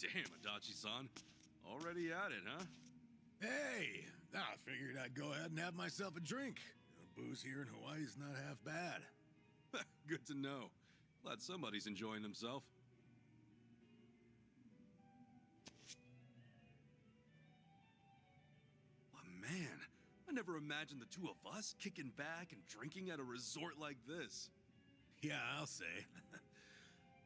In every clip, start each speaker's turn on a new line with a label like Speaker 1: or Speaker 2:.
Speaker 1: Damn, Adachi-san. Already at it, huh?
Speaker 2: Hey, I figured I'd go ahead and have myself a drink. Booze here in Hawaii is not half bad.
Speaker 1: Good to know. Glad somebody's enjoying himself. But man, I never imagined the two of us kicking back and drinking at a resort like this.
Speaker 2: Yeah, I'll say.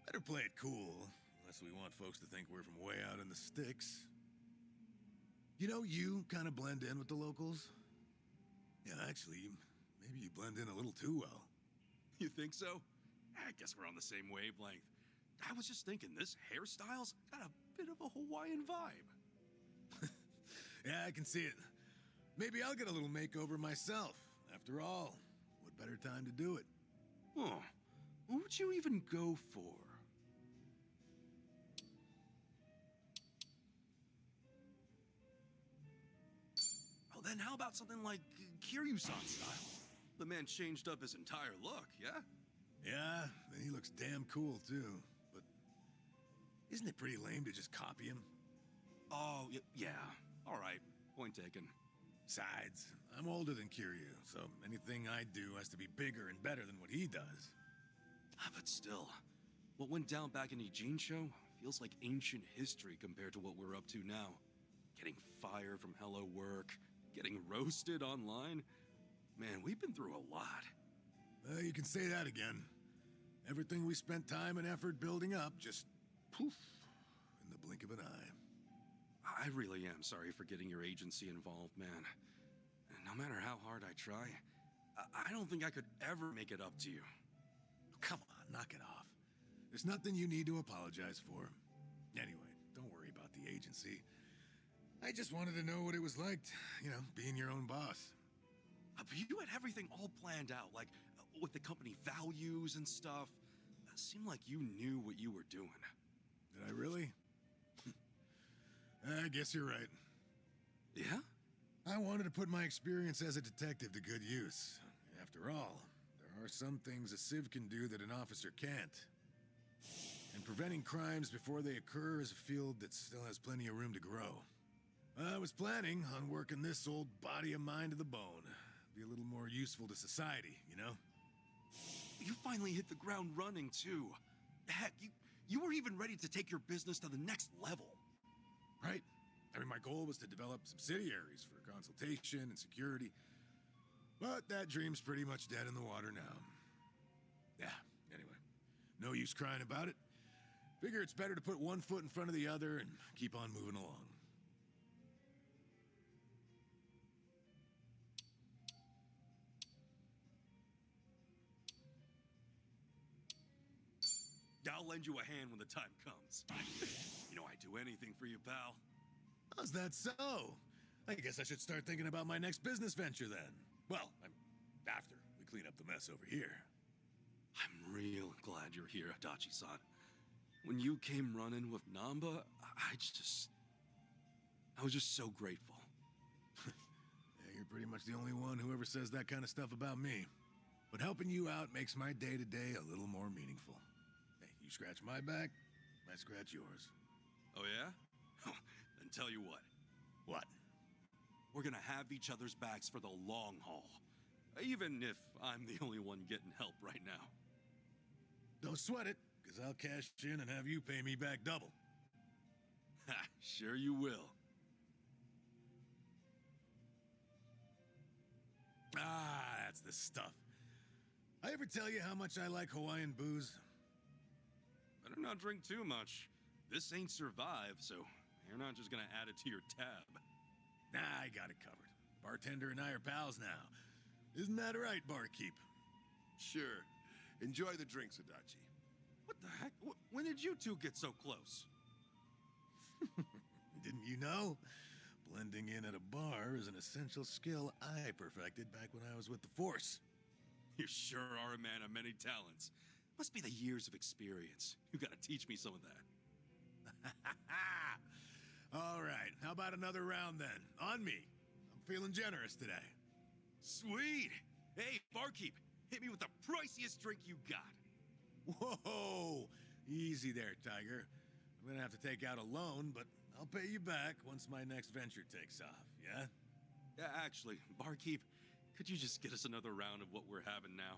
Speaker 2: Better play it cool, unless we want folks to think we're from way out in the sticks. You kind of blend in with the locals. Yeah, actually, maybe you blend in a little too well.
Speaker 1: You think so? I guess we're on the same wavelength. I was just thinking, this hairstyle's got a bit of a Hawaiian vibe.
Speaker 2: Yeah, I can see it. Maybe I'll get a little makeover myself. After all, what better time to do it?
Speaker 1: Oh, what would you even go for? Oh, then how about something like Kiryu-san style? The man changed up his entire look, yeah?
Speaker 2: Yeah, and he looks damn cool too. But isn't it pretty lame to just copy him?
Speaker 1: Oh, yeah. All right, point taken.
Speaker 2: Besides, I'm older than Kiryu, so anything I do has to be bigger and better than what he does.
Speaker 1: But still, what went down back in Ijincho feels like ancient history compared to what we're up to now. Getting fired from Hello Work, getting roasted online. Man, we've been through a lot.
Speaker 2: You can say that again. Everything we spent time and effort building up just poof in the blink of an eye.
Speaker 1: I really am sorry for getting your agency involved, man. No matter how hard I try, I don't think I could ever make it up to you.
Speaker 2: Come on, knock it off. There's nothing you need to apologize for. Anyway, don't worry about the agency. I just wanted to know what it was like, being your own boss.
Speaker 1: But you had everything all planned out, like with the company values and stuff. It seemed like you knew what you were doing.
Speaker 2: Did I really? I guess you're right.
Speaker 1: Yeah?
Speaker 2: I wanted to put my experience as a detective to good use. After all, there are some things a civ can do that an officer can't. And preventing crimes before they occur is a field that still has plenty of room to grow. I was planning on working this old body of mine to the bone. Be a little more useful to society,
Speaker 1: You finally hit the ground running, too. Heck, you were even ready to take your business to the next level.
Speaker 2: Right. My goal was to develop subsidiaries for consultation and security. But that dream's pretty much dead in the water now. Yeah, anyway. No use crying about it. Figure it's better to put one foot in front of the other and keep on moving along.
Speaker 1: I'll lend you a hand when the time comes. I'd do anything for you, pal.
Speaker 2: How's that so? I guess I should start thinking about my next business venture then. Well, after we clean up the mess over here.
Speaker 1: I'm real glad you're here, Adachi-san. When you came running with Namba, I was just so grateful.
Speaker 2: Yeah, you're pretty much the only one who ever says that kind of stuff about me. But helping you out makes my day-to-day a little more meaningful. Hey, you scratch my back, I scratch yours.
Speaker 1: Oh yeah? Then tell you what.
Speaker 2: What?
Speaker 1: We're gonna have each other's backs for the long haul. Even if I'm the only one getting help right now.
Speaker 2: Don't sweat it, because I'll cash in and have you pay me back double.
Speaker 1: Ha, sure you will.
Speaker 2: Ah, that's the stuff. I ever tell you how much I like Hawaiian booze?
Speaker 1: Better not drink too much. This ain't Survive, so you're not just gonna add it to your tab.
Speaker 2: Nah, I got it covered. Bartender and I are pals now. Isn't that right, barkeep?
Speaker 3: Sure. Enjoy the drinks, Adachi.
Speaker 1: What the heck? When did you two get so close?
Speaker 2: Didn't you know? Blending in at a bar is an essential skill I perfected back when I was with the Force.
Speaker 1: You sure are a man of many talents. Must be the years of experience. You gotta teach me some of that.
Speaker 2: All right, how about another round then? On me. I'm feeling generous today.
Speaker 1: Sweet! Hey, barkeep, hit me with the priciest drink you got.
Speaker 2: Whoa! Easy there, Tiger. I'm gonna have to take out a loan, but I'll pay you back once my next venture takes off, yeah?
Speaker 1: Yeah, actually, barkeep, could you just get us another round of what we're having now?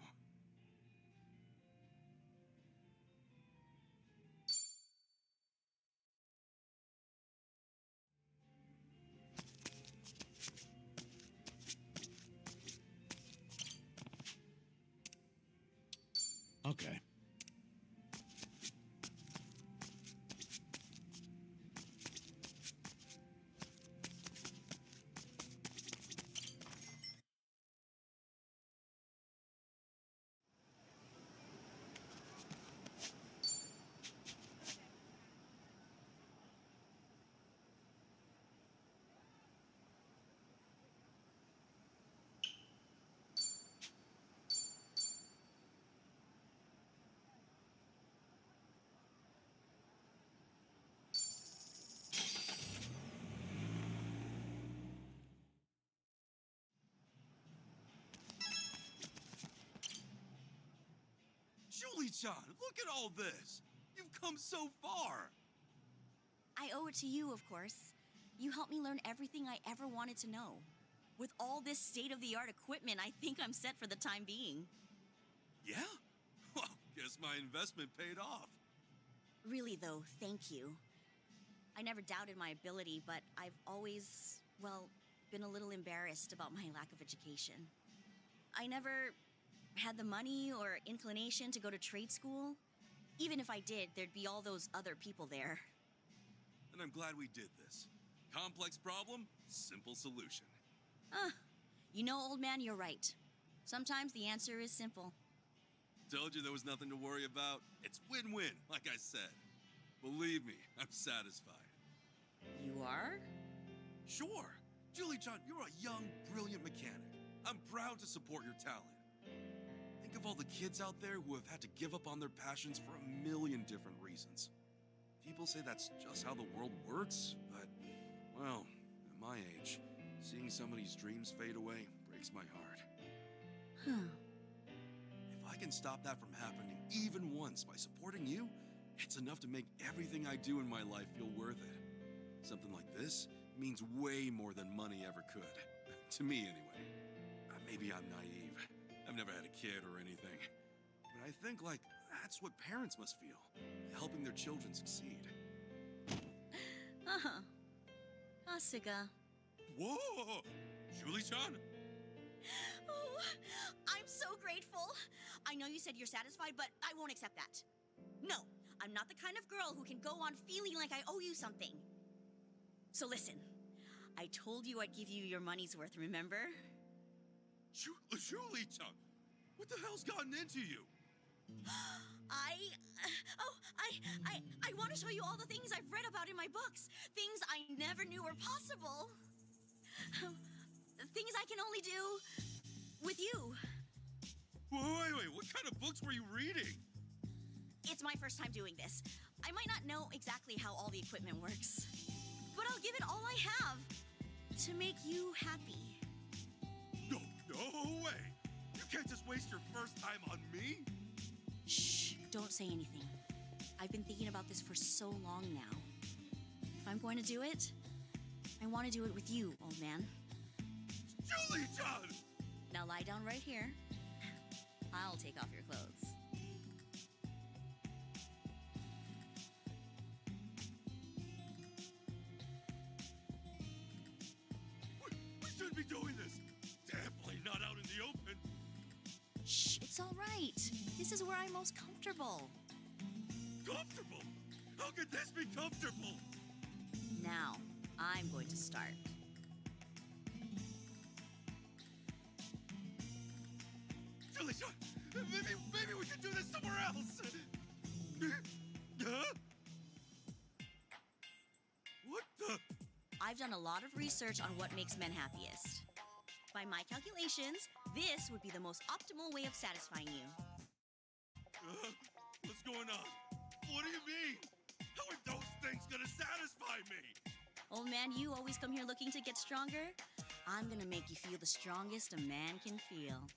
Speaker 2: Okay.
Speaker 1: Julie-chan, look at all this! You've come so far!
Speaker 4: I owe it to you, of course. You helped me learn everything I ever wanted to know. With all this state-of-the-art equipment, I think I'm set for the time being.
Speaker 1: Yeah? Well, guess my investment paid off.
Speaker 4: Really, though, thank you. I never doubted my ability, but I've always, well, been a little embarrassed about my lack of education. I never had the money or inclination to go to trade school. Even if I did, there'd be all those other people there.
Speaker 1: And I'm glad we did this. Complex problem, simple solution.
Speaker 4: You know, old man, you're right. Sometimes the answer is simple.
Speaker 1: Told you there was nothing to worry about. It's win-win, like I said. Believe me, I'm satisfied.
Speaker 4: You are?
Speaker 1: Sure. Julie-chan, you're a young, brilliant mechanic. I'm proud to support your talent. Think of all the kids out there who have had to give up on their passions for a million different reasons. People say that's just how the world works, but, well, at my age, seeing somebody's dreams fade away breaks my heart.
Speaker 4: Huh.
Speaker 1: If I can stop that from happening even once by supporting you, it's enough to make everything I do in my life feel worth it. Something like this means way more than money ever could. To me, anyway. Maybe I'm naive. I've never had a kid or anything. But I think, like, that's what parents must feel, helping their children succeed.
Speaker 4: Uh-huh. Asuka.
Speaker 1: Whoa! Julie-chan?
Speaker 4: Oh, I'm so grateful. I know you said you're satisfied, but I won't accept that. No, I'm not the kind of girl who can go on feeling like I owe you something. So listen, I told you I'd give you your money's worth, remember?
Speaker 1: Julie-chan, what the hell's gotten into you?
Speaker 4: I want to show you all the things I've read about in my books. Things I never knew were possible. Things I can only do with you.
Speaker 1: Wait, what kind of books were you reading?
Speaker 4: It's my first time doing this. I might not know exactly how all the equipment works, but I'll give it all I have to make you happy.
Speaker 1: No way! You can't just waste your first time on me!
Speaker 4: Shh, don't say anything. I've been thinking about this for so long now. If I'm going to do it, I want to do it with you, old man.
Speaker 1: Julie-chan!
Speaker 4: Now lie down right here. I'll take off your clothes.
Speaker 1: We shouldn't be doing this! Definitely not out in the open!
Speaker 4: Shh, it's all right. This is where I'm most comfortable.
Speaker 1: Comfortable? How could this be comfortable?
Speaker 4: Now, I'm going to start.
Speaker 1: Julie-chan, maybe we can do this somewhere else! Huh? What the?
Speaker 4: I've done a lot of research on what makes men happiest. By my calculations, this would be the most optimal way of satisfying you.
Speaker 1: What's going on? What do you mean? How are those things gonna satisfy me?
Speaker 4: Old man, you always come here looking to get stronger. I'm gonna make you feel the strongest a man can feel.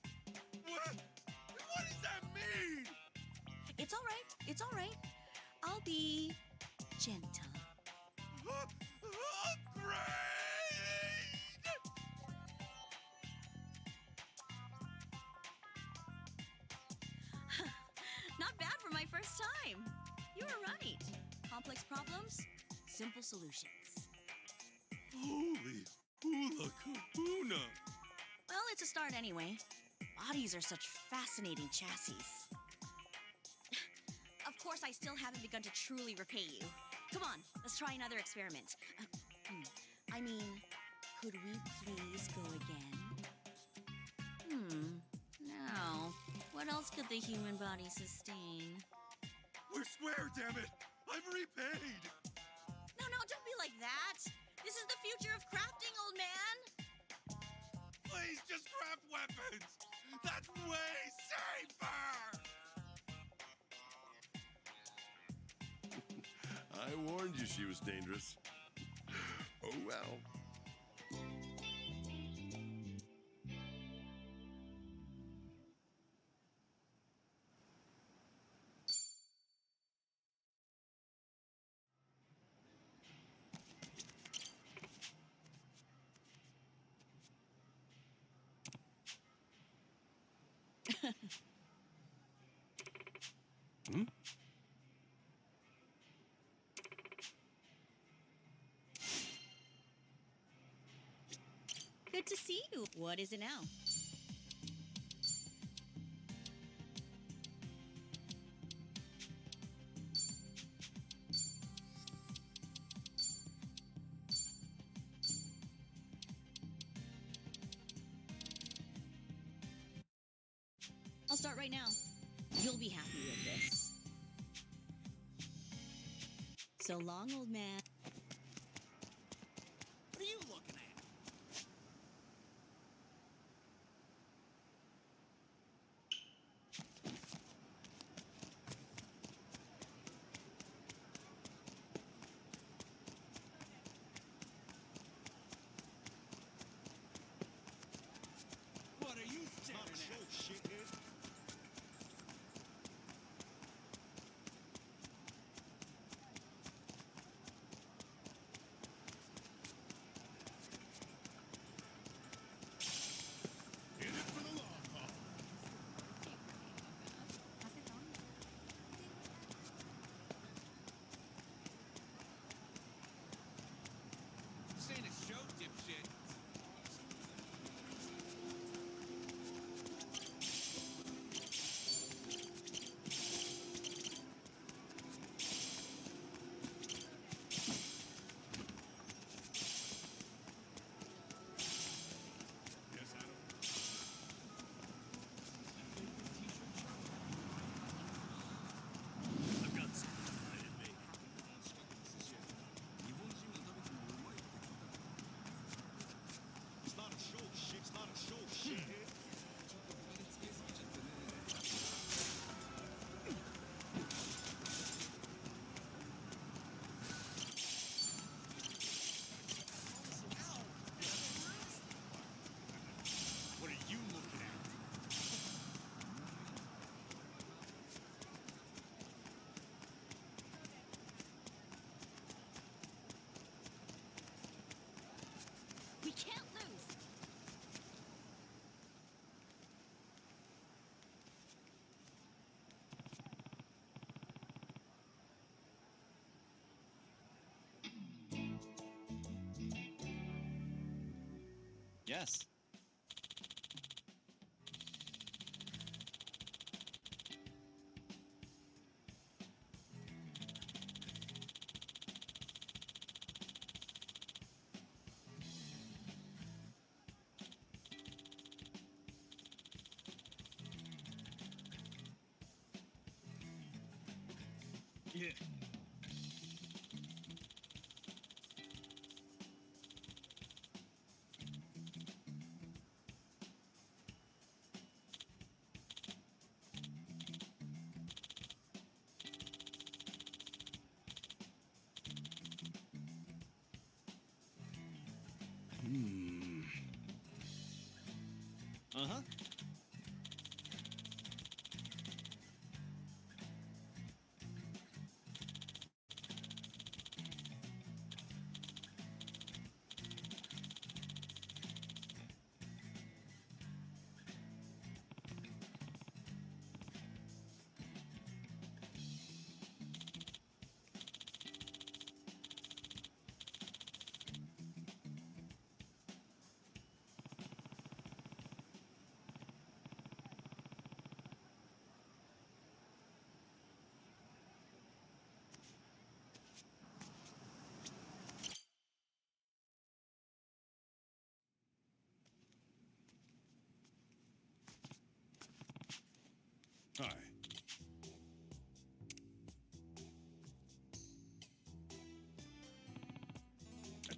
Speaker 1: What? What does that mean?
Speaker 4: It's all right. It's all right. I'll be gentle.
Speaker 3: Upgrade!
Speaker 4: Not bad for my first time. You were right. Complex problems, simple solutions.
Speaker 1: Holy hula kahuna!
Speaker 4: Well, it's a start anyway. Bodies are such fascinating chassis. Of course, I still haven't begun to truly repay you. Come on, let's try another experiment. I mean, could we please go again? Now, what else could the human body sustain?
Speaker 1: We're square, damn it! I'm repaid!
Speaker 4: No, don't be like that. This is the future of crafting, old man.
Speaker 3: Please just craft weapons! That's way safer! I warned you she was dangerous. Oh well.
Speaker 4: Good to see you. What is it now? I'll start right now. You'll be happy with this. So long, old man.
Speaker 5: What are you looking at? What are you staring at? Shithead.
Speaker 3: In it for the long haul.
Speaker 5: This ain't a show, dipshit.
Speaker 3: Guess I don't.
Speaker 1: I've got something to fight in me.
Speaker 5: It's not a show, shit. It's not a show, shithead. What are you looking at?
Speaker 4: We can't lose.
Speaker 6: Yes.
Speaker 5: Yeah.
Speaker 6: Uh-huh.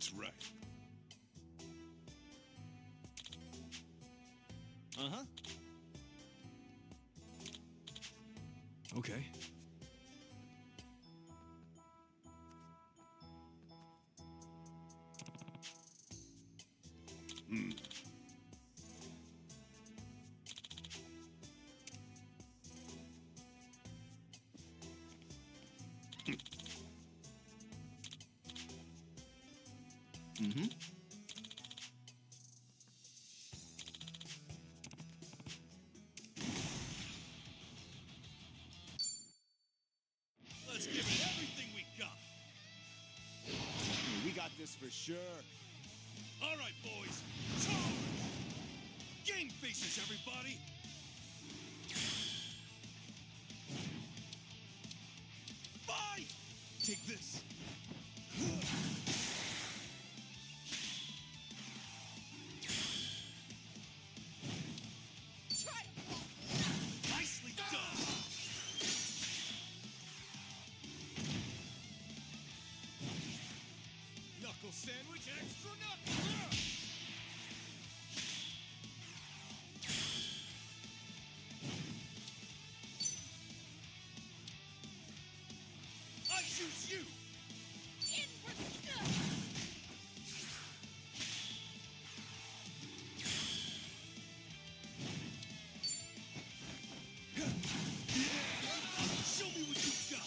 Speaker 3: That's right.
Speaker 6: Uh-huh.
Speaker 1: Okay.
Speaker 6: Mm-hmm.
Speaker 5: Let's give it everything we got.
Speaker 6: We got this for sure.
Speaker 5: All right, boys. Charge! Game faces, everybody. Fight! Take this. Nicely done. Knuckle sandwich, extra knuckle. I choose you. Show me what you got.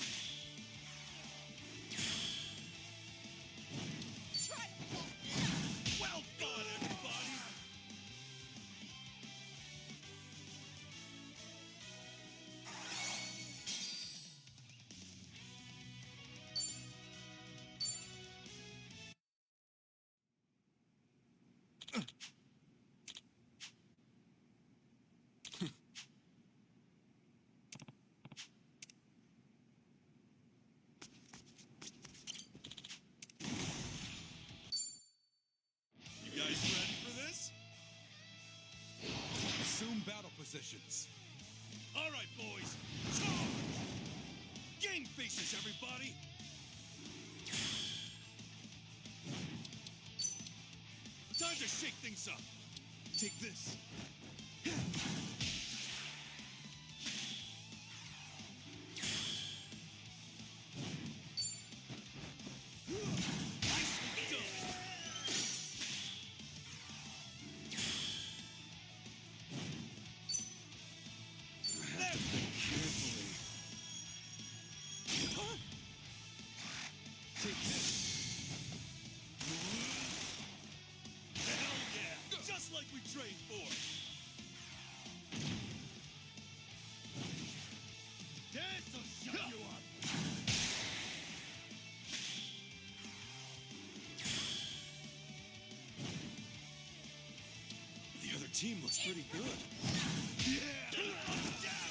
Speaker 5: Well done, everybody. You guys ready for this? Assume battle positions. All right, boys. Charge! Game faces, everybody. Time to shake things up. Take this. Nicely done. That's
Speaker 1: Carefully.
Speaker 5: Take this. Hell yeah! Just like we trained for. This'll shut you up.
Speaker 1: The other team looks pretty good.
Speaker 5: Yeah! Down!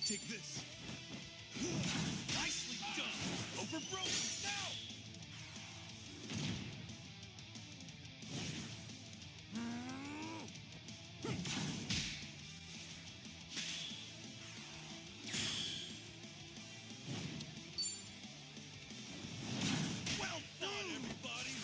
Speaker 5: Take this. Nicely done. Overbroken. Now. Well done, everybody.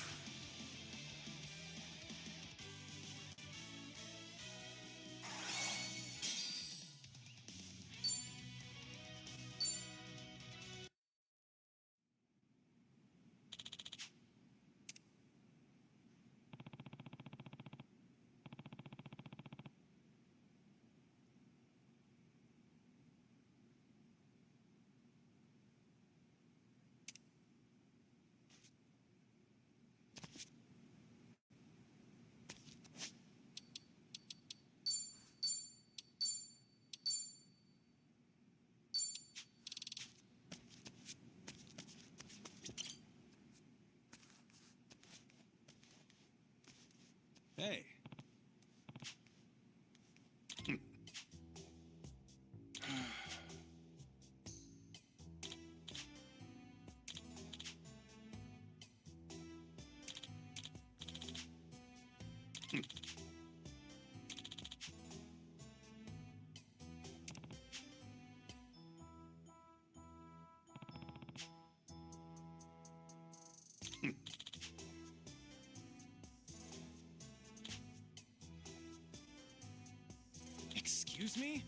Speaker 6: Excuse me?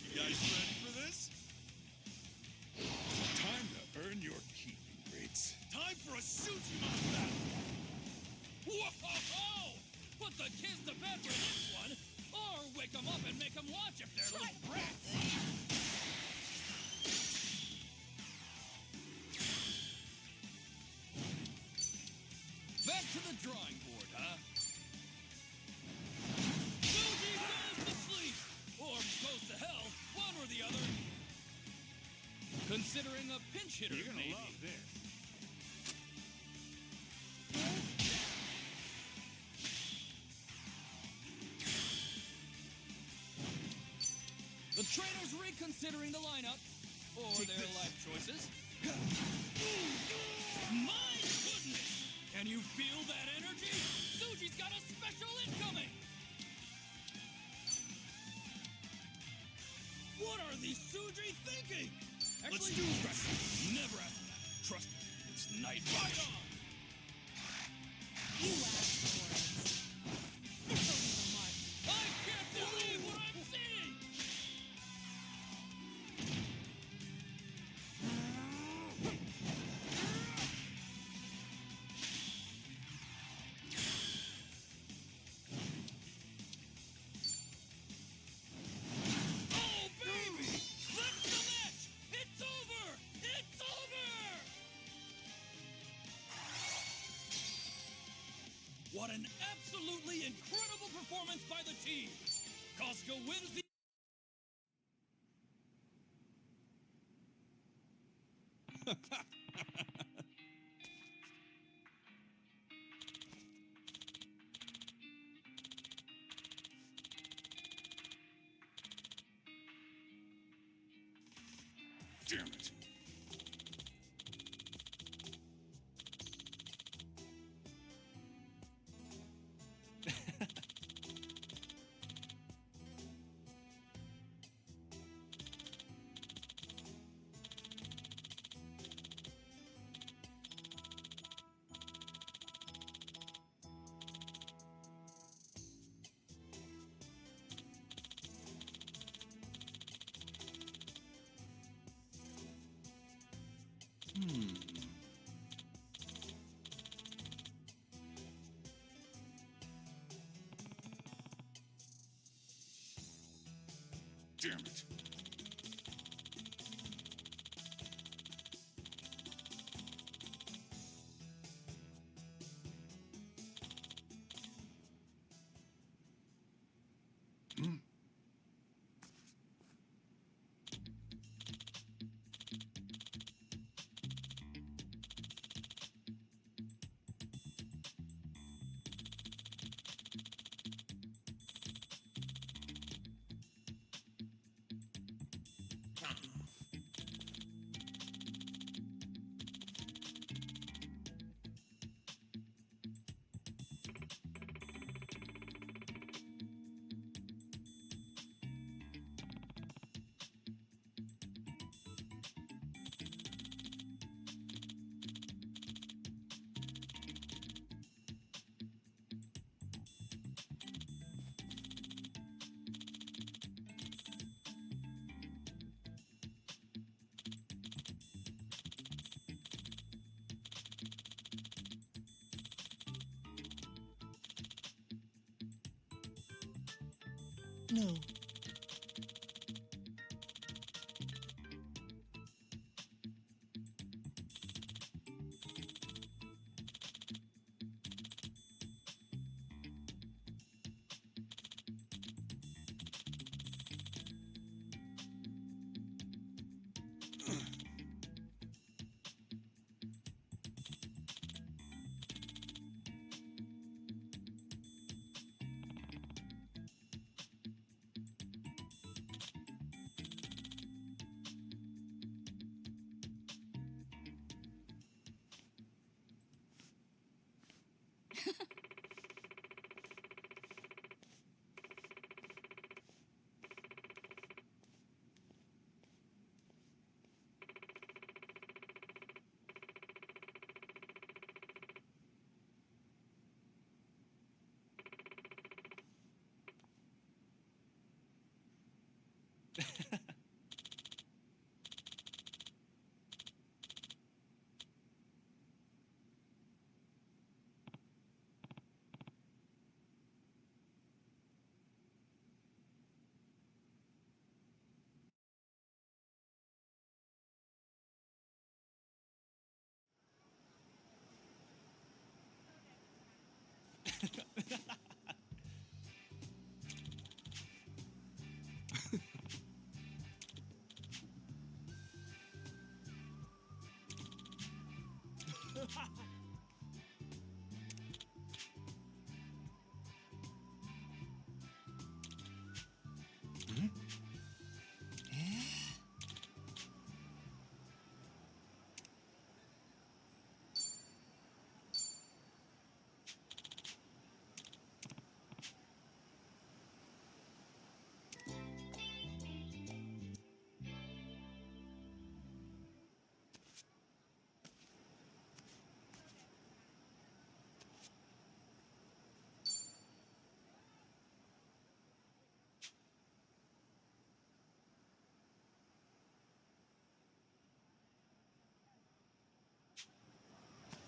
Speaker 5: You guys ready for this?
Speaker 3: Time to earn your keep, ingrates.
Speaker 5: Time for a shoot-em-up battle!
Speaker 7: Whoa! Put the kids to bed for this one, or wake them up and make them watch if they're little brats. Back to the drawing board, huh? Suji goes to sleep, or goes to hell, one or the other. Considering a pinch hitter,
Speaker 5: You're gonna
Speaker 7: maybe.
Speaker 5: love this.
Speaker 7: The trainer's reconsidering the lineup, or
Speaker 5: Take
Speaker 7: their
Speaker 5: this.
Speaker 7: life choices. My goodness! Can you feel that energy? Suji's got a special incoming! What are these Suji thinking?
Speaker 5: Let's
Speaker 7: Actually,
Speaker 5: do this.
Speaker 7: never ask them that. Trust me, it's night rush.
Speaker 8: You asked for it. This'll leave a mark.
Speaker 7: I can't believe what I'm seeing! Oh, baby! That's the match! It's over! It's over! What an absolutely incredible performance by the team! Costco wins the...
Speaker 3: Damn it. Damn it.
Speaker 8: No.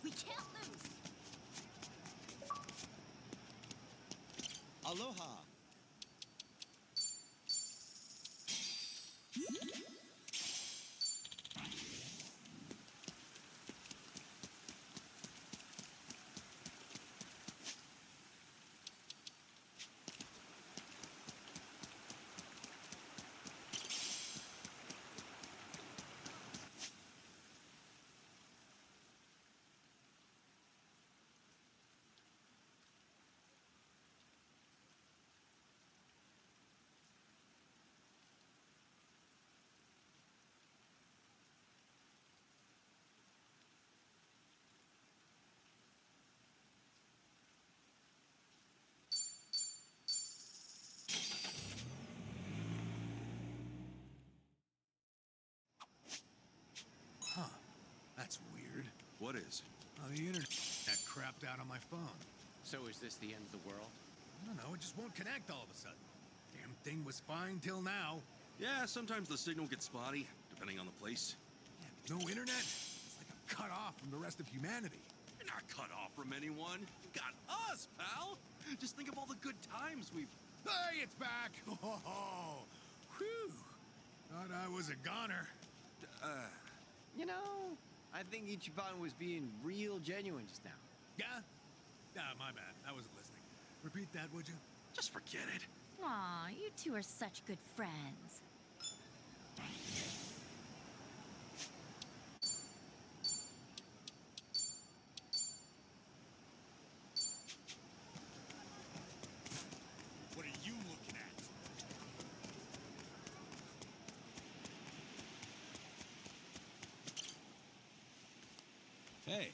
Speaker 4: We can't lose.
Speaker 6: Aloha.
Speaker 2: Huh. That's weird.
Speaker 1: What is?
Speaker 2: Oh, the internet crapped out on my phone.
Speaker 9: So is this the end of the world?
Speaker 2: I don't know, it just won't connect all of a sudden. Damn thing was fine till now.
Speaker 1: Yeah, sometimes the signal gets spotty, depending on the place.
Speaker 2: Yeah, no internet? It's like I'm cut off from the rest of humanity.
Speaker 1: You're not cut off from anyone. You got us, pal. Just think of all the good times we've...
Speaker 2: Hey, it's back! Oh, whew. Thought I was a goner.
Speaker 9: You know, I think Ichiban was being real genuine just now.
Speaker 2: Yeah? Nah, my bad. I wasn't listening. Repeat that, would you?
Speaker 1: Just forget it.
Speaker 8: Aw, you two are such good friends.
Speaker 5: What are you looking at?
Speaker 6: Hey.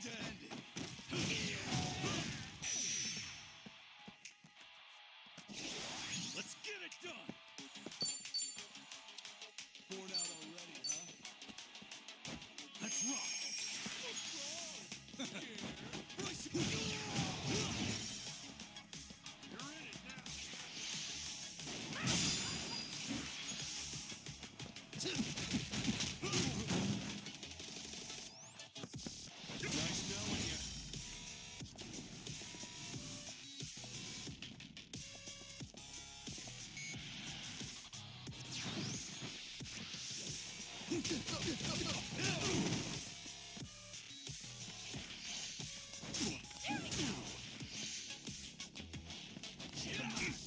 Speaker 5: to end it.
Speaker 7: Let's get it done!
Speaker 5: Worn out already, huh?
Speaker 7: Let's rock!
Speaker 5: Bryce, you're in it now. Nice knowing you.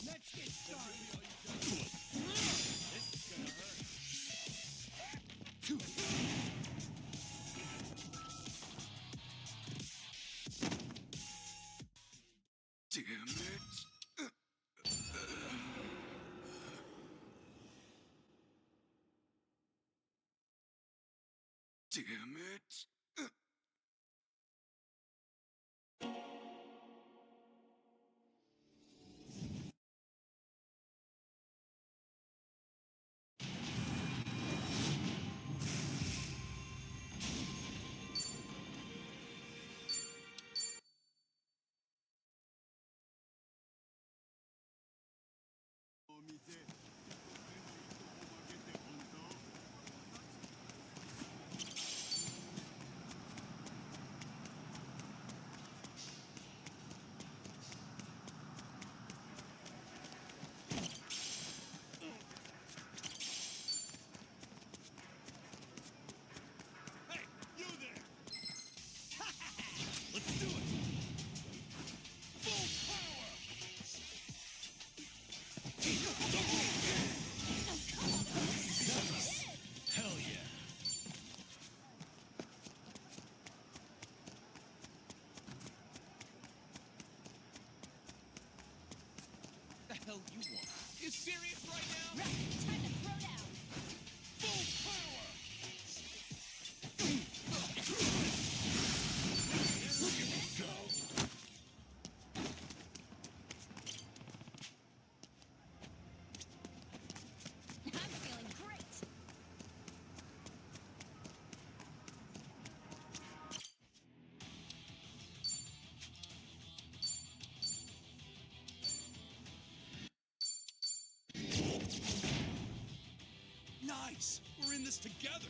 Speaker 7: Let's get started!
Speaker 5: This is gonna hurt.
Speaker 1: Damn it. Damn it.
Speaker 5: Hey, you there!
Speaker 7: Let's do it! Full power! Hell yeah! The hell you want? You serious right now?
Speaker 8: Time to throw down.
Speaker 7: Full power!
Speaker 8: I'm feeling great.
Speaker 7: Nice! We're in this together!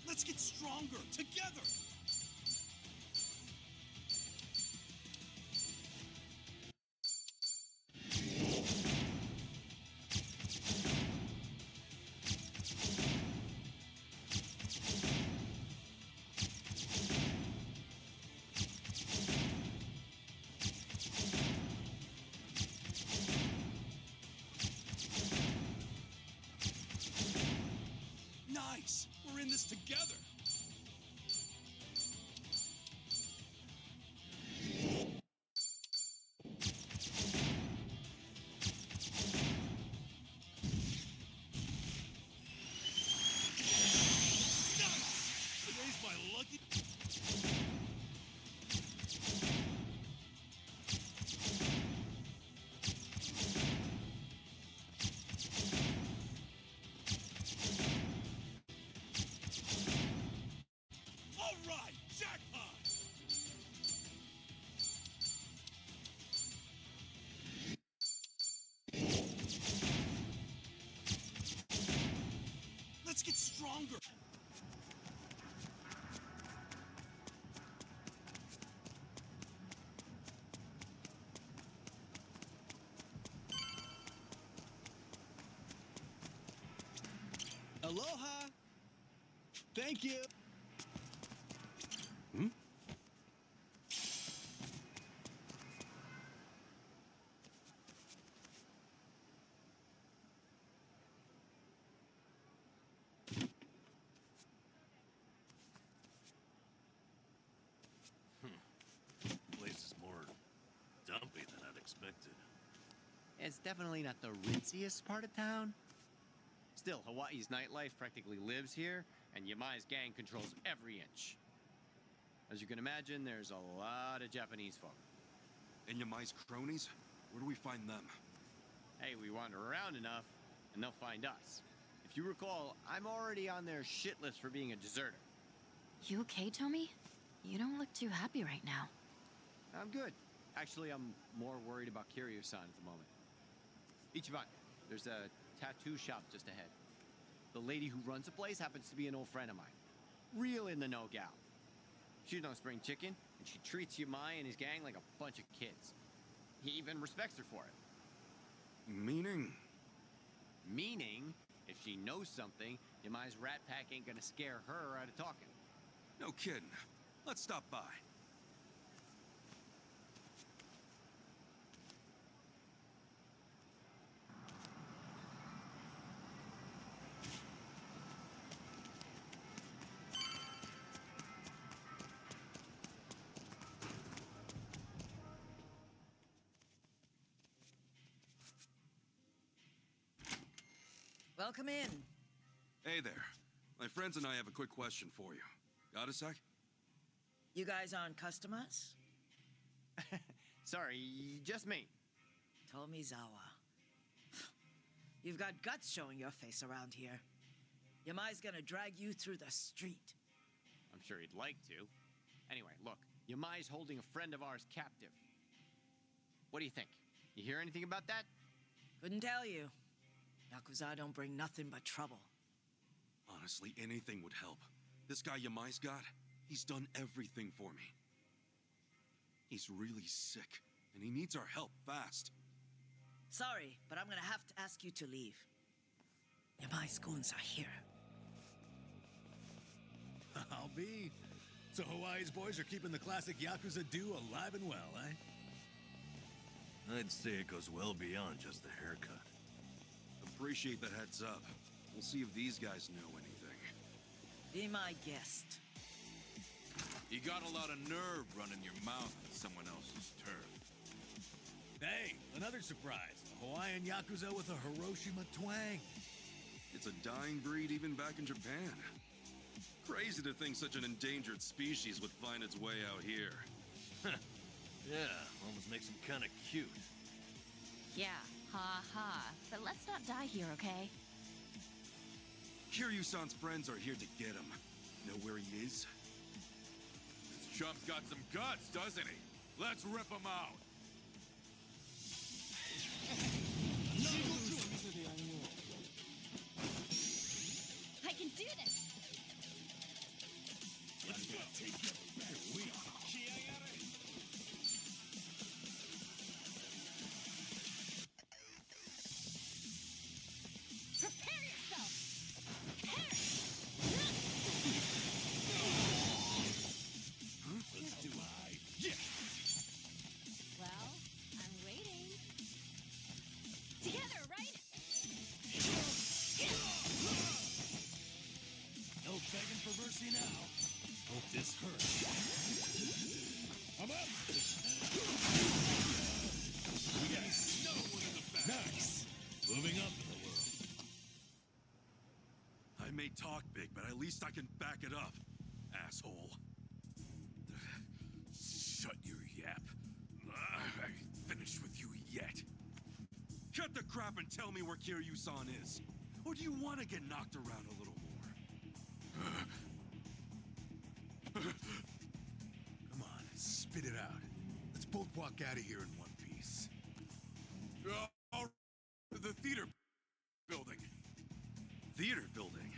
Speaker 7: Let's get stronger together! Nice! We're in this together! Nice! Today's my lucky... All right! Jackpot! Let's get stronger!
Speaker 5: Aloha! Thank you!
Speaker 1: Hmm?
Speaker 3: expected.
Speaker 9: It's definitely not the ritziest part of town. Still, Hawaii's nightlife practically lives here, and Yamai's gang controls every inch. As you can imagine, there's a lot of Japanese folk.
Speaker 1: And Yamai's cronies? Where do we find them?
Speaker 9: Hey, we wander around enough, and they'll find us. If you recall, I'm already on their shit list for being a deserter.
Speaker 8: You okay, Tommy? You don't look too happy right now.
Speaker 9: I'm good. Actually, I'm more worried about Kiryu-san at the moment. Ichiban, there's a tattoo shop just ahead. The lady who runs the place happens to be an old friend of mine. Real in the know gal. She's no spring chicken, and she treats Yamai and his gang like a bunch of kids. He even respects her for it.
Speaker 1: Meaning?
Speaker 9: Meaning, if she knows something, Yamai's rat pack ain't gonna scare her out of talking.
Speaker 1: No kidding. Let's stop by.
Speaker 10: Welcome in.
Speaker 1: Hey there. My friends and I have a quick question for you. Got a sec?
Speaker 10: You guys aren't customers?
Speaker 9: Sorry, just me.
Speaker 10: Tomizawa. You've got guts showing your face around here. Yamai's gonna drag you through the street.
Speaker 9: I'm sure he'd like to. Anyway, look, Yamai's holding a friend of ours captive. What do you think? You hear anything about that?
Speaker 10: Couldn't tell you. Yakuza don't bring nothing but trouble.
Speaker 1: Honestly, anything would help. This guy Yamai's got, he's done everything for me. He's really sick, and he needs our help fast.
Speaker 10: Sorry, but I'm gonna have to ask you to leave. Yamai's goons are here.
Speaker 2: I'll be. So Hawaii's boys are keeping the classic Yakuza do alive and well, eh?
Speaker 3: I'd say it goes well beyond just the haircut.
Speaker 1: Appreciate the heads up. We'll see if these guys know anything.
Speaker 10: Be my guest.
Speaker 6: You got a lot of nerve running your mouth on someone else's turf.
Speaker 2: Hey, another surprise. A Hawaiian Yakuza with a Hiroshima twang.
Speaker 1: It's a dying breed even back in Japan. Crazy to think such an endangered species would find its way out here.
Speaker 3: Yeah, almost makes him kind of cute.
Speaker 8: Yeah, ha ha. But let's not die here, okay?
Speaker 1: Kiryu-san's friends are here to get him. Know where he is?
Speaker 6: This chump's got some guts, doesn't he? Let's rip him out.
Speaker 8: I can do this!
Speaker 3: Let's go. Take it. We are.
Speaker 8: Prepare yourself!
Speaker 3: Let's do it. Yeah.
Speaker 8: Well, I'm waiting. Together, right?
Speaker 3: No begging for mercy now. Hope this hurts. I'm up. We got no one in the back. Nice. Moving up in the world.
Speaker 1: I may talk big, but at least I can back it up, asshole.
Speaker 6: Shut your yap. I ain't finished with you yet.
Speaker 1: Cut the crap and tell me where Kiryu-san is. Or do you want to get knocked around a little more?
Speaker 2: Come on, spit it out. Let's both walk out of here in one piece.
Speaker 1: The theater building. Theater building?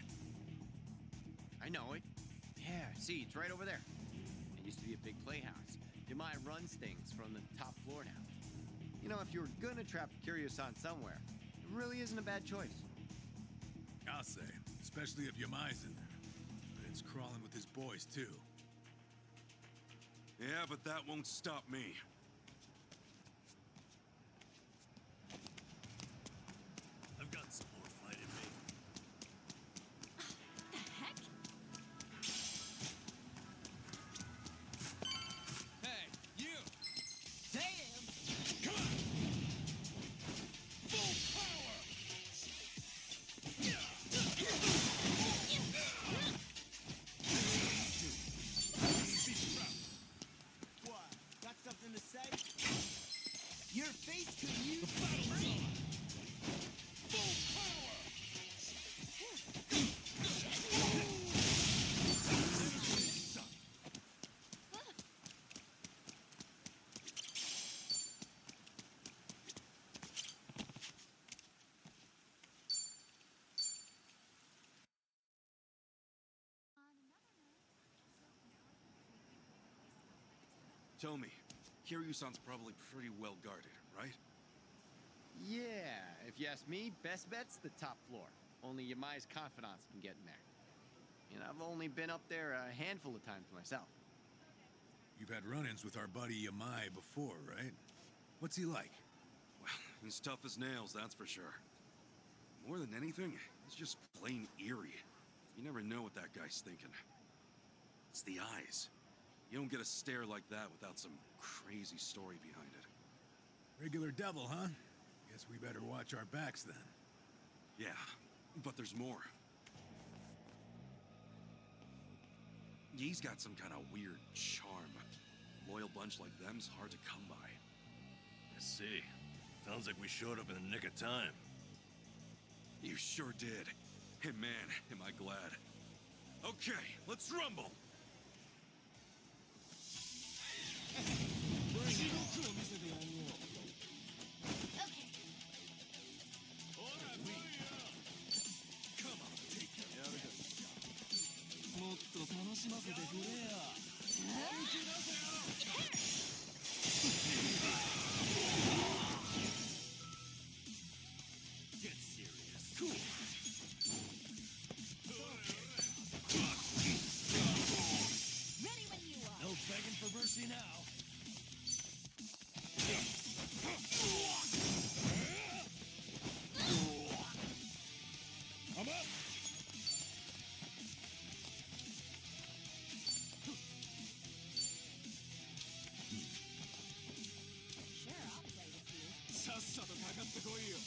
Speaker 9: I know it. Yeah, see, it's right over there. It used to be a big playhouse. Yamai runs things from the top floor now. You know, if you were gonna trap Kiryu-san somewhere, it really isn't a bad choice.
Speaker 2: I'll say, especially if Yamai's in there. But it's crawling with his boys, too.
Speaker 1: Yeah, but that won't stop me.
Speaker 3: I've got some more fight in me.
Speaker 8: The heck?
Speaker 7: Hey, you!
Speaker 10: Damn!
Speaker 3: Come on!
Speaker 1: Tomi, Kiryu-san's probably pretty well guarded, right?
Speaker 9: Yeah, if you ask me, best bet's the top floor. Only Yamai's confidants can get in there. And I've only been up there a handful of times myself.
Speaker 2: You've had run-ins with our buddy Yamai before, right? What's he like?
Speaker 1: Well, he's tough as nails, that's for sure. More than anything, he's just plain eerie. You never know what that guy's thinking. It's the eyes. You don't get a stare like that without some crazy story behind it.
Speaker 2: Regular devil, huh? Guess we better watch our backs then.
Speaker 1: Yeah, but there's more. He's got some kind of weird charm. Loyal bunch like them's hard to come by.
Speaker 3: I see. Sounds like we showed up in the nick of time.
Speaker 1: You sure did. And man, am I glad. Okay, let's rumble!
Speaker 3: Get serious. Cool.
Speaker 4: Ready when you are.
Speaker 3: No begging for mercy now. I'm up.
Speaker 4: Sure, I'll play with you.
Speaker 3: さっさとかかってこいよ。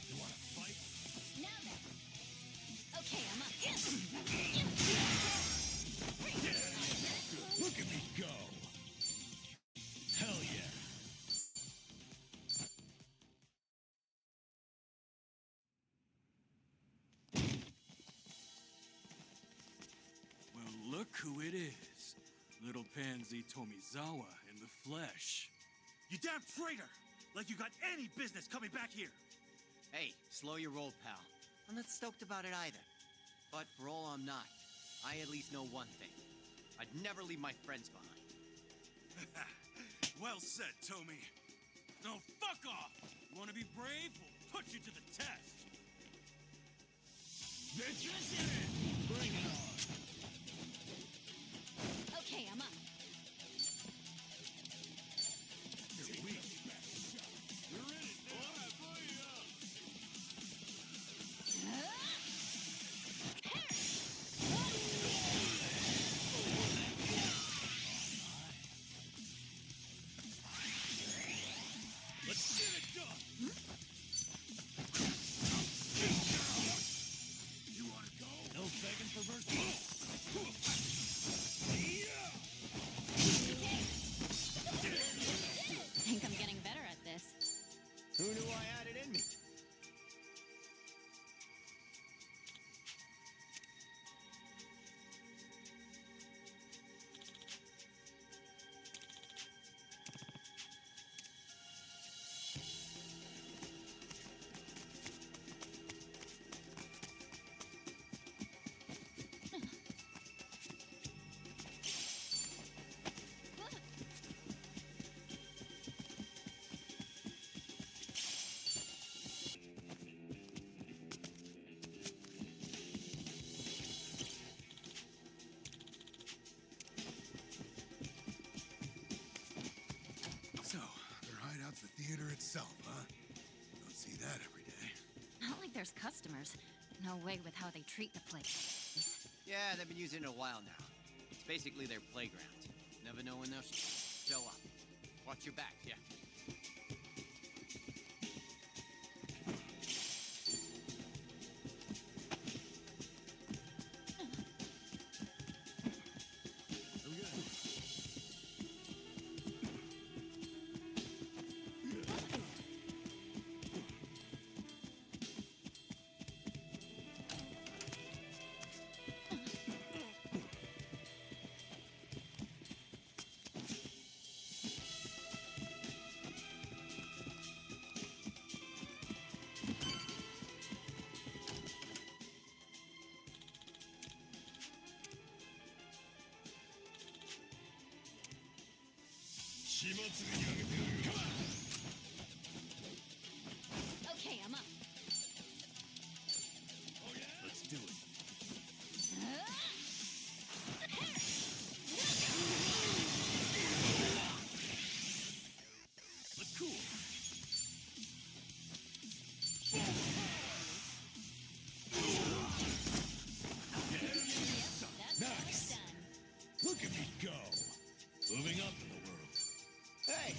Speaker 3: You wanna fight?
Speaker 4: Now then. Okay, I'm up.
Speaker 3: Look at me go. Hell yeah.
Speaker 7: Well, look who it is. Little pansy Tomizawa in the flesh.
Speaker 5: You damn traitor! Like you got any business coming back here!
Speaker 9: Hey, slow your roll, pal. I'm not stoked about it either. But for all I'm not, I at least know one thing. I'd never leave my friends behind.
Speaker 5: Well said, Tomi. Now fuck off! You wanna be brave? We'll put you to the test!
Speaker 3: Bring it on.
Speaker 4: Okay, I'm up.
Speaker 3: You're weak. You're in it now.
Speaker 5: Let's get it done!
Speaker 3: You wanna go? No begging for mercy.
Speaker 8: I think I'm getting better at this.
Speaker 9: Who knew I had it in me?
Speaker 2: So, their hideout's the theater itself, huh? Don't see that every day.
Speaker 8: Not like there's customers. No way with how they treat the place.
Speaker 9: Yeah, they've been using it a while now. It's basically their playground. Never know when they'll show up. Watch your back, yeah.
Speaker 8: Okay, I'm up.
Speaker 3: Let's do it. Look cool.
Speaker 8: That's done.
Speaker 3: Look at me go. Moving up in the world.
Speaker 9: Hey!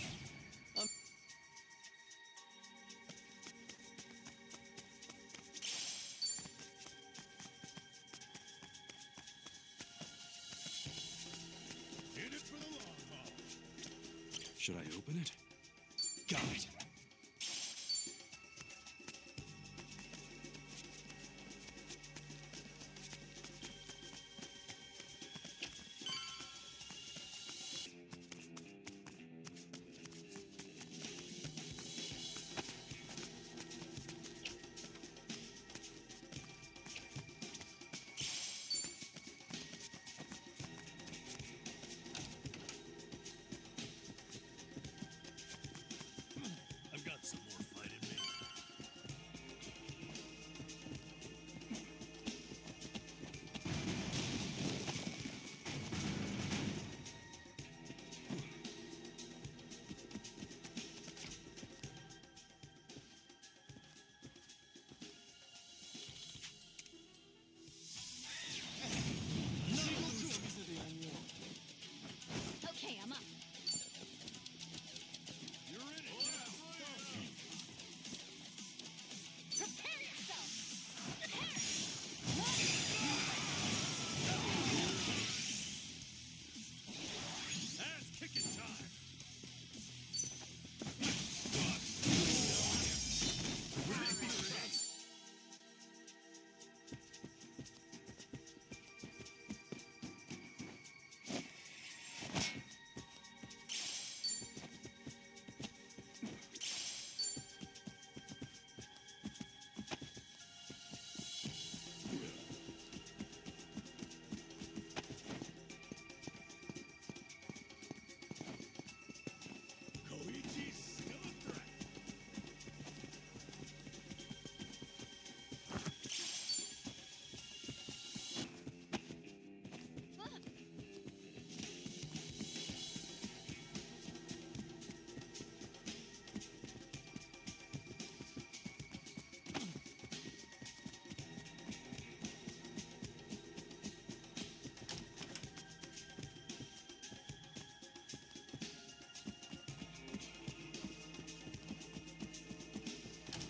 Speaker 3: In it for the long haul.
Speaker 1: Should I open it?
Speaker 3: Got it. I've got some more fight in me.
Speaker 8: Okay, I'm up.
Speaker 3: You're in it now.
Speaker 8: Prepare yourself.
Speaker 3: Ass kicking time. Koichi's still a threat.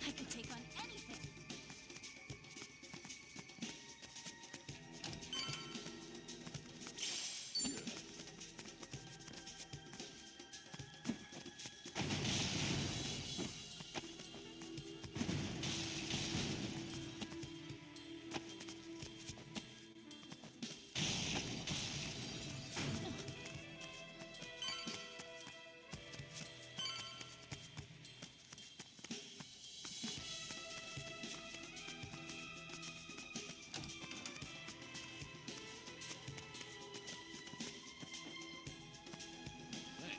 Speaker 8: I could take on anything.
Speaker 3: Hey,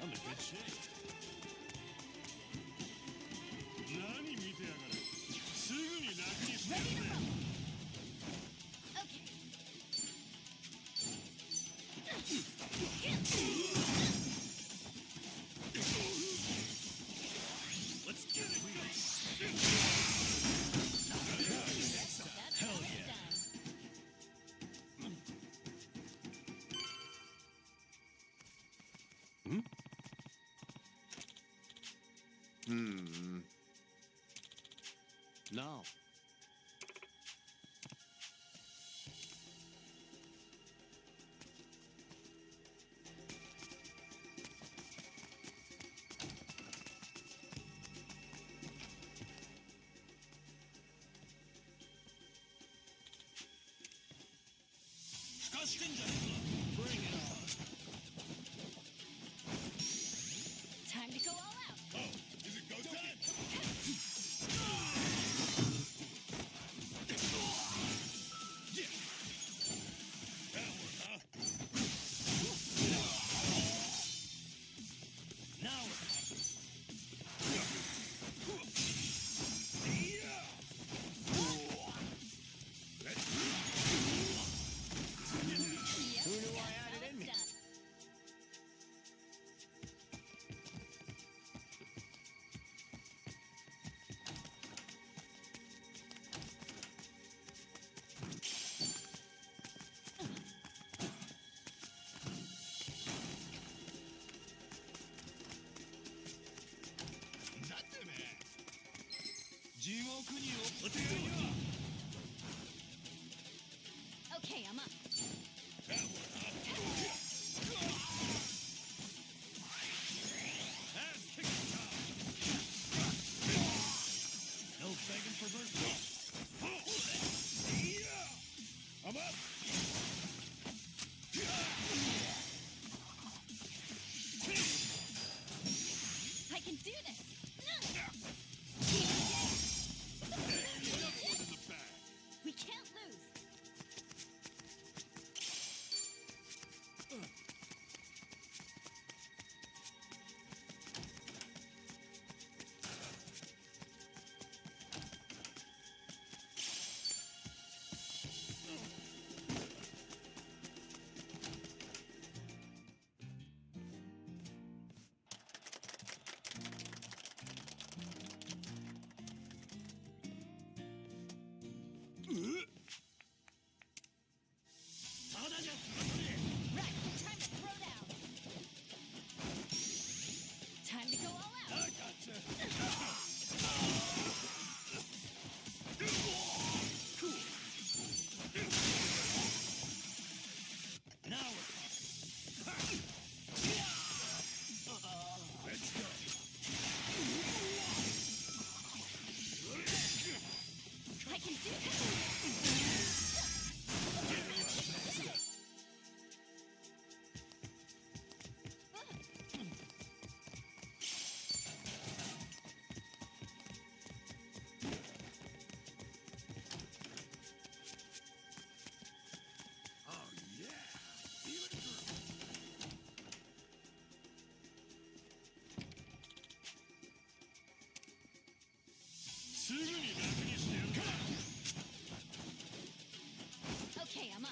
Speaker 3: I'm in good shape. 何見てやがる。すぐに楽にしてやるぜ。
Speaker 8: Okay.
Speaker 3: Let's get it.
Speaker 8: That's
Speaker 3: Hell
Speaker 8: almost
Speaker 3: yeah.
Speaker 8: done.
Speaker 9: No.
Speaker 3: Bring it on.
Speaker 8: Time to go all out.
Speaker 3: Oh, is it go time? Yeah. That one, huh? Let's do it.
Speaker 8: Okay, I'm up.
Speaker 3: That one, huh? Ass kicking time. No begging for mercy. I'm up.
Speaker 8: I can do this. We can't lose. Right, time to throw down. Time to go all out.
Speaker 3: I gotcha. Now we're talking. Let's go.
Speaker 8: I can do this.
Speaker 2: Oh, yeah. Feel it groove.
Speaker 8: Okay, I'm up.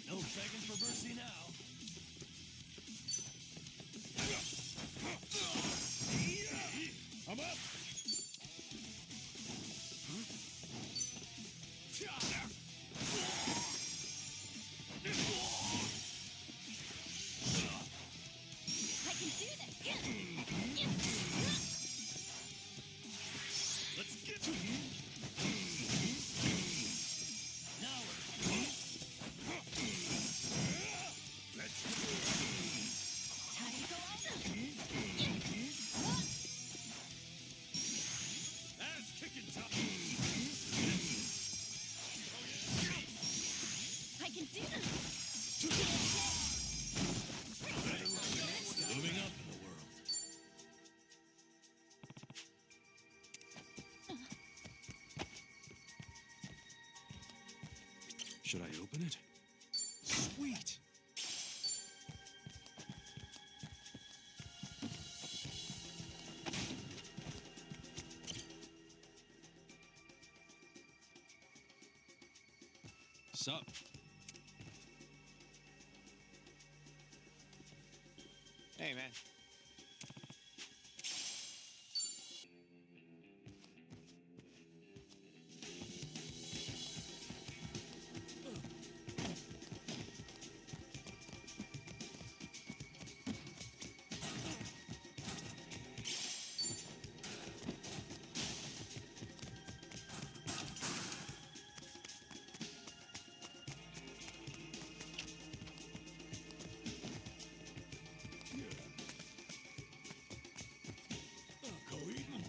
Speaker 3: No begging for mercy now. I'm up.
Speaker 8: I can do this.
Speaker 3: Let's get to it. Now we're let's go.
Speaker 8: Time to go all out.
Speaker 3: Ass kicking time.
Speaker 8: I can do this.
Speaker 3: Moving up in the world.
Speaker 1: Should I open it? Sweet! Sup?
Speaker 9: Hey, man.
Speaker 3: Go eating.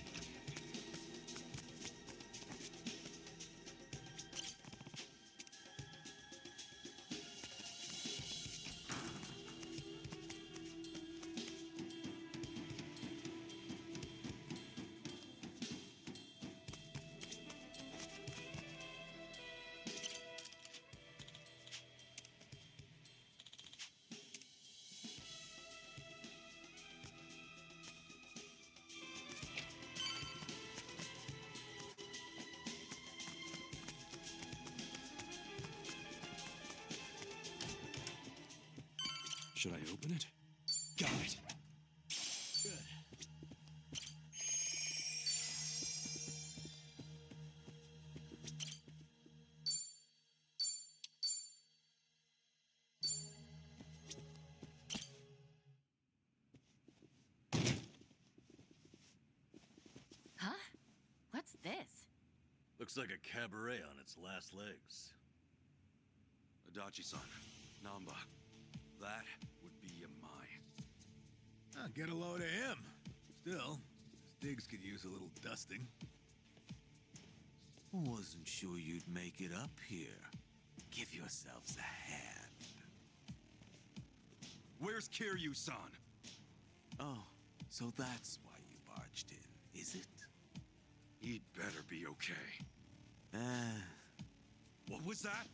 Speaker 1: Should I open it? Got it.
Speaker 3: Good. Looks like a cabaret on its last legs.
Speaker 1: Adachi-san, Namba, that would be a my.
Speaker 2: Get a load of him. Still, his digs could use a little dusting.
Speaker 11: Wasn't sure you'd make it up here. Give yourselves a hand.
Speaker 1: Where's Kiryu-san?
Speaker 11: Oh, so that's why you barged in, is it?
Speaker 1: He'd better be okay. What was that?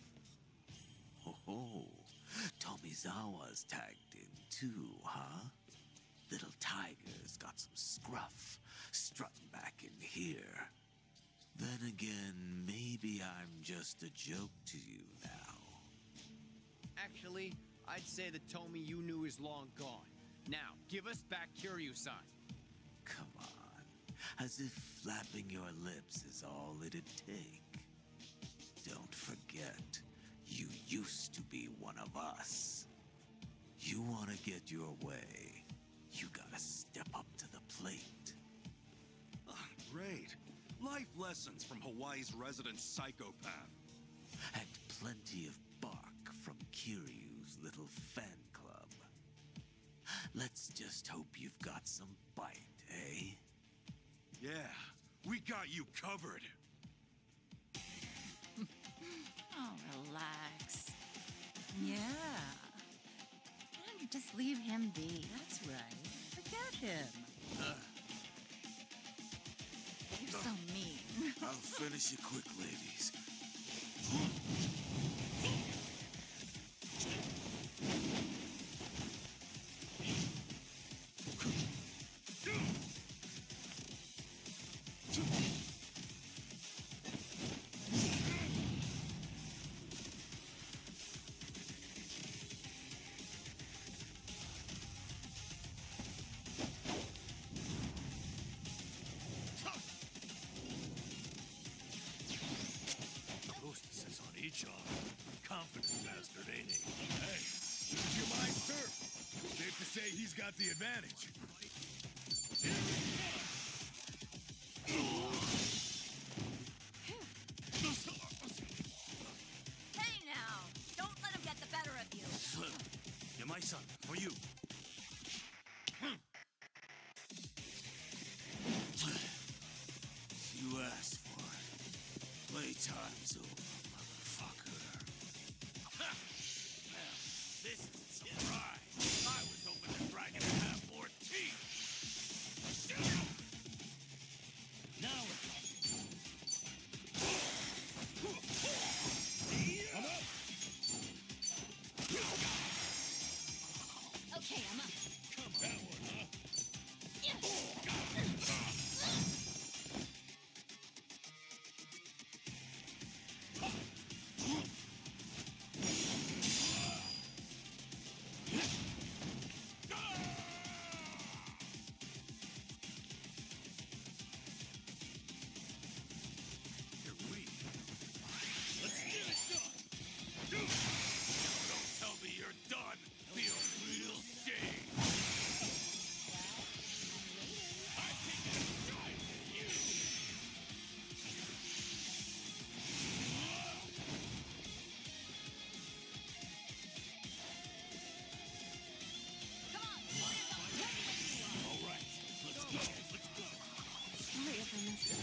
Speaker 11: Oh, Tomizawa's tagged in too, huh? Little Tiger's got some scruff, strutting back in here. Then again, maybe I'm just a joke to you now.
Speaker 9: Actually, I'd say the Tomy you knew is long gone. Now, give us back Kiryu-san.
Speaker 11: Come on, as if flapping your lips is all it'd take. Don't forget, you used to be one of us. You want to get your way, you gotta step up to the plate.
Speaker 1: Great. Life lessons from Hawaii's resident psychopath.
Speaker 11: And plenty of bark from Kiryu's little fan club. Let's just hope you've got some bite, eh?
Speaker 1: Yeah, we got you covered.
Speaker 8: Oh, relax. Yeah. Why don't you just leave him be?
Speaker 10: That's right. Forget him.
Speaker 8: You're so mean.
Speaker 11: I'll finish it quick, ladies.
Speaker 3: Hostesses on each arm. Confident bastard, ain't he?
Speaker 2: Hey, use your mind, sir. Safe to say he's got the advantage.
Speaker 4: Hey now! Don't let him get the better of you.
Speaker 3: Yamai-san, for you.
Speaker 11: You asked for it. Playtime's over, motherfucker.
Speaker 3: Well, this is a surprise. I was hoping the dragon would have more teeth.
Speaker 5: Now we're
Speaker 8: Okay, I'm up.
Speaker 5: that one, huh?
Speaker 3: You're weak. Let's get it done. Don't tell me you're done. Feel real shame. I think it's time for you. All right, let's go. Let's go.
Speaker 8: Sorry if I missed it.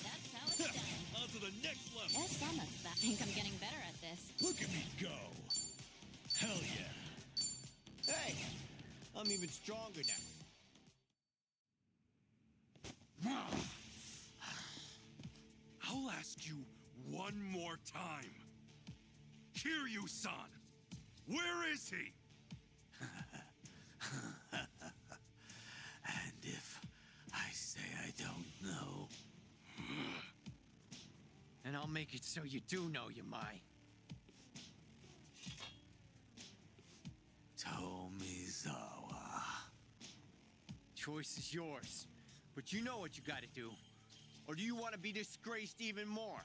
Speaker 8: That's how it's done.
Speaker 5: On to the next level.
Speaker 8: Yes, I think I'm getting better at this.
Speaker 5: Look at me go. Hell yeah.
Speaker 9: Hey, I'm even stronger now.
Speaker 1: I'll ask you one more time. Kiryu-san, where is he?
Speaker 11: And if I say I don't know,
Speaker 9: And I'll make it so you do know, Yamai.
Speaker 11: Tomizawa.
Speaker 9: Choice is yours. But you know what you gotta do. Or do you want to be disgraced even more?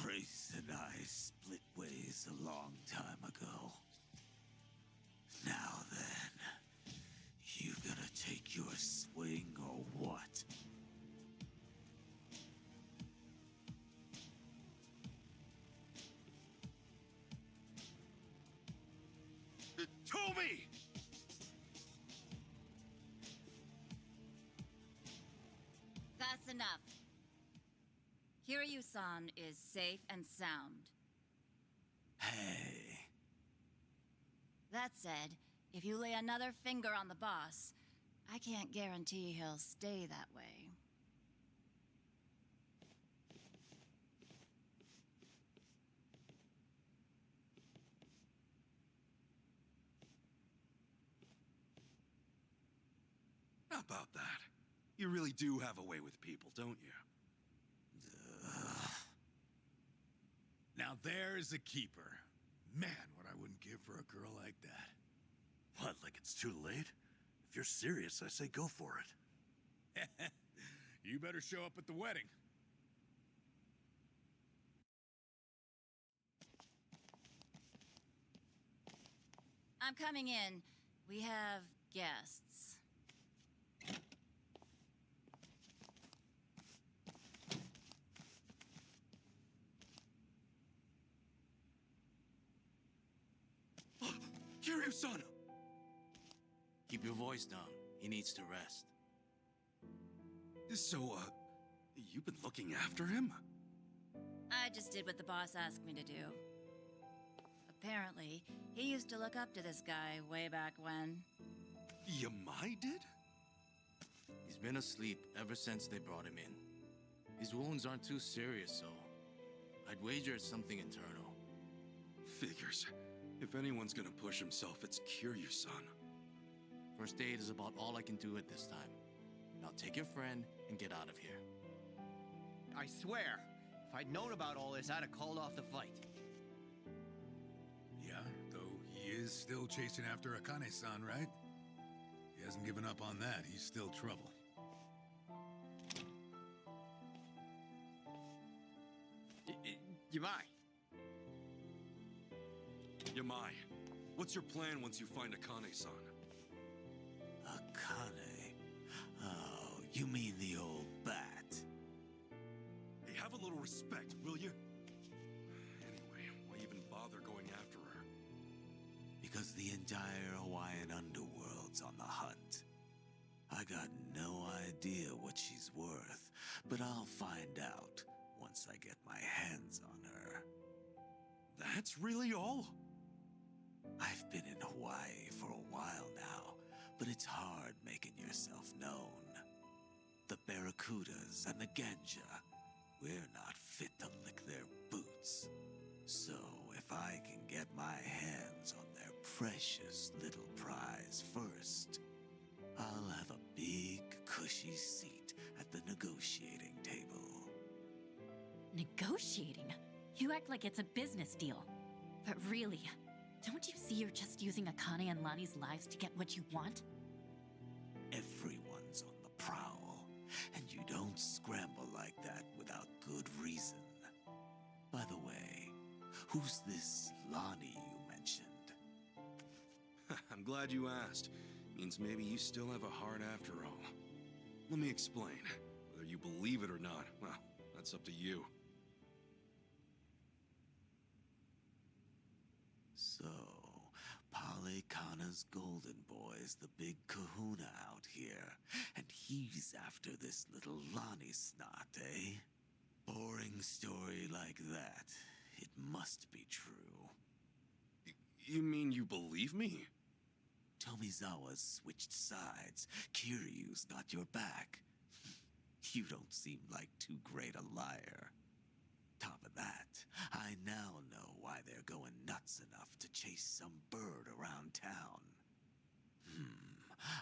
Speaker 11: Grace and I split ways a long time ago.
Speaker 8: Enough. Kiryu-san is safe and sound.
Speaker 11: Hey.
Speaker 8: That said, if you lay another finger on the boss, I can't guarantee he'll stay that way.
Speaker 1: How about that? You really do have a way with people, don't you?
Speaker 2: Now there's a keeper. Man, what I wouldn't give for a girl like that.
Speaker 3: What, like it's too late? If you're serious, I say go for it.
Speaker 2: You better show up at the wedding.
Speaker 8: I'm coming in. We have guests.
Speaker 1: Kiryu-san!
Speaker 11: Keep your voice down. He needs to rest.
Speaker 1: So, you've been looking after him?
Speaker 8: I just did what the boss asked me to do. Apparently, he used to look up to this guy way back when.
Speaker 1: Yamai did?
Speaker 11: He's been asleep ever since they brought him in. His wounds aren't too serious, so I'd wager it's something internal.
Speaker 1: Figures. If anyone's gonna push himself, it's Kiryu-san.
Speaker 11: First aid is about all I can do at this time. Now take your friend and get out of here.
Speaker 9: I swear, if I'd known about all this, I'd have called off the fight.
Speaker 2: Yeah, though he is still chasing after Akane-san, right? He hasn't given up on that. He's still trouble.
Speaker 9: Yamai.
Speaker 1: Yamai, what's your plan once you find Akane-san?
Speaker 11: Akane? Oh, you mean the old bat?
Speaker 1: Hey, have a little respect, will you? Anyway, why even bother going after her?
Speaker 11: Because the entire Hawaiian underworld's on the hunt. I got no idea what she's worth, but I'll find out once I get my hands on her.
Speaker 1: That's really all?
Speaker 11: I've been in Hawaii for a while now, but it's hard making yourself known. The Barracudas and the Ganja, we're not fit to lick their boots. So if I can get my hands on their precious little prize first, I'll have a big, cushy seat at the negotiating table.
Speaker 8: Negotiating? You act like it's a business deal. But really, don't you see you're just using Akane and Lani's lives to get what you want?
Speaker 11: Everyone's on the prowl, and you don't scramble like that without good reason. By the way, who's this Lani you mentioned?
Speaker 1: I'm glad you asked. Means maybe you still have a heart after all. Let me explain. Whether you believe it or not, well, that's up to you.
Speaker 11: So, Polycana's golden boy's the big kahuna out here, and he's after this little Lani snot, eh? Boring story like that. It must be true.
Speaker 1: You mean you believe me?
Speaker 11: Tomizawa's switched sides. Kiryu's got your back. You don't seem like too great a liar. Top of that, I now know why they're going nuts enough to chase some bird around town.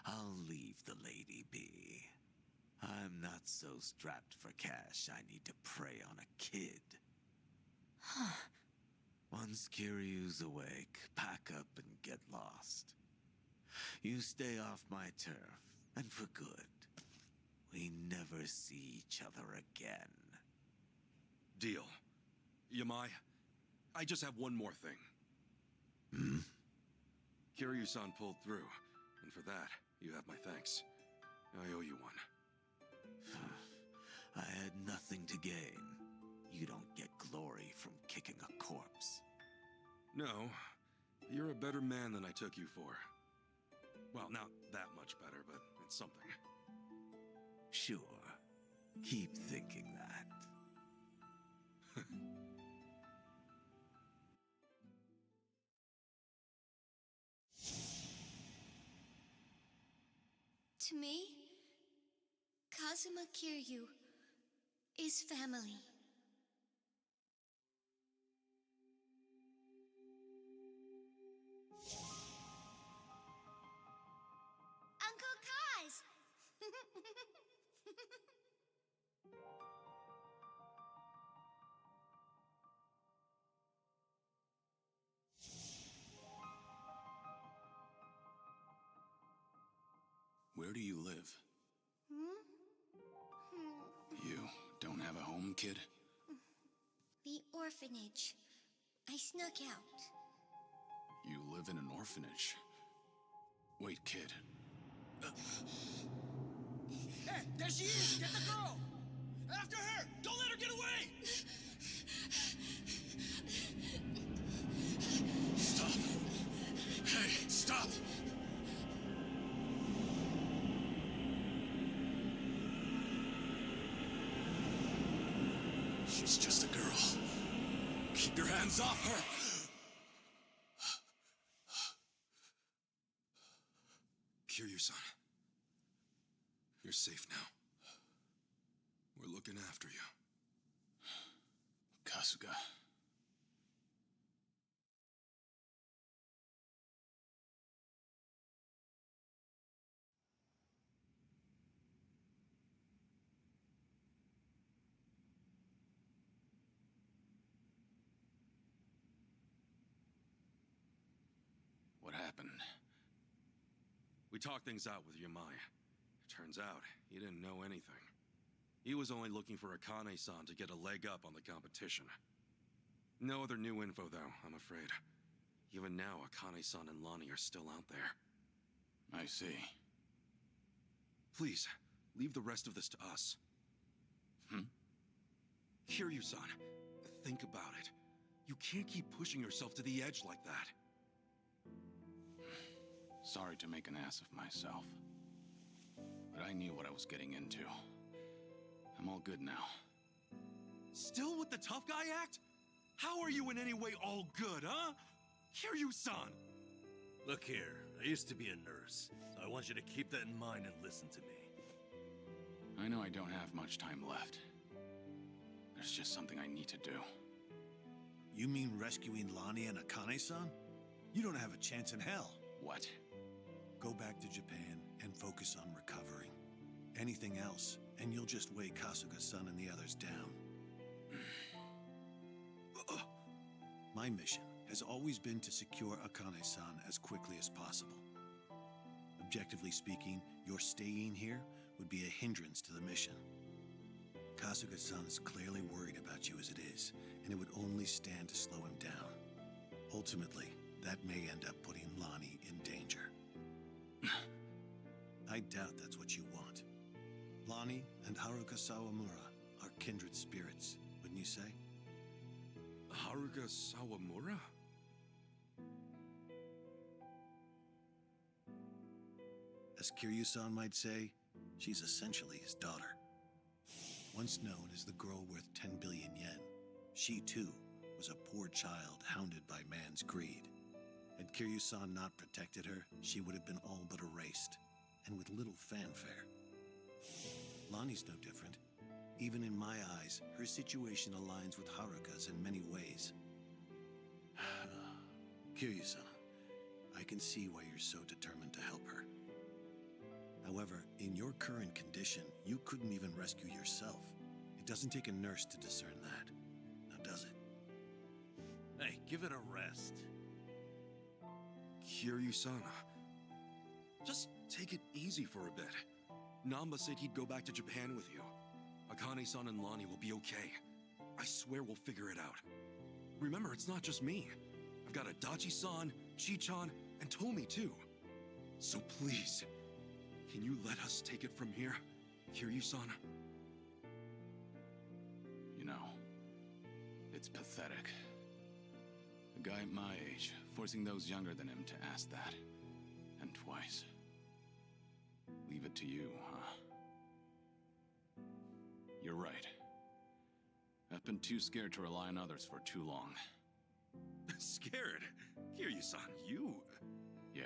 Speaker 11: I'll leave the lady be. I'm not so strapped for cash I need to prey on a kid. Once Kiryu's awake, pack up and get lost. You stay off my turf, and for good. We never see each other again.
Speaker 1: Deal. Yamai, I just have one more thing. Kiryu-san pulled through, and for that, you have my thanks. I owe you one.
Speaker 11: I had nothing to gain. You don't get glory from kicking a corpse.
Speaker 1: No, you're a better man than I took you for. Well, not that much better, but it's something.
Speaker 11: Sure. Keep thinking that.
Speaker 12: To me, Kazuma Kiryu is family. Uncle Kaz!
Speaker 1: Where do you live? You don't have a home, kid?
Speaker 12: The orphanage. I snuck out.
Speaker 1: You live in an orphanage. Wait, kid.
Speaker 5: Hey, there she is! Get the girl! After her! Don't let her get away!
Speaker 1: Stop! Hey, stop! She's just a girl. Keep your hands off her! Kiryu-san. You're safe now. We're looking after you. Kasuga. What happened? We talked things out with Yamai. Turns out, he didn't know anything. He was only looking for Akane-san to get a leg up on the competition. No other new info, though, I'm afraid. Even now, Akane-san and Lonnie are still out there. I see. Please, leave the rest of this to us. Kiryu-san, think about it. You can't keep pushing yourself to the edge like that. Sorry to make an ass of myself. But I knew what I was getting into. I'm all good now. Still with the tough guy act? How are you in any way all good, huh? Kiryu-san!
Speaker 3: Look here, I used to be a nurse, so I want you to keep that in mind and listen to me.
Speaker 1: I know I don't have much time left. There's just something I need to do.
Speaker 13: You mean rescuing Lonnie and Akane-san? You don't have a chance in hell.
Speaker 1: What?
Speaker 13: Go back to Japan and focus on recovering. Anything else, and you'll just weigh Kasuga-san and the others down. My mission has always been to secure Akane-san as quickly as possible. Objectively speaking, your staying here would be a hindrance to the mission. Kasuga-san is clearly worried about you as it is, and it would only stand to slow him down. Ultimately, that may end up putting Lonnie in danger. I doubt that's what you want. Lonnie and Haruka Sawamura are kindred spirits, wouldn't you say?
Speaker 1: Haruka Sawamura?
Speaker 13: As Kiryu-san might say, she's essentially his daughter. Once known as the girl worth 10 billion yen, she too was a poor child hounded by man's greed. Had Kiryu-san not protected her, she would have been all but erased, and with little fanfare. Lonnie's no different. Even in my eyes, her situation aligns with Haruka's in many ways. Kiryu-san, I can see why you're so determined to help her. However, in your current condition, you couldn't even rescue yourself. It doesn't take a nurse to discern that. Now, does it?
Speaker 3: Hey, give it a rest.
Speaker 1: Kiryu-san. Just take it easy for a bit. Namba said he'd go back to Japan with you. Akane-san and Lonnie will be okay. I swear we'll figure it out. Remember, it's not just me. I've got Adachi-san, Chi-chan, and Tomi too. So please, can you let us take it from here, Kiryu-san? You know, it's pathetic. A guy my age, forcing those younger than him to ask that. And twice. Leave it to you, huh?
Speaker 14: You're right. I've been too scared to rely on others for too long.
Speaker 1: Scared? Kiryu-san, you...
Speaker 14: Yeah.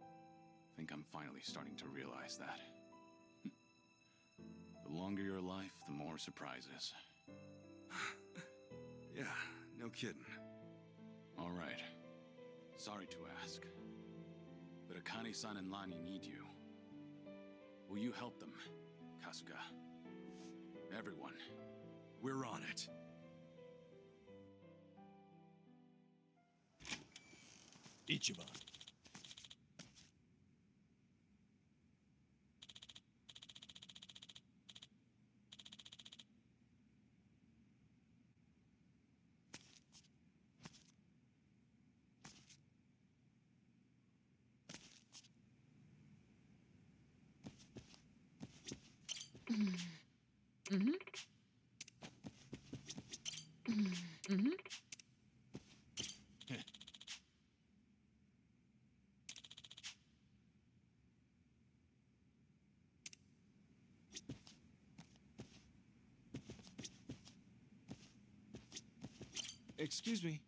Speaker 14: I think I'm finally starting to realize that. The longer your life, the more surprises.
Speaker 1: Yeah, no kidding.
Speaker 14: All right. Sorry to ask. But Akane-san and Lani need you. Will you help them, Kasuga? Everyone.
Speaker 1: We're on it.
Speaker 3: Ichiban.
Speaker 15: Excuse me.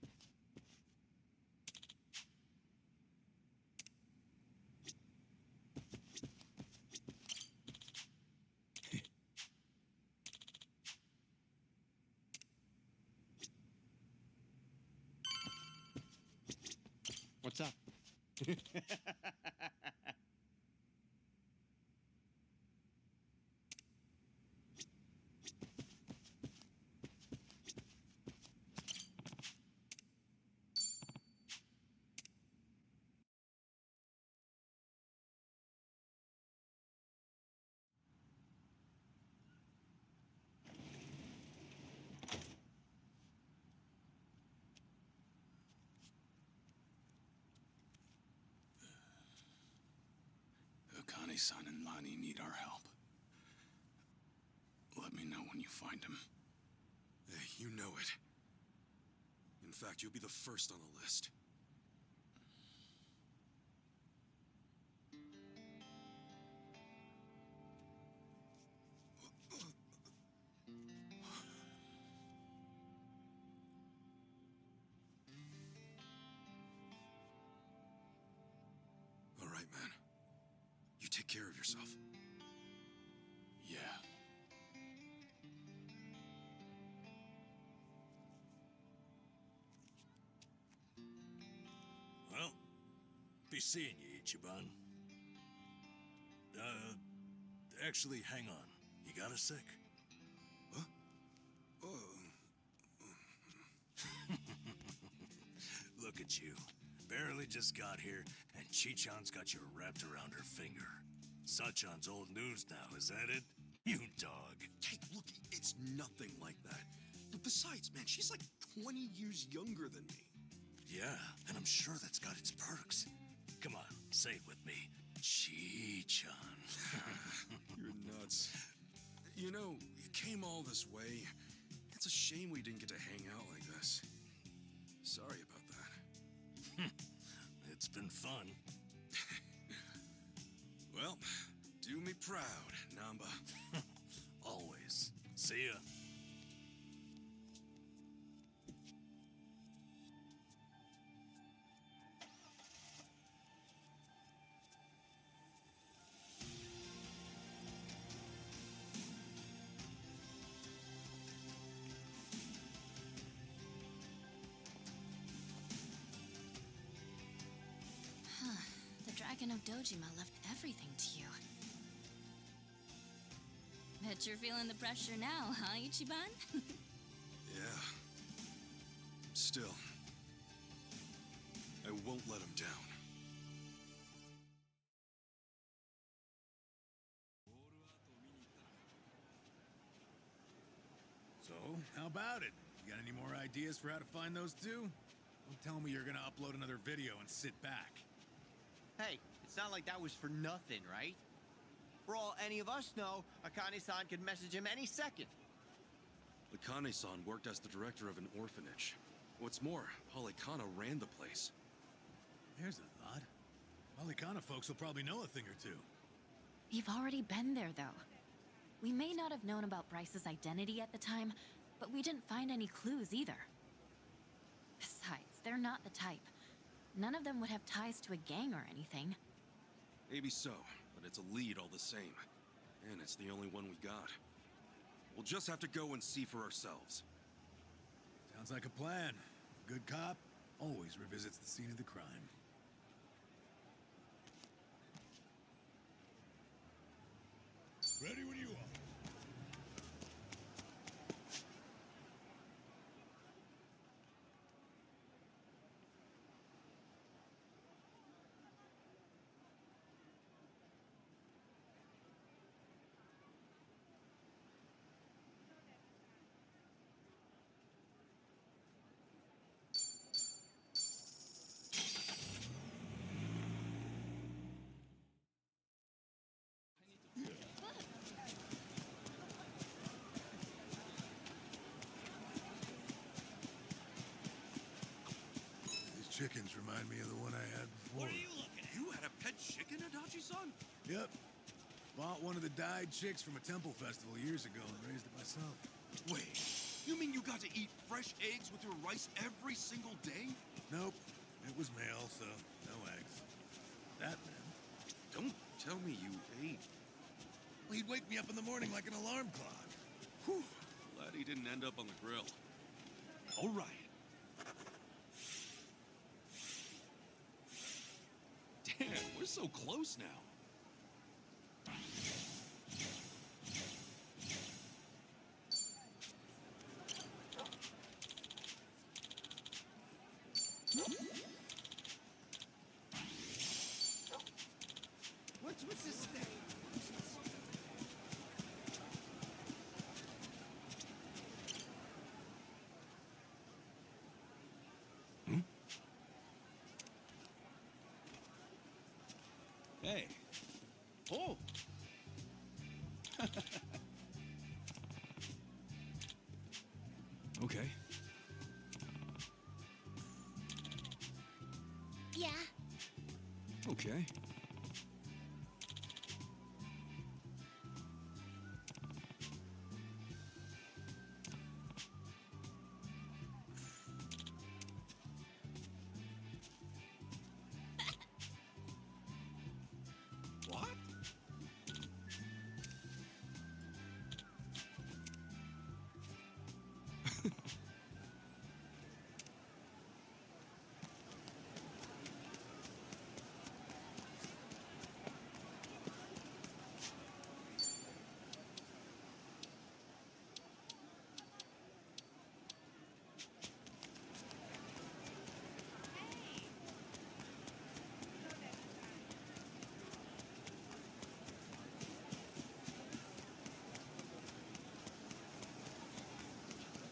Speaker 9: What's up?
Speaker 14: Akane-san and Lani need our help. Let me know when you find him.
Speaker 1: Hey, you know it. In fact, you'll be the first on the list. All right, man. You take care of yourself.
Speaker 14: Yeah.
Speaker 3: Well, be seeing you, Ichiban. Actually, hang on. You got a sec?
Speaker 1: Huh? Oh.
Speaker 3: Look at you. Barely just got here, and Chi-chan's got you wrapped around her finger. Sachan's old news now, is that it? You dog.
Speaker 1: Hey, look, it's nothing like that. But besides, man, she's like 20 years younger than me.
Speaker 3: Yeah, and I'm sure that's got its perks. Come on, say it with me. Chi-chan.
Speaker 1: You're nuts. You know, you came all this way. It's a shame we didn't get to hang out like this. Sorry about that.
Speaker 3: It's been fun.
Speaker 1: Well, do me proud, Namba.
Speaker 3: Always. See ya.
Speaker 8: The Dragon of Dojima left everything to you. Bet you're feeling the pressure now, huh, Ichiban?
Speaker 1: Yeah. Still, I won't let him down.
Speaker 2: So, how about it? You got any more ideas for how to find those two? Don't tell me you're gonna upload another video and sit back.
Speaker 9: Hey, it's not like that was for nothing, right? For all any of us know, Akane-san could message him any second.
Speaker 1: Akane-san worked as the director of an orphanage. What's more, Polycana ran the place.
Speaker 2: Here's a thought. Polycana folks will probably know a thing or two.
Speaker 8: You've already been there, though.
Speaker 16: We may not have known about Bryce's identity at the time, but we didn't find any clues either. Besides, they're not the type. None of them would have ties to a gang or anything.
Speaker 1: Maybe so, but it's a lead all the same. And it's the only one we got. We'll just have to go and see for ourselves.
Speaker 2: Sounds like a plan. Good cop always revisits the scene of the crime.
Speaker 3: Ready when you are.
Speaker 2: These chickens remind me of the one I had before.
Speaker 3: What are you looking at?
Speaker 1: You had a pet chicken, Adachi-san?
Speaker 2: Yep. Bought one of the dyed chicks from a temple festival years ago and raised it myself.
Speaker 1: Wait, you mean you got to eat fresh eggs with your rice every single day?
Speaker 2: Nope. It was male, so no eggs. That man.
Speaker 1: Don't tell me you ate.
Speaker 2: Well, he'd wake me up in the morning like an alarm clock.
Speaker 1: Whew. Glad he didn't end up on the grill. All right. Damn, we're so close now.
Speaker 3: What's this thing?
Speaker 1: Hey. Oh. Okay.
Speaker 12: Yeah.
Speaker 1: Okay. What?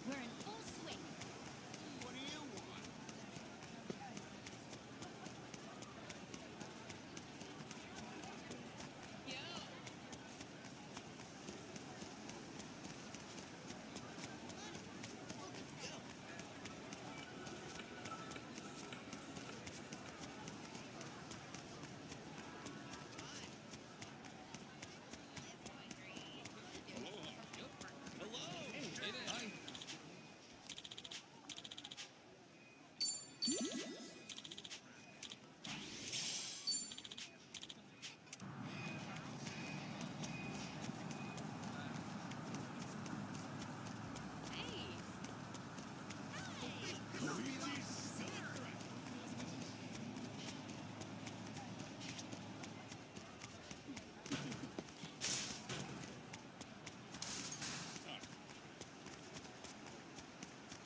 Speaker 16: We're in full swing.
Speaker 3: What do you want?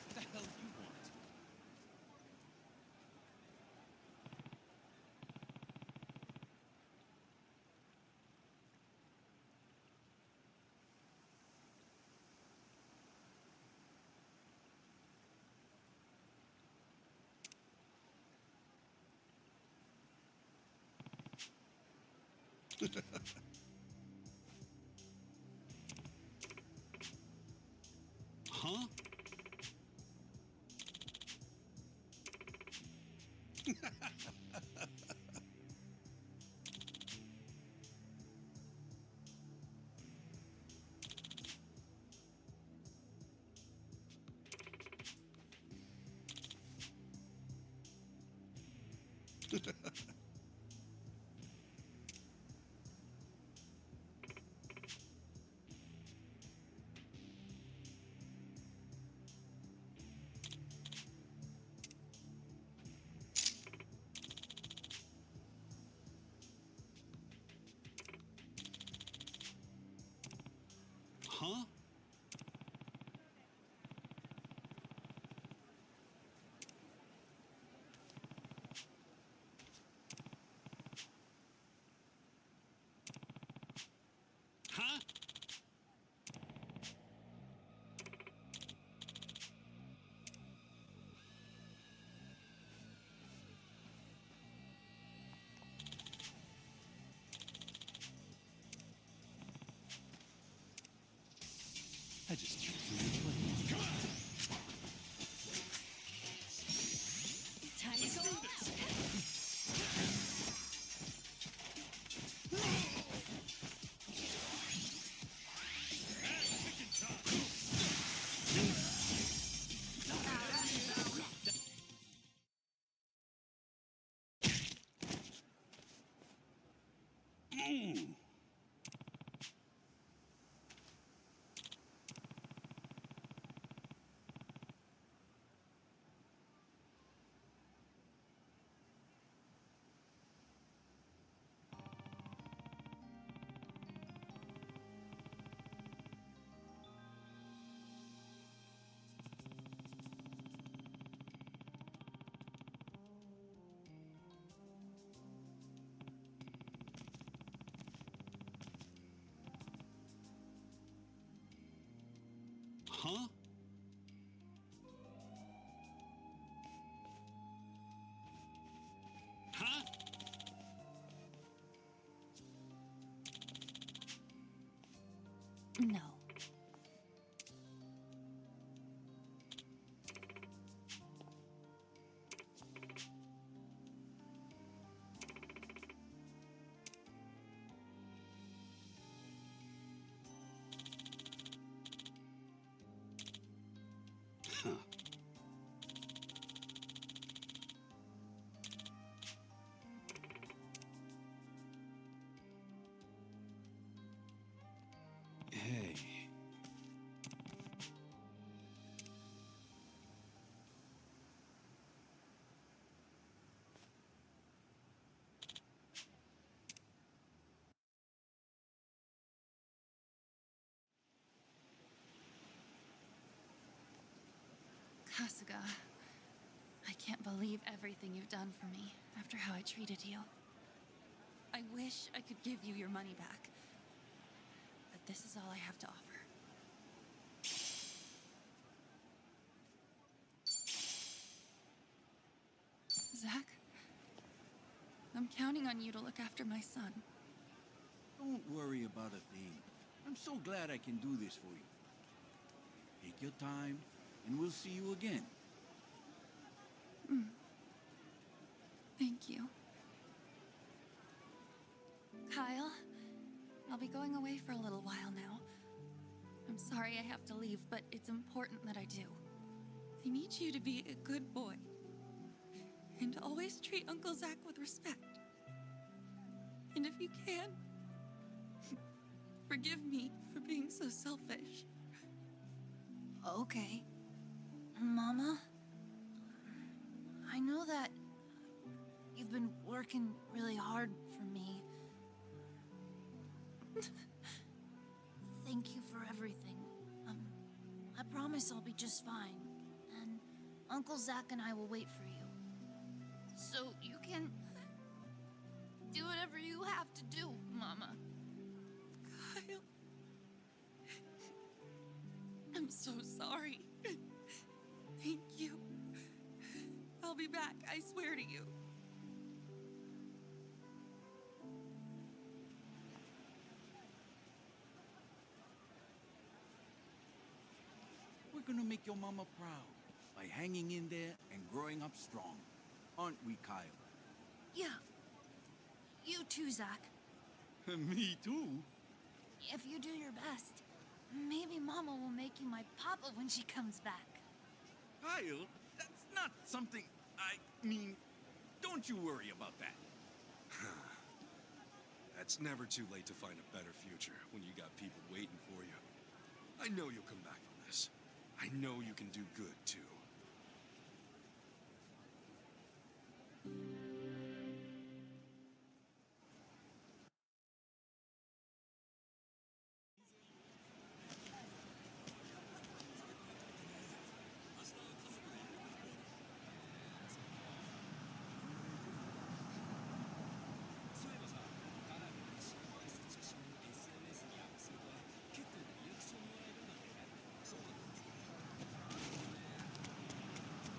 Speaker 5: What the hell do you want? Huh?
Speaker 3: Huh? Huh?
Speaker 11: I just can't do it. Come on!
Speaker 7: Time to go
Speaker 3: Huh? Huh?
Speaker 16: No.
Speaker 3: Huh. Hey.
Speaker 16: Kasuga, I can't believe everything you've done for me after how I treated you. I wish I could give you your money back, but this is all I have to offer. Zach, I'm counting on you to look after my son.
Speaker 5: Don't worry about a thing. I'm so glad I can do this for you. Take your time, and we'll see you again.
Speaker 16: Thank you. Kyle, I'll be going away for a little while now. I'm sorry I have to leave, but it's important that I do. I need you to be a good boy. And always treat Uncle Zach with respect. And if you can, forgive me for being so selfish.
Speaker 8: Okay. Mama, I know that you've been working really hard for me. Thank you for everything. I promise I'll be just fine. And Uncle Zach and I will wait for you. So you can do whatever you have to do, Mama.
Speaker 16: Kyle. I'm so sorry. Thank you. I'll be back, I swear to you.
Speaker 5: We're gonna make your mama proud by hanging in there and growing up strong. Aren't we, Kyle?
Speaker 8: Yeah. You too, Zach.
Speaker 5: Me too.
Speaker 8: If you do your best, maybe Mama will make you my papa when she comes back.
Speaker 5: Kyle, that's not something I mean, don't
Speaker 6: Don't you worry about that.
Speaker 1: It's never too late to find a better future when you got people waiting for you. I know you'll come back from this. I know you can do good, too.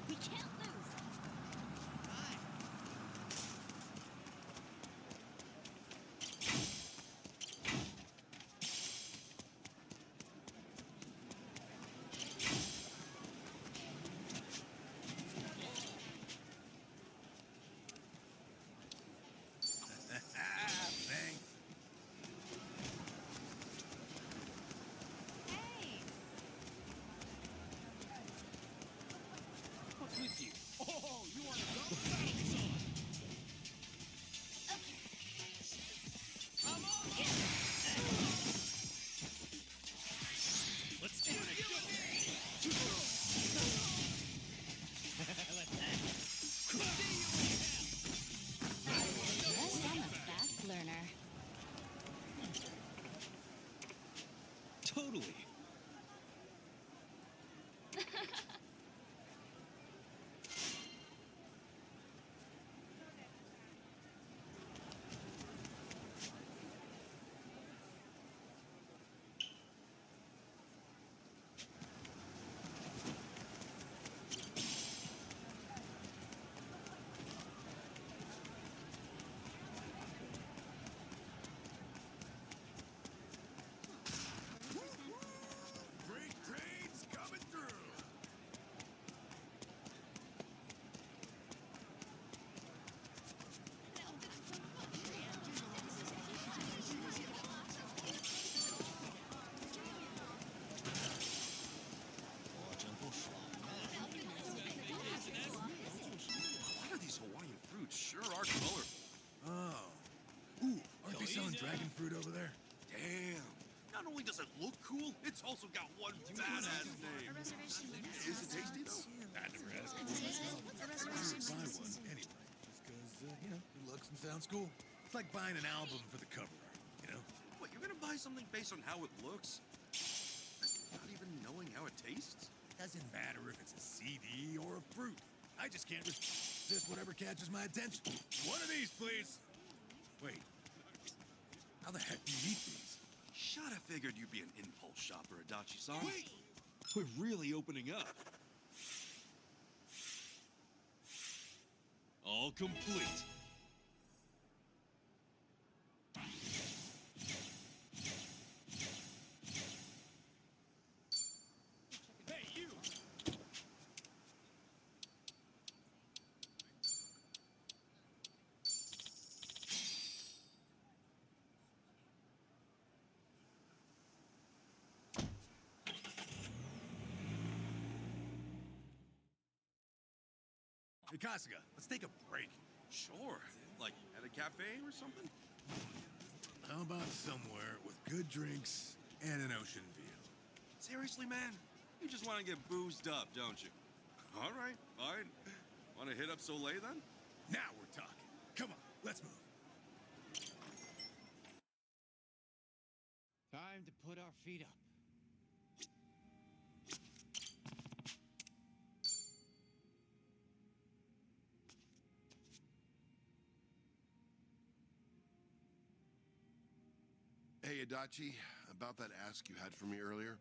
Speaker 4: We can't lose.
Speaker 2: Thanks.
Speaker 4: Hey.
Speaker 3: What's with you? Oh, you want to go? Battle zone. I'm on. Let's give it a go.
Speaker 4: Yes, I'm a fast learner.
Speaker 15: Totally.
Speaker 2: Great trains coming through.
Speaker 1: A lot of these Hawaiian fruits sure are colorful.
Speaker 2: Oh. Ooh, aren't they selling dragon fruit over there?
Speaker 1: Damn. Not only does it look cool, it's also got one badass name. Is it tasty, though?
Speaker 2: I never had it before. Buy one anyway, just because, it looks and sounds cool. It's like buying an album for the cover art, you know?
Speaker 1: What, you're gonna buy something based on how it looks? Not even knowing how it tastes?
Speaker 2: Doesn't matter if it's a CD or a fruit. I just can't resist whatever catches my attention. One of these, please. Wait. How the heck do you eat these?
Speaker 1: Should have figured you'd be an impulse shopper, Adachi-san.
Speaker 15: Wait! We're really opening up.
Speaker 3: All complete. Hey, you!
Speaker 2: Hey, Kasuga, let's take a break.
Speaker 1: Sure. Like at a cafe or something?
Speaker 2: How about somewhere with good drinks and an ocean view?
Speaker 1: Seriously, man? You just want to get boozed up, don't you? All right, fine. Want to hit up Soleil then?
Speaker 2: Now we're talking. Come on, let's move.
Speaker 9: Time to put our feet up.
Speaker 17: Hey, Adachi, about that ask you had for me earlier.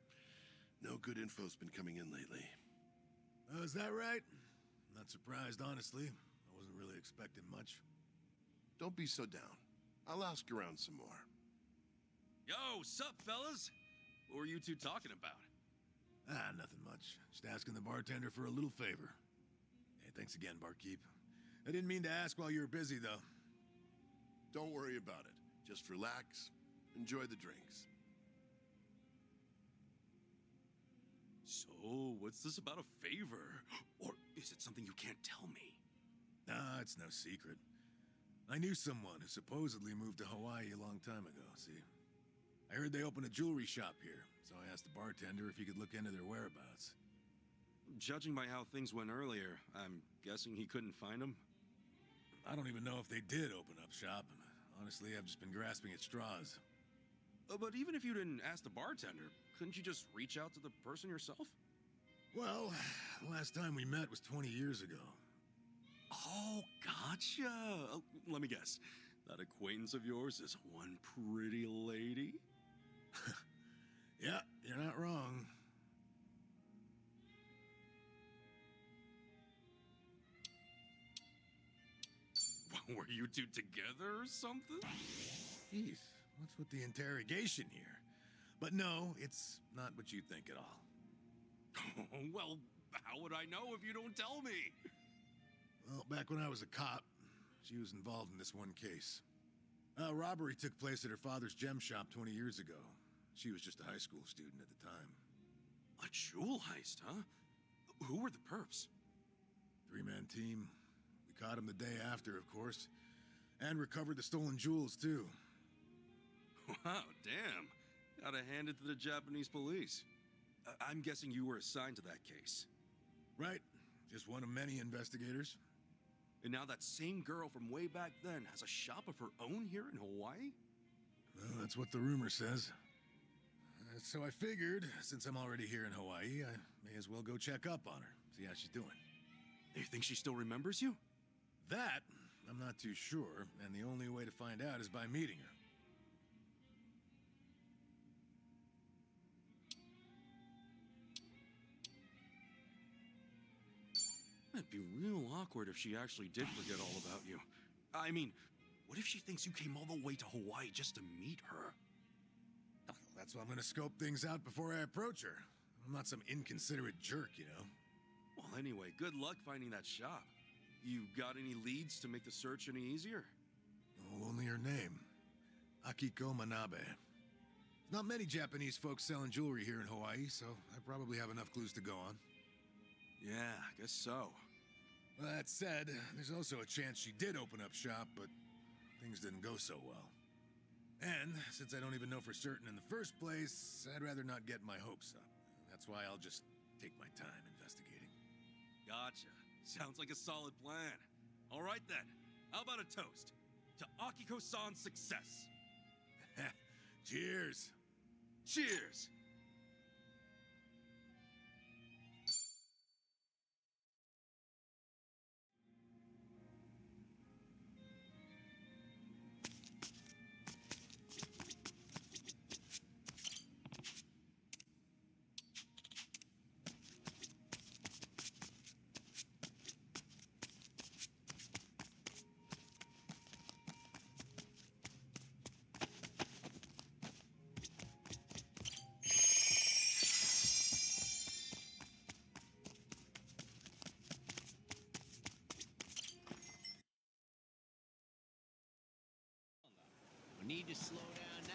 Speaker 17: No good info's been coming in lately.
Speaker 2: Oh, is that right? Not surprised, honestly. I wasn't really expecting much.
Speaker 17: Don't be so down. I'll ask around some more.
Speaker 1: Yo, sup, fellas? What were you two talking about?
Speaker 2: Ah, nothing much. Just asking the bartender for a little favor. Hey, thanks again, barkeep. I didn't mean to ask while you were busy, though.
Speaker 17: Don't worry about it. Just relax. Enjoy the drinks.
Speaker 1: So, what's this about a favor? Or is it something you can't tell me?
Speaker 2: Nah, it's no secret. I knew someone who supposedly moved to Hawaii a long time ago, see? I heard they opened a jewelry shop here, so I asked the bartender if he could look into their whereabouts.
Speaker 1: Judging by how things went earlier, I'm guessing he couldn't find them?
Speaker 2: I don't even know if they did open up shop. Honestly, I've just been grasping at straws.
Speaker 1: But even if you didn't ask the bartender, couldn't you just reach out to the person yourself?
Speaker 2: Well, the last time we met was 20 years ago.
Speaker 1: Oh, gotcha. Oh, let me guess. That acquaintance of yours is one pretty lady?
Speaker 2: Yeah, you're not wrong.
Speaker 1: Were you two together or something?
Speaker 2: Jeez, what's with the interrogation here? But no, it's not what you think at all.
Speaker 1: Well, how would I know if you don't tell me?
Speaker 2: Well, back when I was a cop, she was involved in this one case. A robbery took place at her father's gem shop 20 years ago. She was just a high school student at the time.
Speaker 1: A jewel heist, huh? Who were the perps?
Speaker 2: Three-man team. We caught him the day after, of course, and recovered the stolen jewels, too.
Speaker 1: Wow, damn. Gotta hand it to the Japanese police. I'm guessing you were assigned to that case.
Speaker 2: Right. Just one of many investigators.
Speaker 1: And now that same girl from way back then has a shop of her own here in Hawaii?
Speaker 2: Well, that's what the rumor says. So I figured, since I'm already here in Hawaii, I may as well go check up on her, see how she's doing.
Speaker 1: You think she still remembers you?
Speaker 2: That, I'm not too sure, and the only way to find out is by meeting her.
Speaker 1: It'd be real awkward if she actually did forget all about you. I mean, what if she thinks you came all the way to Hawaii just to meet her?
Speaker 2: That's why I'm gonna scope things out before I approach her. I'm not some inconsiderate jerk, you know.
Speaker 1: Well, anyway, good luck finding that shop. You got any leads to make the search any easier?
Speaker 2: Oh, only her name. Akiko Manabe. Not many Japanese folks selling jewelry here in Hawaii, so I probably have enough clues to go on.
Speaker 1: Yeah, I guess so.
Speaker 2: Well, that said, there's also a chance she did open up shop, but things didn't go so well. And since I don't even know for certain in the first place, I'd rather not get my hopes up. That's why I'll just take my time investigating.
Speaker 1: Gotcha. Sounds like a solid plan. All right then. How about a toast? To Akiko-san's success.
Speaker 2: Cheers.
Speaker 1: Cheers.
Speaker 9: We need to slow down now.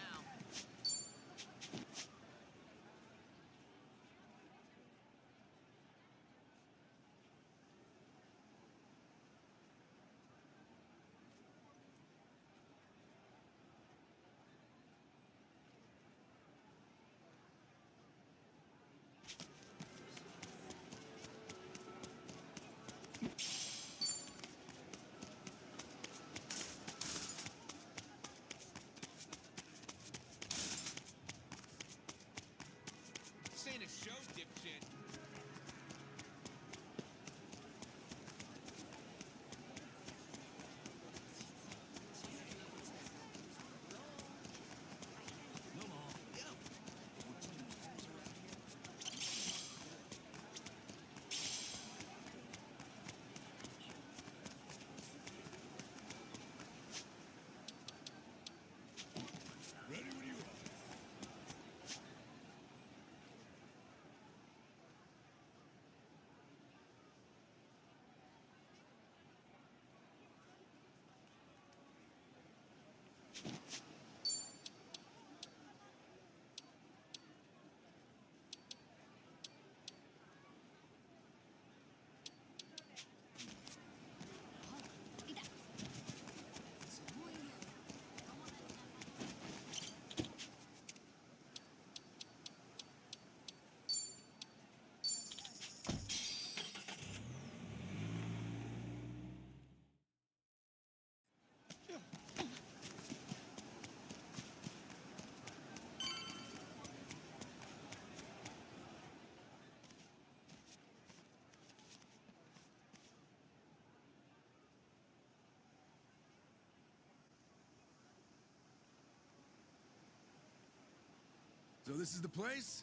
Speaker 2: So this is the place?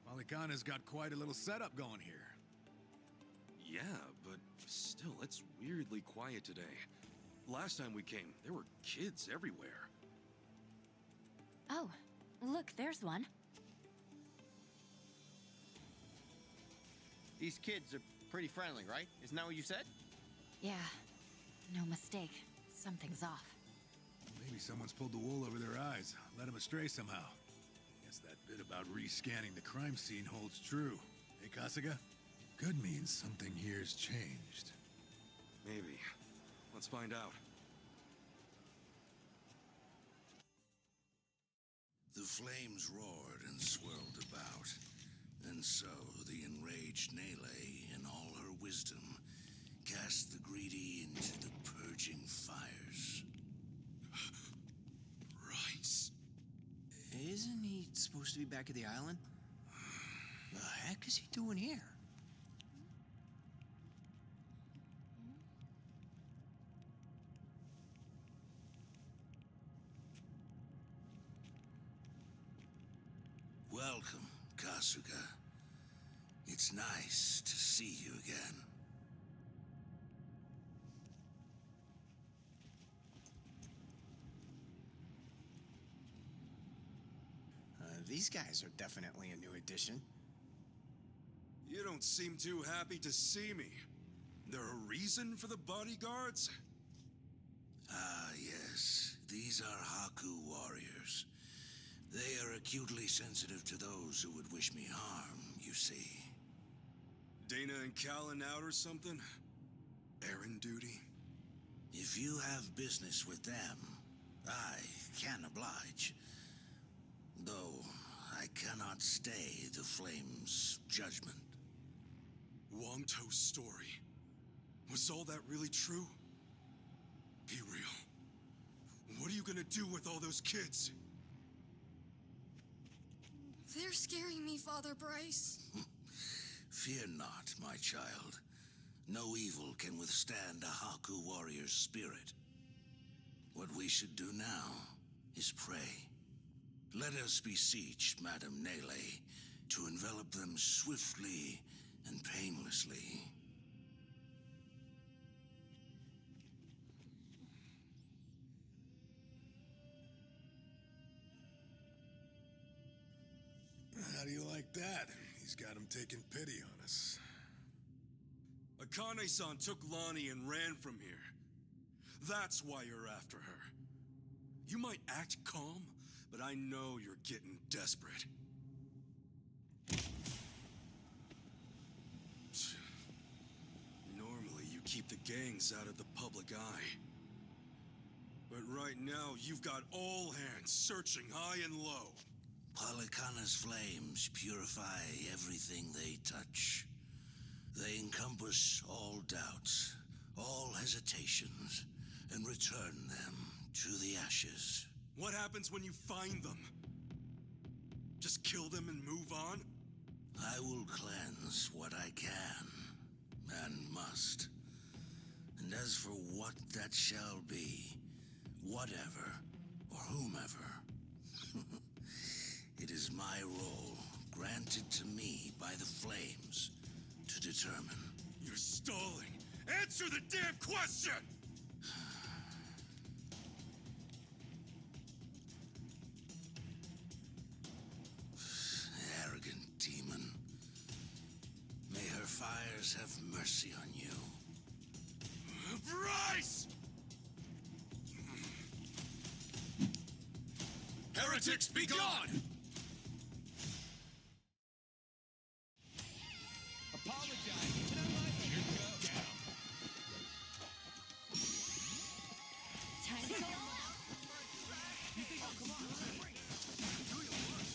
Speaker 2: Polycana's got quite a little setup going here.
Speaker 1: Yeah, but still, it's weirdly quiet today. Last time we came, there were kids everywhere.
Speaker 18: Oh, look, there's one.
Speaker 9: These kids are pretty friendly, right? Isn't that what you said?
Speaker 18: Yeah, no mistake. Something's off.
Speaker 2: Maybe someone's pulled the wool over their eyes, led them astray somehow. Guess that bit about rescanning the crime scene holds true. Hey, Kasuga? Could mean something here's changed.
Speaker 1: Maybe. Let's find out.
Speaker 17: The flames roared and swirled about, and so the enraged Nele, in all her wisdom, cast the greedy into the purging fires.
Speaker 5: Bryce. Isn't he supposed to be back at the island? The heck is he doing here?
Speaker 17: Welcome, Kasuga. It's nice to see you again.
Speaker 9: These guys are definitely a new addition.
Speaker 1: You don't seem too happy to see me. There a reason for the bodyguards?
Speaker 17: Ah, yes. These are Haku warriors. They are acutely sensitive to those who would wish me harm, you see.
Speaker 1: Dana and Callan out or something? Errand duty?
Speaker 17: If you have business with them, I can oblige. Though I cannot stay the Flame's judgment.
Speaker 1: Wangto's story. Was all that really true? Be real. What are you gonna do with all those kids?
Speaker 12: They're scaring me, Father Bryce.
Speaker 17: Fear not, my child. No evil can withstand a Haku warrior's spirit. What we should do now is pray. Let us beseech Madame Nele to envelop them swiftly and painlessly.
Speaker 2: How do you like that? He's got him taking pity on us.
Speaker 1: Akane-san took Lonnie and ran from here. That's why you're after her. You might act calm, but I know you're getting desperate. Normally, you keep the gangs out of the public eye. But right now, you've got all hands searching high and low.
Speaker 17: Polycana's flames purify everything they touch. They encompass all doubts, all hesitations, and return them to the ashes.
Speaker 1: What happens when you find them? Just kill them and move on?
Speaker 17: I will cleanse what I can, and must. And as for what that shall be, whatever, or whomever, it is my role, granted to me by the flames, to determine.
Speaker 1: You're stalling! Answer the damn question!
Speaker 17: Arrogant demon. May her fires have mercy on you.
Speaker 1: Bryce! Heretics, be gone!
Speaker 7: Apologize. You go down.
Speaker 18: Time to go.
Speaker 7: You think I'll come on? Do your work.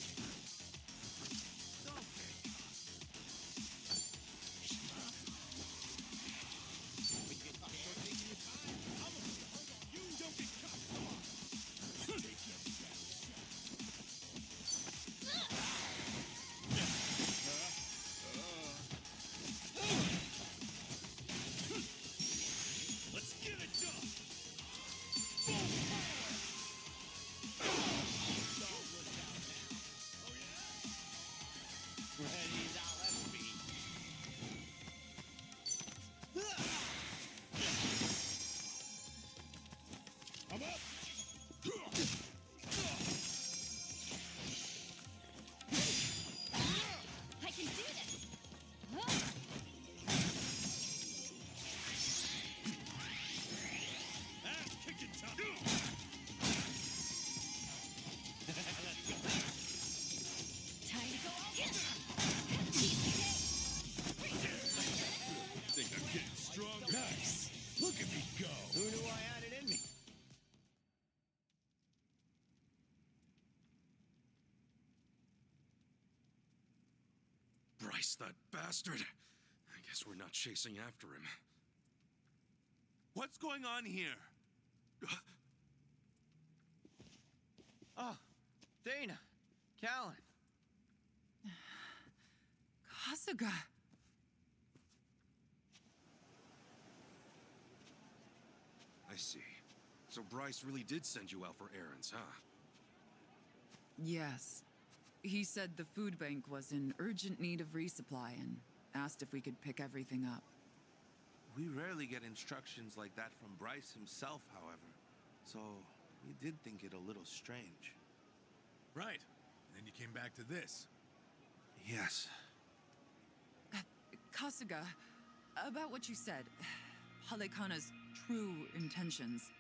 Speaker 9: Who knew I had it in me?
Speaker 1: Bryce, that bastard. I guess we're not chasing after him.
Speaker 3: What's going on here?
Speaker 9: Oh, Dana, Callan.
Speaker 19: Kasuga.
Speaker 1: I see. So Bryce really did send you out for errands, huh?
Speaker 19: Yes. He said the food bank was in urgent need of resupply and asked if we could pick everything up.
Speaker 3: We rarely get instructions like that from Bryce himself, however. So, we did think it a little strange.
Speaker 2: Right. And then you came back to this.
Speaker 3: Yes.
Speaker 19: Kasuga, about what you said, Halekana's true intentions.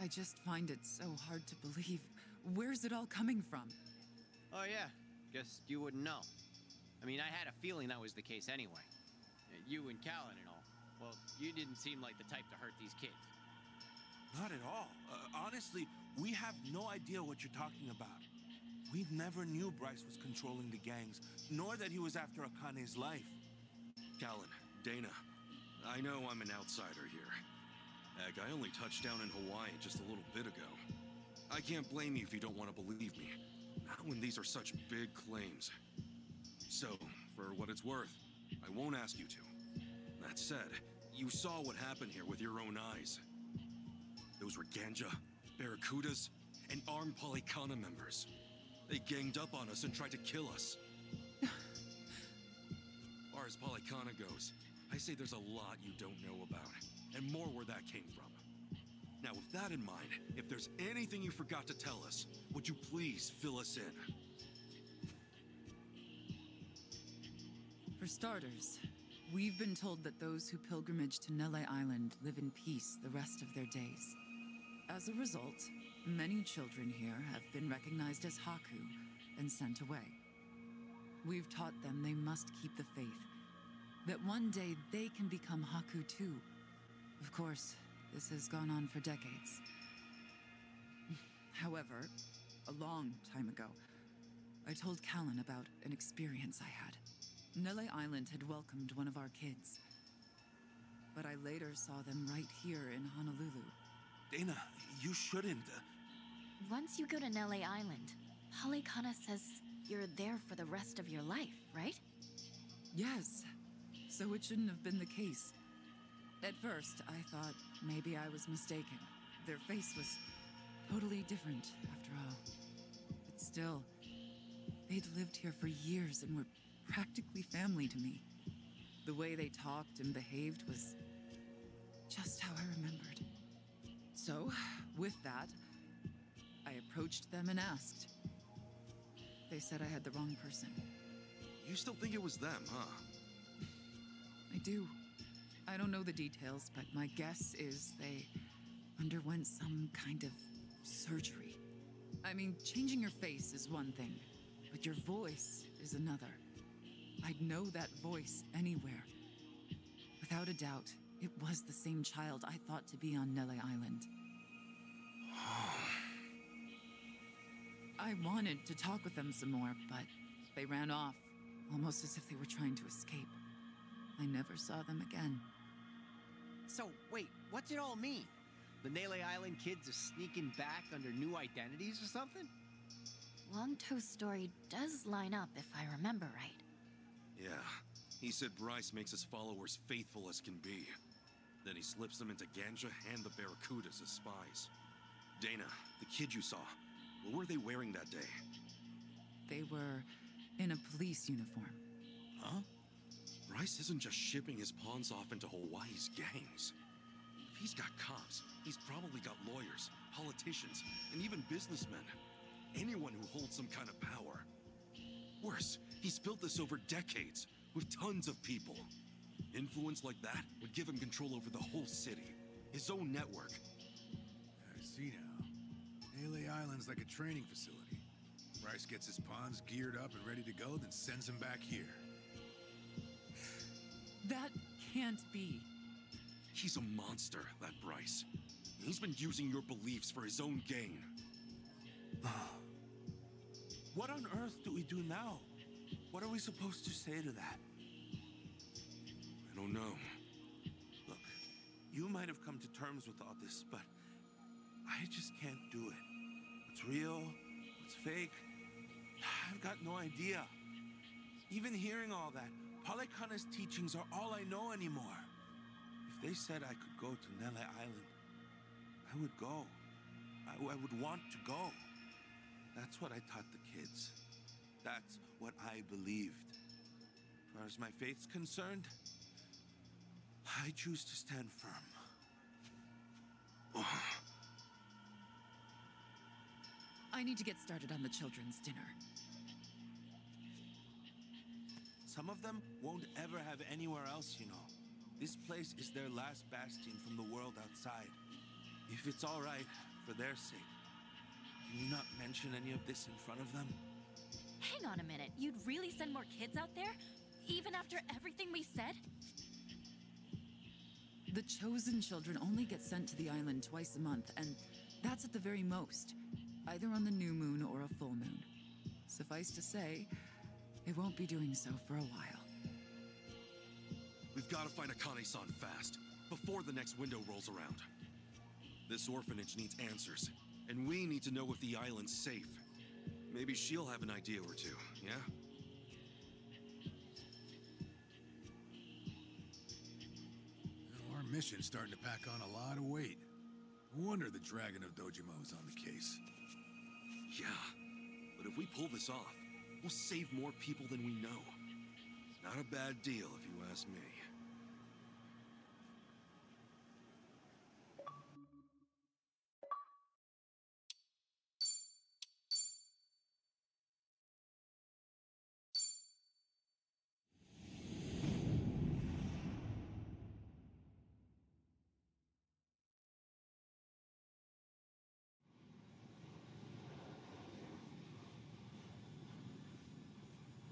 Speaker 19: I just find it so hard to believe. Where's it all coming from?
Speaker 9: Oh, yeah. Guess you wouldn't know. I mean, I had a feeling that was the case anyway. You and Callan and all. Well, you didn't seem like the type to hurt these kids.
Speaker 3: Not at all. Honestly, we have no idea what you're talking about. We never knew Bryce was controlling the gangs, nor that he was after Akane's life.
Speaker 1: Callan, Dana, I know I'm an outsider here. Heck, I only touched down in Hawaii just a little bit ago. I can't blame you if you don't want to believe me, not when these are such big claims. So, for what it's worth, I won't ask you to. That said, you saw what happened here with your own eyes. Those were Ganja, Barracudas, and armed Polycana members. They ganged up on us and tried to kill us. As far as Polycana goes, I say there's a lot you don't know about, and more where that came from. Now, with that in mind, if there's anything you forgot to tell us, would you please fill us in?
Speaker 19: For starters, we've been told that those who pilgrimage to Nele Island live in peace the rest of their days. As a result, many children here have been recognized as Haku and sent away. We've taught them they must keep the faith, that one day they can become Haku too. Of course, this has gone on for decades. However, a long time ago, I told Callan about an experience I had. Nele Island had welcomed one of our kids, but I later saw them right here in Honolulu.
Speaker 3: Dana, you shouldn't.
Speaker 18: Once you go to Nele Island, Halekana says you're there for the rest of your life, right?
Speaker 19: Yes, so it shouldn't have been the case. At first, I thought maybe I was mistaken. Their face was totally different, after all. But still, they'd lived here for years and were practically family to me. The way they talked and behaved was just how I remembered. So, with that, I approached them and asked. They said I had the wrong person.
Speaker 1: You still think it was them, huh?
Speaker 19: I do. I don't know the details, but my guess is they underwent some kind of surgery. I mean, changing your face is one thing, but your voice is another. I'd know that voice anywhere. Without a doubt, it was the same child I thought to be on Nele Island. I wanted to talk with them some more, but they ran off, almost as if they were trying to escape. I never saw them again.
Speaker 9: So, wait, what's it all mean? The Nele Island kids are sneaking back under new identities or something?
Speaker 18: Longtoe's story does line up if I remember right.
Speaker 1: Yeah. He said Bryce makes his followers faithful as can be. Then he slips them into Ganja and the Barracudas as spies. Dana, the kid you saw, what were they wearing that day?
Speaker 19: They were in a police uniform.
Speaker 1: Huh? Bryce isn't just shipping his pawns off into Hawaii's gangs. If he's got cops, he's probably got lawyers, politicians, and even businessmen. Anyone who holds some kind of power. Worse, he's built this over decades, with tons of people. Influence like that would give him control over the whole city, his own network.
Speaker 2: I see now. Nele Island's like a training facility. Bryce gets his pawns geared up and ready to go, then sends them back here.
Speaker 19: That can't be.
Speaker 1: He's a monster, that Bryce. He's been using your beliefs for his own gain.
Speaker 3: What on earth do we do now? What are we supposed to say to that?
Speaker 1: I don't know.
Speaker 3: Look, you might have come to terms with all this, but I just can't do it. What's real? What's fake? I've got no idea. Even hearing all that, Palekana's teachings are all I know anymore. If they said I could go to Nele Island, I would go. I would want to go. That's what I taught the kids. That's what I believed. As far as my faith's concerned, I choose to stand firm.
Speaker 19: I need to get started on the children's dinner.
Speaker 3: Some of them won't ever have anywhere else, you know. This place is their last bastion from the world outside. If it's all right, for their sake, can you not mention any of this in front of them?
Speaker 18: Hang on a minute. You'd really send more kids out there? Even after everything we said?
Speaker 19: The chosen children only get sent to the island twice a month, and that's at the very most. Either on the new moon or a full moon. Suffice to say, it won't be doing so for a while.
Speaker 1: We've got to find Akane-san fast, before the next window rolls around. This orphanage needs answers, and we need to know if the island's safe. Maybe she'll have an idea or two, yeah?
Speaker 2: Our mission's starting to pack on a lot of weight. No wonder the Dragon of Dojimo's on the case.
Speaker 1: Yeah, but if we pull this off, we'll save more people than we know. Not a bad deal, if you ask me.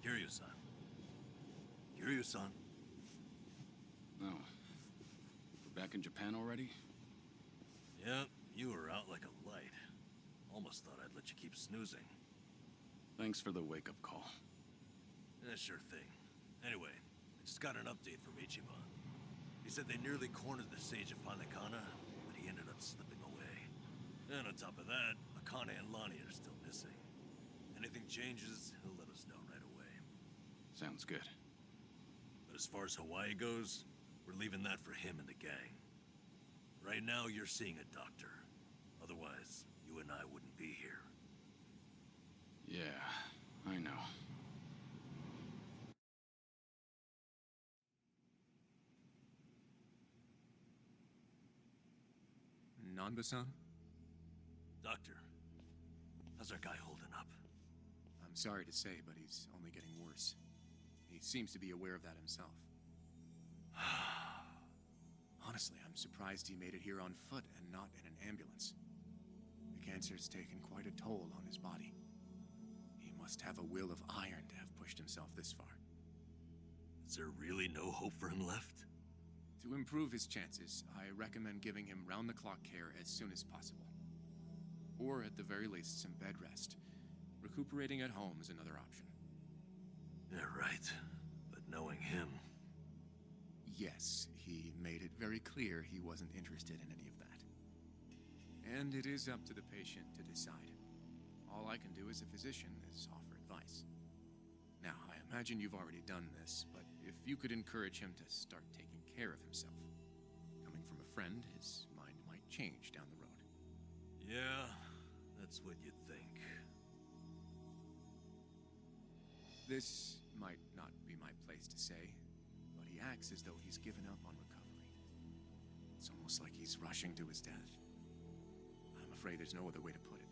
Speaker 13: Kiryu-san. Kiryu-san.
Speaker 14: Oh. We're back in Japan already?
Speaker 13: Yep, you were out like a light. Almost thought I'd let you keep snoozing.
Speaker 14: Thanks for the wake-up call.
Speaker 13: Yeah, sure thing. Anyway, I just got an update from Ichiban. He said they nearly cornered the Sage of Palekana, but he ended up slipping away. And on top of that, Akane and Lani are still missing. Anything changes, he'll let us know right away.
Speaker 14: Sounds good.
Speaker 13: But as far as Hawaii goes, we're leaving that for him and the gang. Right now, you're seeing a doctor. Otherwise, you and I wouldn't be here.
Speaker 14: Yeah, I know.
Speaker 20: Nanba-san?
Speaker 13: Doctor, how's our guy holding up?
Speaker 20: I'm sorry to say, but he's only getting worse. He seems to be aware of that himself. Honestly, I'm surprised he made it here on foot and not in an ambulance. The cancer's taken quite a toll on his body. He must have a will of iron to have pushed himself this far.
Speaker 13: Is there really no hope for him left?
Speaker 20: To improve his chances, I recommend giving him round-the-clock care as soon as possible. Or at the very least, some bed rest. Recuperating at home is another option.
Speaker 13: Yeah, right. But knowing him...
Speaker 20: Yes, he made it very clear he wasn't interested in any of that. And it is up to the patient to decide. All I can do as a physician is offer advice. Now, I imagine you've already done this, but if you could encourage him to start taking care of himself. Coming from a friend, his mind might change down the road.
Speaker 13: Yeah, that's what you'd think.
Speaker 20: This might not be my place to say, but he acts as though he's given up on recovery. It's almost like he's rushing to his death. I'm afraid there's no other way to put it.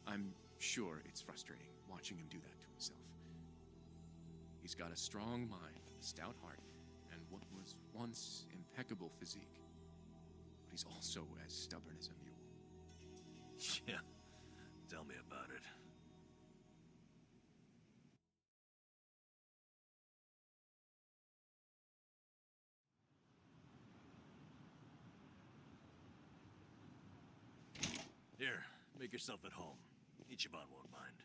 Speaker 20: I'm sure it's frustrating watching him do that to himself. He's got a strong mind, a stout heart, and what was once impeccable physique. But he's also as stubborn as a mule.
Speaker 13: Yeah, tell me about it. Here, make yourself at home. Ichiban won't mind.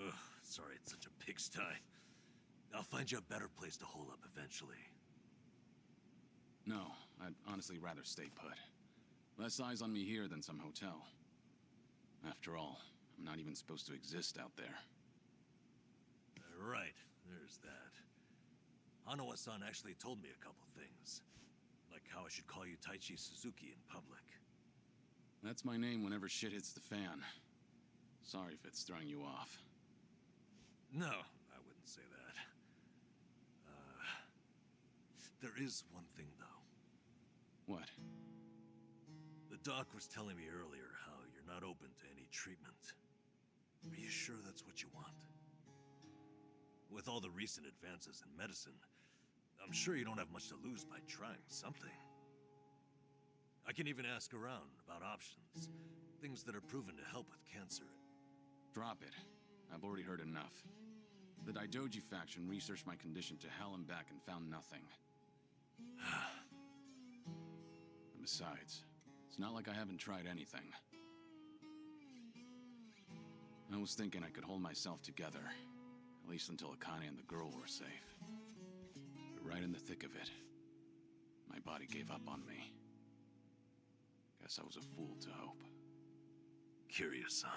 Speaker 13: Ugh, sorry it's such a pigsty. I'll find you a better place to hole up eventually.
Speaker 14: No, I'd honestly rather stay put. Less eyes on me here than some hotel. After all, I'm not even supposed to exist out there.
Speaker 13: Right, there's that. Hanawa-san actually told me a couple things. Like how I should call you Taichi Suzuki in public.
Speaker 14: That's my name whenever shit hits the fan. Sorry if it's throwing you off.
Speaker 13: No, I wouldn't say that. There is one thing, though.
Speaker 14: What?
Speaker 13: The doc was telling me earlier how you're not open to any treatment. Are you sure that's what you want? With all the recent advances in medicine, I'm sure you don't have much to lose by trying something. I can even ask around about options. Things that are proven to help with cancer.
Speaker 14: Drop it. I've already heard enough. The Daidoji faction researched my condition to hell and back and found nothing. And besides, it's not like I haven't tried anything. I was thinking I could hold myself together, at least until Akane and the girl were safe. But right in the thick of it, my body gave up on me. Guess I was a fool to hope.
Speaker 13: Kiryu-san.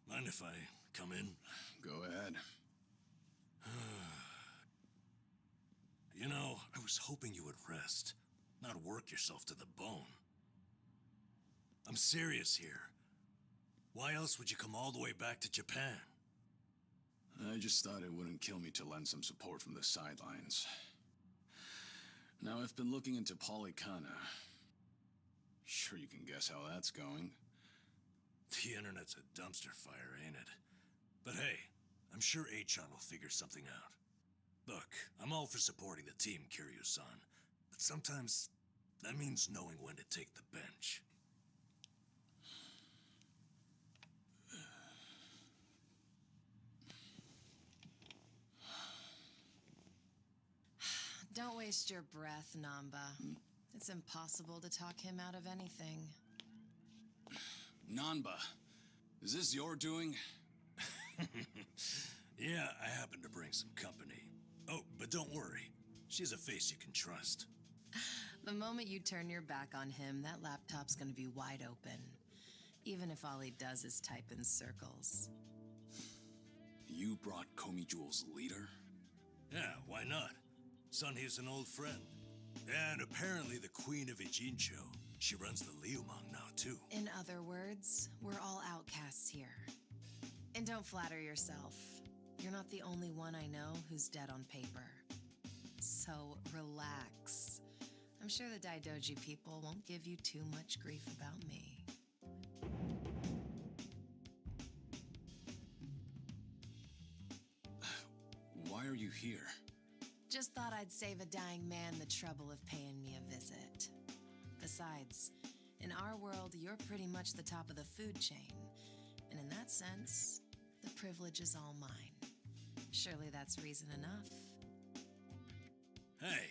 Speaker 13: Mind if I come in?
Speaker 14: Go ahead.
Speaker 13: You know, I was hoping you would rest, not work yourself to the bone. I'm serious here. Why else would you come all the way back to Japan?
Speaker 14: I just thought it wouldn't kill me to lend some support from the sidelines. Now, I've been looking into Polycana. Sure you can guess how that's going.
Speaker 13: The internet's a dumpster fire, ain't it? But hey, I'm sure Achan will figure something out. Look, I'm all for supporting the team, Kiryu-san, but sometimes that means knowing when to take the bench.
Speaker 21: Don't waste your breath, Namba. It's impossible to talk him out of anything.
Speaker 14: Nanba, is this your doing?
Speaker 13: Yeah, I happen to bring some company. Oh, but don't worry. She's a face you can trust.
Speaker 21: The moment you turn your back on him, that laptop's gonna be wide open. Even if all he does is type in circles.
Speaker 14: You brought Komi Jewel's leader?
Speaker 13: Yeah, why not? Sunhee's an old friend. And apparently the Queen of Ijincho. She runs the Liumang now, too.
Speaker 21: In other words, we're all outcasts here. And don't flatter yourself. You're not the only one I know who's dead on paper. So relax. I'm sure the Daidoji people won't give you too much grief about me.
Speaker 14: Why are you here?
Speaker 21: Just thought I'd save a dying man the trouble of paying me a visit. Besides, in our world, you're pretty much the top of the food chain. And in that sense, the privilege is all mine. Surely that's reason enough.
Speaker 13: Hey,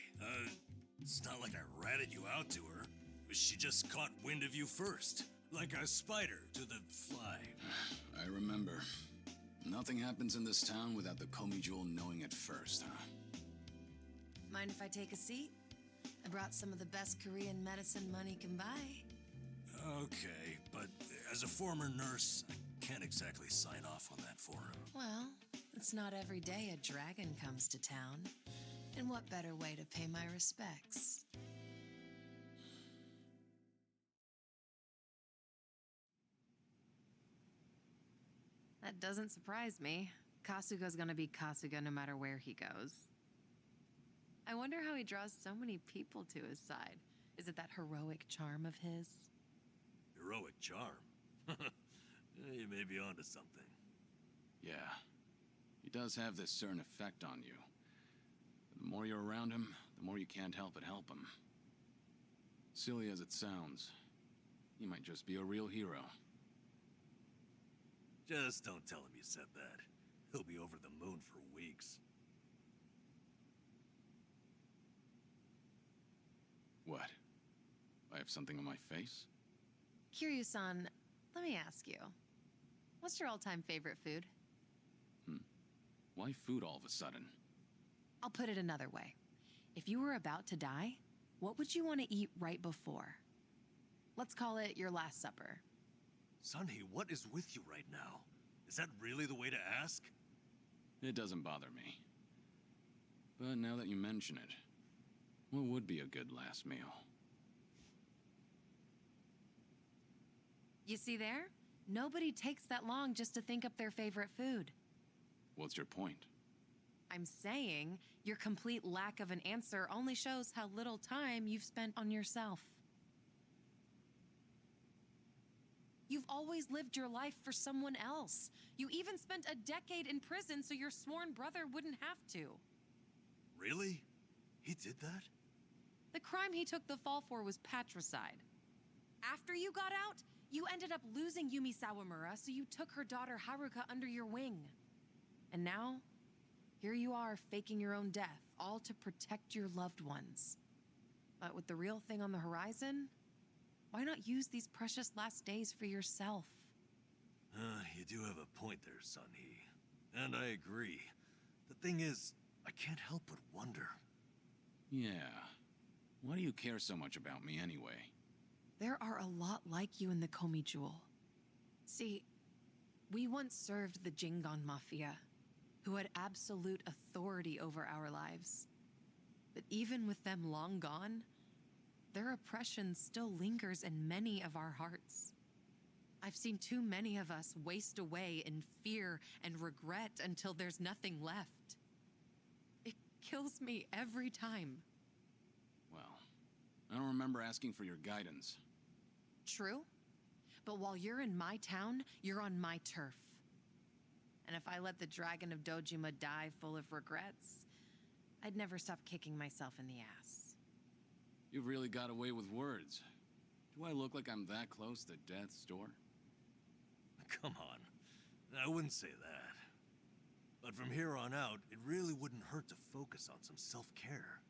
Speaker 13: it's not like I ratted you out to her. She just caught wind of you first. Like a spider to the fly.
Speaker 14: I remember. Nothing happens in this town without the Komi Jewel knowing it first, huh?
Speaker 21: Mind if I take a seat? I brought some of the best Korean medicine money can buy.
Speaker 13: Okay, but as a former nurse, I can't exactly sign off on that for him.
Speaker 21: Well, it's not every day a dragon comes to town. And what better way to pay my respects? That doesn't surprise me. Kasuga's gonna be Kasuga no matter where he goes. I wonder how he draws so many people to his side. Is it that heroic charm of his?
Speaker 13: Heroic charm? You may be onto something.
Speaker 14: Yeah. He does have this certain effect on you. The more you're around him, the more you can't help but help him. Silly as it sounds, he might just be a real hero.
Speaker 10: Just don't tell him you said that. He'll be over the moon for weeks.
Speaker 14: What? I have something on my face?
Speaker 21: Kiryu-san, let me ask you. What's your all-time favorite food?
Speaker 14: Why food all of a sudden?
Speaker 21: I'll put it another way. If you were about to die, what would you want to eat right before? Let's call it your last supper.
Speaker 10: Sunhee, what is with you right now? Is that really the way to ask?
Speaker 14: It doesn't bother me. But now that you mention it, what would be a good last meal?
Speaker 21: You see there? Nobody takes that long just to think up their favorite food.
Speaker 14: What's your point?
Speaker 21: I'm saying your complete lack of an answer only shows how little time you've spent on yourself. You've always lived your life for someone else. You even spent a decade in prison so your sworn brother wouldn't have to.
Speaker 10: Really? He did that?
Speaker 21: The crime he took the fall for was patricide. After you got out, you ended up losing Yumi Sawamura, so you took her daughter Haruka under your wing. And now, here you are faking your own death, all to protect your loved ones. But with the real thing on the horizon, why not use these precious last days for yourself?
Speaker 10: You do have a point there, Sunhee. And I agree. The thing is, I can't help but wonder.
Speaker 14: Yeah. Why do you care so much about me anyway?
Speaker 21: There are a lot like you in the Komi Jewel. See, we once served the Jingon Mafia, who had absolute authority over our lives. But even with them long gone, their oppression still lingers in many of our hearts. I've seen too many of us waste away in fear and regret until there's nothing left. It kills me every time.
Speaker 14: Well, I don't remember asking for your guidance.
Speaker 21: True, but while you're in my town, you're on my turf. And if I let the Dragon of Dojima die full of regrets, I'd never stop kicking myself in the ass.
Speaker 14: You've really got away with words. Do I look like I'm that close to death's door?
Speaker 10: Come on. I wouldn't say that. But from here on out, it really wouldn't hurt to focus on some self-care.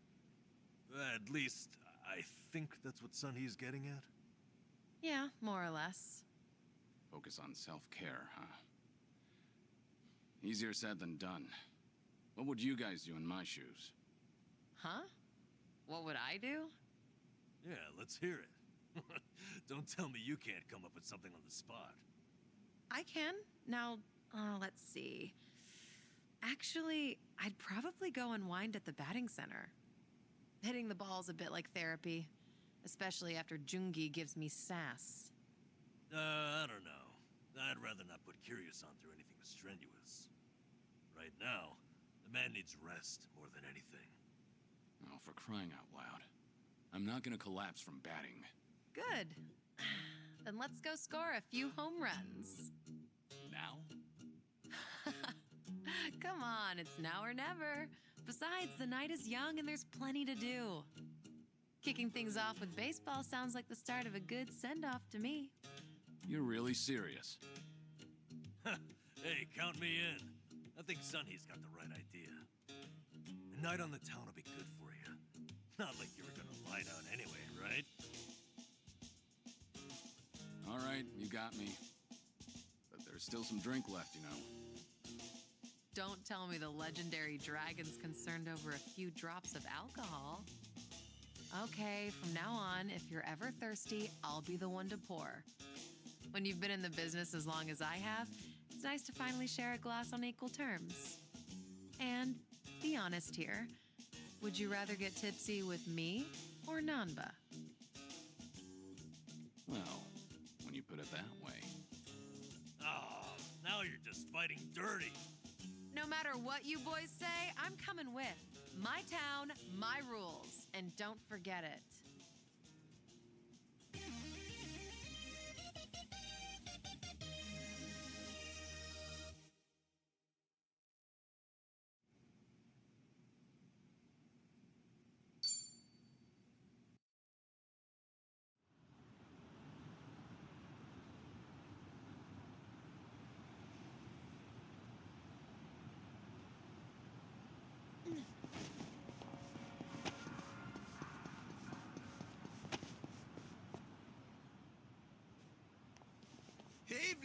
Speaker 10: At least, I think that's what Sunhee's getting at.
Speaker 21: Yeah, more or less.
Speaker 14: Focus on self-care, huh? Easier said than done. What would you guys do in my shoes?
Speaker 21: Huh? What would I do?
Speaker 10: Yeah, let's hear it. Don't tell me you can't come up with something on the spot.
Speaker 21: I can. Now, let's see. Actually, I'd probably go unwind at the batting center. Hitting the ball's a bit like therapy, especially after Jungi gives me sass.
Speaker 10: I don't know. I'd rather not put Kiryu-san through anything strenuous. Right now, the man needs rest more than anything.
Speaker 14: Oh, for crying out loud. I'm not gonna collapse from batting.
Speaker 21: Good. Then let's go score a few home runs.
Speaker 14: Now?
Speaker 21: Come on, it's now or never. Besides, the night is young and there's plenty to do. Kicking things off with baseball sounds like the start of a good send-off to me.
Speaker 14: You're really serious?
Speaker 10: Hey, count me in. I think Sunhee's got the right idea. A night on the town will be good for you. Not like you were gonna lie down anyway, right?
Speaker 14: All right, you got me. But there's still some drink left, you know.
Speaker 21: Don't tell me the legendary dragon's concerned over a few drops of alcohol. Okay, from now on, if you're ever thirsty, I'll be the one to pour. When you've been in the business as long as I have, it's nice to finally share a glass on equal terms. And be honest here, would you rather get tipsy with me or Nanba?
Speaker 14: Well, when you put it that way.
Speaker 10: Oh, now you're just fighting dirty.
Speaker 21: No matter what you boys say, I'm coming with. My town, my rules, and don't forget it.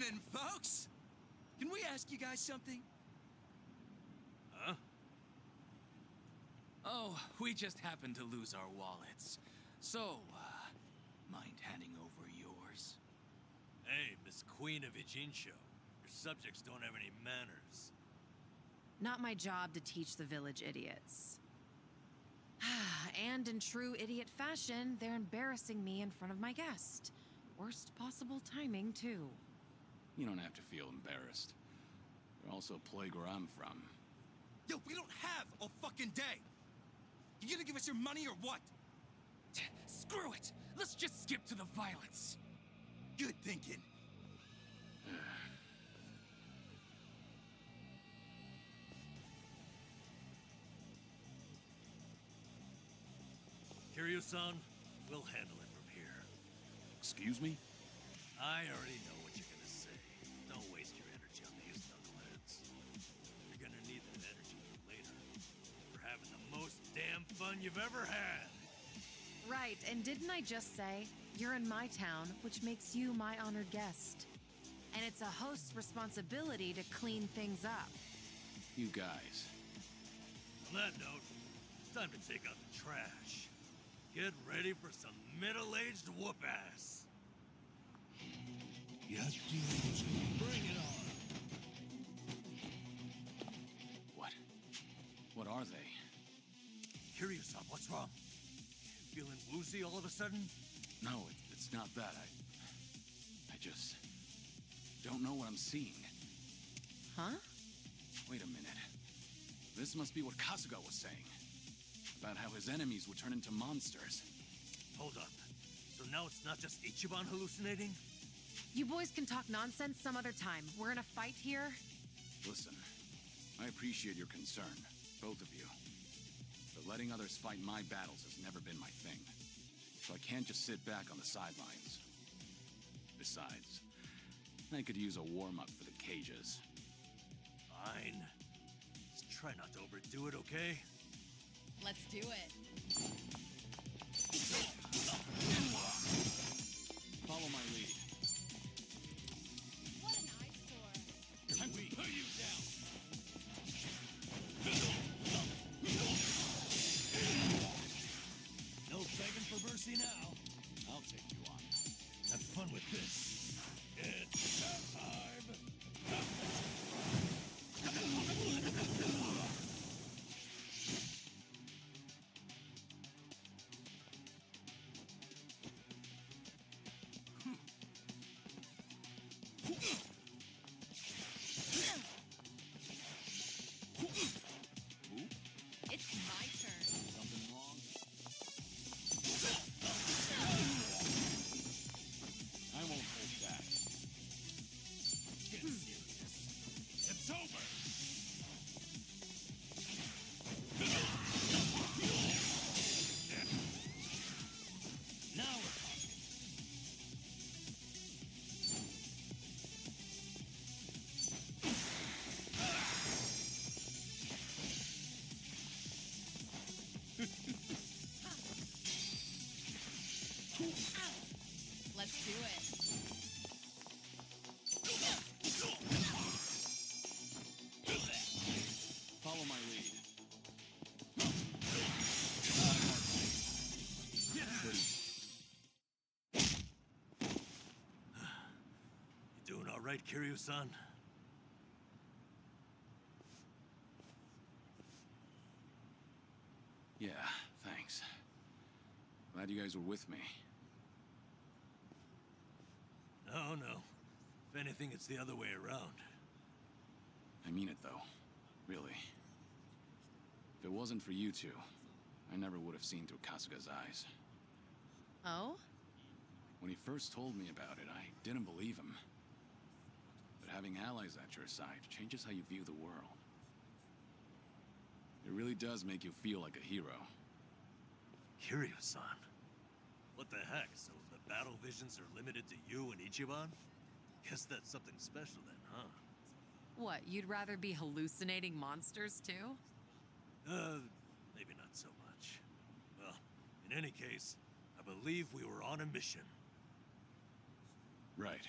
Speaker 7: evening, folks! Can we ask you guys something?
Speaker 10: Huh?
Speaker 14: Oh, we just happened to lose our wallets. So, mind handing over yours?
Speaker 10: Hey, Miss Queen of Ijincho. Your subjects don't have any manners.
Speaker 21: Not my job to teach the village idiots. And in true idiot fashion, they're embarrassing me in front of my guest. Worst possible timing, too.
Speaker 14: You don't have to feel embarrassed. They're also a plague where I'm from.
Speaker 7: Yo, we don't have a fucking day! You gonna give us your money or what? Screw it! Let's just skip to the violence. Good thinking.
Speaker 10: Kiryu-san, we'll handle it from here.
Speaker 14: Excuse me?
Speaker 10: I already know what you're gonna say. Don't waste your energy on these knuckleheads. You're gonna need that energy for later. For having the most damn fun you've ever had.
Speaker 21: Right, and didn't I just say, you're in my town, which makes you my honored guest. And it's a host's responsibility to clean things up.
Speaker 14: You guys.
Speaker 10: On that note, it's time to take out the trash. Get ready for some middle-aged whoop-ass.
Speaker 17: Yes, dudes. Bring it on.
Speaker 14: What are they?
Speaker 10: Kiryu-san, what's wrong? Feeling woozy all of a sudden?
Speaker 14: No, it's not that. I just don't know what I'm seeing.
Speaker 21: Huh?
Speaker 14: Wait a minute. This must be what Kasuga was saying. About how his enemies would turn into monsters.
Speaker 10: Hold up. So now it's not just Ichiban hallucinating?
Speaker 21: You boys can talk nonsense some other time. We're in a fight here.
Speaker 14: Listen, I appreciate your concern, both of you. But letting others fight my battles has never been my thing. So I can't just sit back on the sidelines. Besides, I could use a warm-up for the cages.
Speaker 10: Fine. Just try not to overdo it, okay?
Speaker 16: Let's do it.
Speaker 14: Follow my lead.
Speaker 16: What an eyesore.
Speaker 14: Time to put you down.
Speaker 10: No begging for mercy now.
Speaker 14: I'll take you on.
Speaker 10: Have fun with this. It's showtime!
Speaker 16: It's my turn.
Speaker 14: Something wrong? I won't hold back.
Speaker 10: Get serious. It's over! Now we're talking.
Speaker 16: Let's do it.
Speaker 14: Follow my lead.
Speaker 10: You doing all right, Kiryu-san?
Speaker 14: Yeah, thanks. Glad you guys were with me.
Speaker 10: No, no. If anything, it's the other way around.
Speaker 14: I mean it, though. Really. If it wasn't for you two, I never would have seen through Kasuga's eyes.
Speaker 21: Oh?
Speaker 14: When he first told me about it, I didn't believe him. But having allies at your side changes how you view the world. It really does make you feel like a hero.
Speaker 10: Kiryu-san? What the heck? So the battle visions are limited to you and Ichiban? Guess that's something special then, huh?
Speaker 21: What, you'd rather be hallucinating monsters too?
Speaker 10: Maybe not so much. Well, in any case, I believe we were on a mission.
Speaker 14: Right.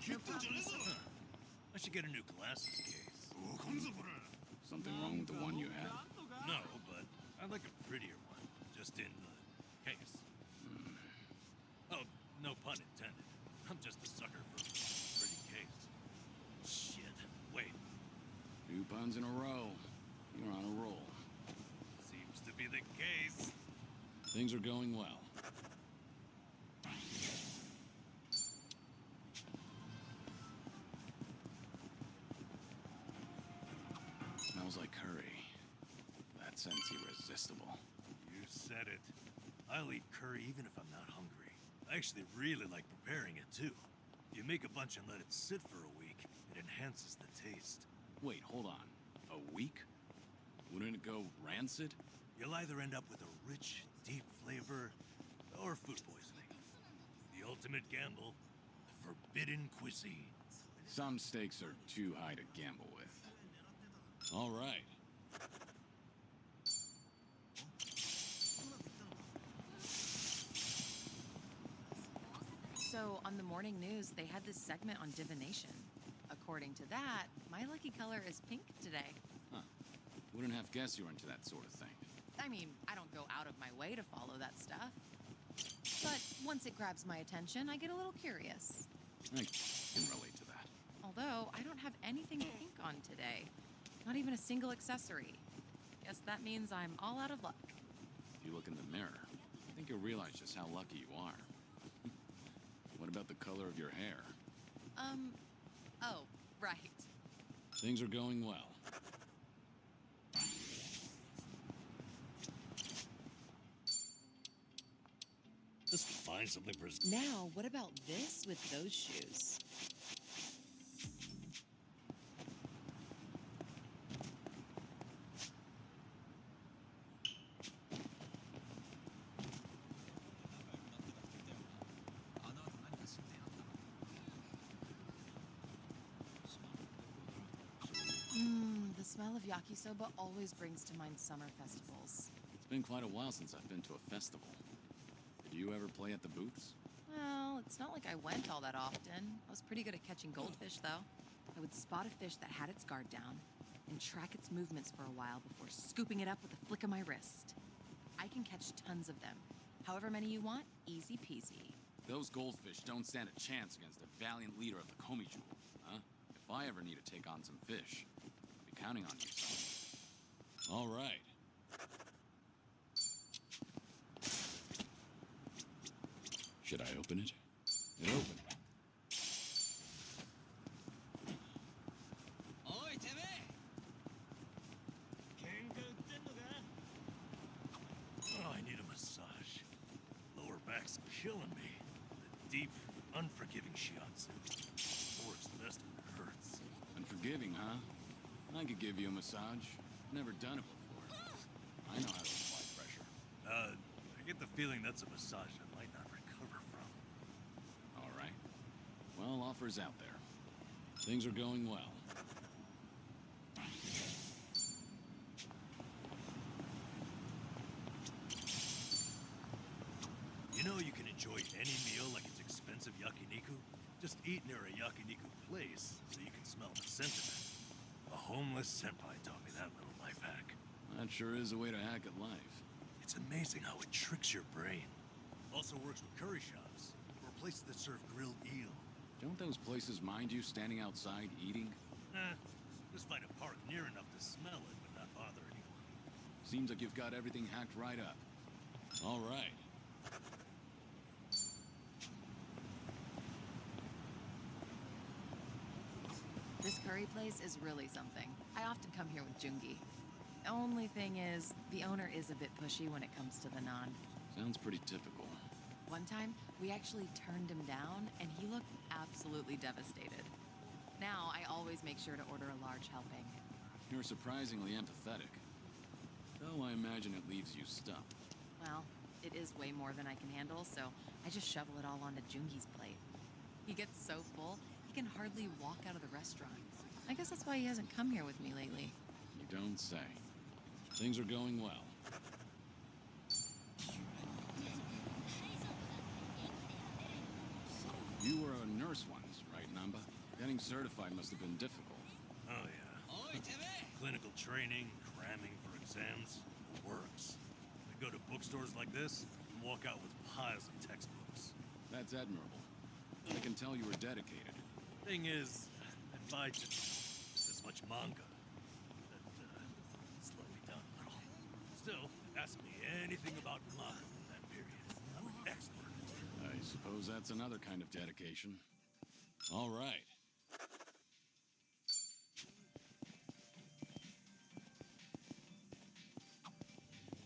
Speaker 10: I should get a new glasses case.
Speaker 14: Something wrong with the one you had?
Speaker 10: No, but I'd like a prettier one, just in the case. Oh, no pun intended. I'm just a sucker for a pretty case. Shit, wait.
Speaker 14: 2 puns in a row. You're on a roll.
Speaker 10: Seems to be the case.
Speaker 14: Things are going well. Smells like curry. That scent's irresistible.
Speaker 10: You said it. I'll eat curry even if I'm not hungry. I actually really like preparing it too. If you make a bunch and let it sit for a week, it enhances the taste.
Speaker 14: Wait, hold on. A week? Wouldn't it go rancid?
Speaker 10: You'll either end up with a rich, deep flavor, or food poisoning. The ultimate gamble, the forbidden cuisine.
Speaker 14: Some stakes are too high to gamble with. All right.
Speaker 21: So, on the morning news, they had this segment on divination. According to that, my lucky color is pink today.
Speaker 14: Huh. Wouldn't have guessed you were into that sort of thing.
Speaker 21: I mean, I don't go out of my way to follow that stuff. But once it grabs my attention, I get a little curious.
Speaker 14: I can relate to that.
Speaker 21: Although, I don't have anything pink on today. Not even a single accessory. Guess that means I'm all out of luck.
Speaker 14: If you look in the mirror, I think you'll realize just how lucky you are. What about the color of your hair?
Speaker 21: Oh, right.
Speaker 14: Things are going well.
Speaker 10: Just find something for...
Speaker 21: Now, what about this with those shoes? The smell of yakisoba always brings to mind summer festivals.
Speaker 14: It's been quite a while since I've been to a festival. Did you ever play at the booths?
Speaker 21: Well, it's not like I went all that often. I was pretty good at catching goldfish, though. I would spot a fish that had its guard down and track its movements for a while before scooping it up with a flick of my wrist. I can catch tons of them. However many you want, easy peasy.
Speaker 14: Those goldfish don't stand a chance against the valiant leader of the Komiju, huh? If I ever need to take on some fish, I'll be counting on you, son. All right. Should I open it? It opened.
Speaker 10: Oh, I need a massage. Lower back's killing me. The deep, unforgiving shiatsu. Works best when it hurts.
Speaker 14: Unforgiving, huh? I could give you a massage. Never done it before. I know how to apply pressure.
Speaker 10: I get the feeling that's a massage I might not recover from.
Speaker 14: All right. Well, offers out there. Things are going well.
Speaker 10: You know you can enjoy any meal like it's expensive yakiniku? Just eat near a yakiniku place so you can smell the scent of it. A homeless senpai taught me that little life hack.
Speaker 14: That sure is a way to hack at life.
Speaker 10: It's amazing how it tricks your brain. Also works with curry shops, or places that serve grilled eel.
Speaker 14: Don't those places mind you standing outside eating?
Speaker 10: Just find a park near enough to smell it, but not bother anyone.
Speaker 14: Seems like you've got everything hacked right up. All right.
Speaker 21: This curry place is really something. I often come here with Jungi. Only thing is, the owner is a bit pushy when it comes to the naan.
Speaker 14: Sounds pretty typical.
Speaker 21: One time, we actually turned him down, and he looked absolutely devastated. Now, I always make sure to order a large helping.
Speaker 14: You're surprisingly empathetic. Though I imagine it leaves you stuffed.
Speaker 21: Well, it is way more than I can handle, so I just shovel it all onto Jungi's plate. He gets so full, he can hardly walk out of the restaurant. I guess that's why he hasn't come here with me lately.
Speaker 14: You don't say. Things are going well. You were a nurse once, right, Namba? Getting certified must have been difficult.
Speaker 10: Oh, yeah. Clinical training, cramming for exams, works. I go to bookstores like this and walk out with piles of textbooks.
Speaker 14: That's admirable. I can tell you were dedicated.
Speaker 10: Thing is, I buy just as much manga. That slowed me down a little. Still, ask me anything about manga from that period. I'm an expert.
Speaker 14: I suppose that's another kind of dedication. All right.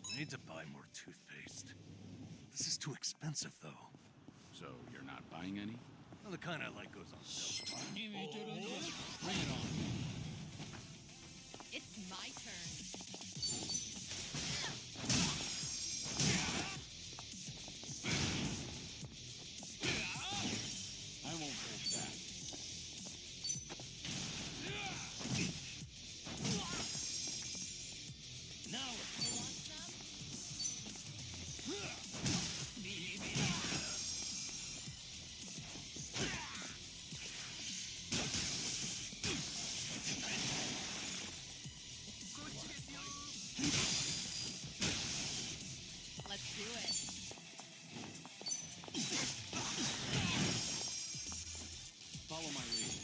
Speaker 10: I need to buy more toothpaste. This is too expensive, though.
Speaker 14: So you're not buying any?
Speaker 10: Well, the kind I like goes on sale.
Speaker 14: Bring it on.
Speaker 11: It's my turn.
Speaker 14: I won't hold back.
Speaker 11: Now, you want some? Let's do it.
Speaker 14: Follow my lead.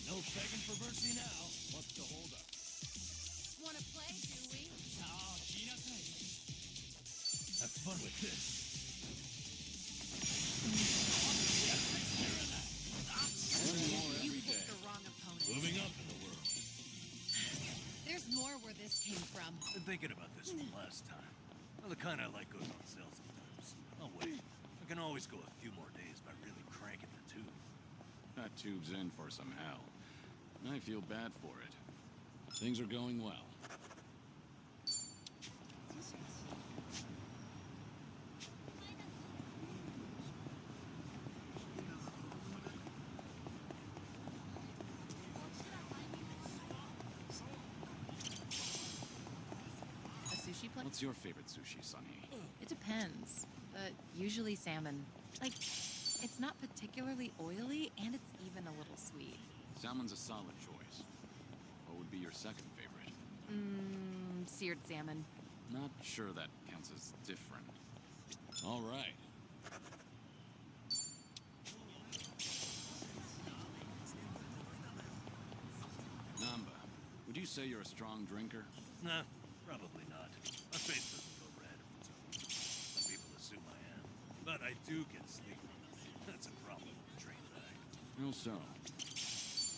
Speaker 11: No begging for mercy now. What's the holdup? Wanna play, do we?
Speaker 10: Have fun with this.
Speaker 14: Learn more
Speaker 11: You
Speaker 14: every
Speaker 11: picked
Speaker 14: day.
Speaker 11: the wrong opponent.
Speaker 10: Moving up in the world.
Speaker 11: There's more where this came from.
Speaker 10: Been thinking about this from last time. Well, the kind I like goes on sale sometimes. Oh, wait. I can always go a few more days by really cranking the tube.
Speaker 14: That tube's in for some hell. I feel bad for it. Things are going well.
Speaker 18: A sushi place?
Speaker 14: What's your favorite sushi, Sunny?
Speaker 18: It depends, but usually salmon. Like, it's not particularly oily, and it's even a little sweet.
Speaker 14: Salmon's a solid choice. What would be your second favorite?
Speaker 18: Seared salmon.
Speaker 14: Not sure that counts as different. All right. Namba, would you say you're a strong drinker?
Speaker 10: Nah, probably not. My face doesn't go red. Some people assume I am. But I do get sleep. That's a problem with the train ride.
Speaker 14: How so?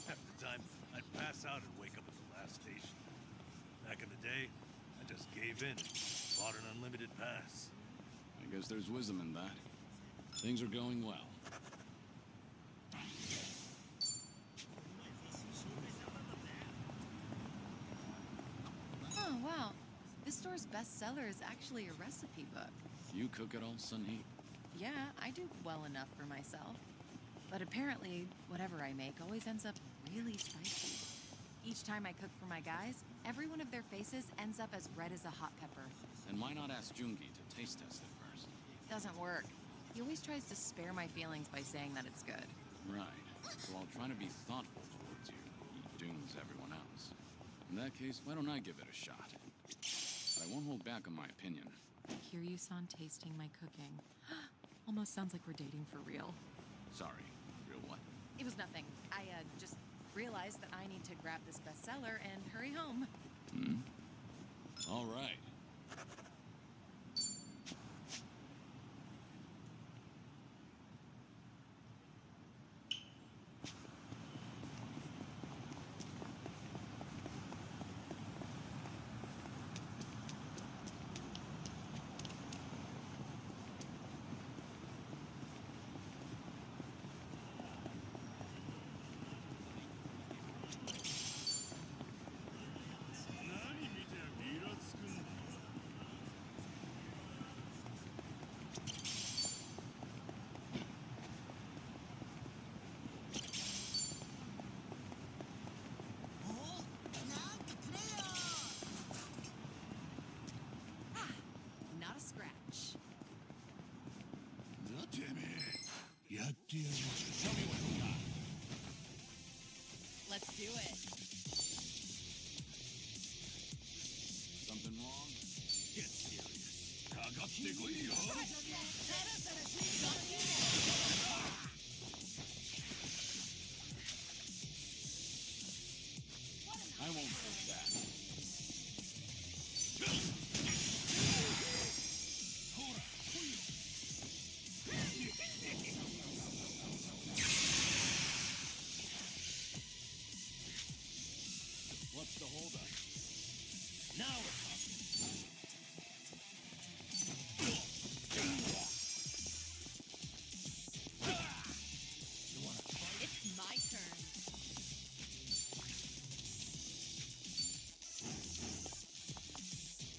Speaker 10: Half the time, I'd pass out and wake up at the last station. Back in the day, I just gave in and bought an unlimited pass.
Speaker 14: I guess there's wisdom in that. Things are going well.
Speaker 18: Oh, wow. This store's bestseller is actually a recipe book.
Speaker 14: You cook it all, Sunheat?
Speaker 18: Yeah, I do well enough for myself. But apparently, whatever I make always ends up really spicy. Each time I cook for my guys, every one of their faces ends up as red as a hot pepper.
Speaker 14: And why not ask Jungi to taste test it first?
Speaker 18: Doesn't work. He always tries to spare my feelings by saying that it's good.
Speaker 14: Right. So I'll try to be thoughtful towards you. He dooms everyone else. In that case, why don't I give it a shot? But I won't hold back on my opinion.
Speaker 18: Kiryu-san tasting my cooking. Almost sounds like we're dating for real.
Speaker 14: Sorry. Real what?
Speaker 18: It was nothing. I just realized that I need to grab this bestseller and hurry home.
Speaker 14: All right.
Speaker 11: Show me what you got.
Speaker 18: Let's do it.
Speaker 14: Something wrong?
Speaker 11: Get serious. かかってこいよ。
Speaker 14: I won't take that.
Speaker 11: What's the holdup? Now we're talking. You wanna fight?
Speaker 18: It's my turn.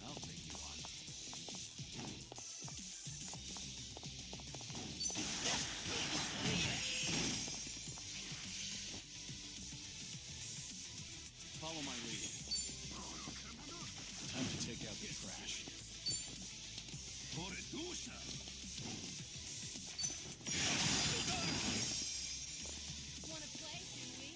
Speaker 14: I'll take you on. Follow my lead. Time to take out the trash.
Speaker 18: Wanna play, do we?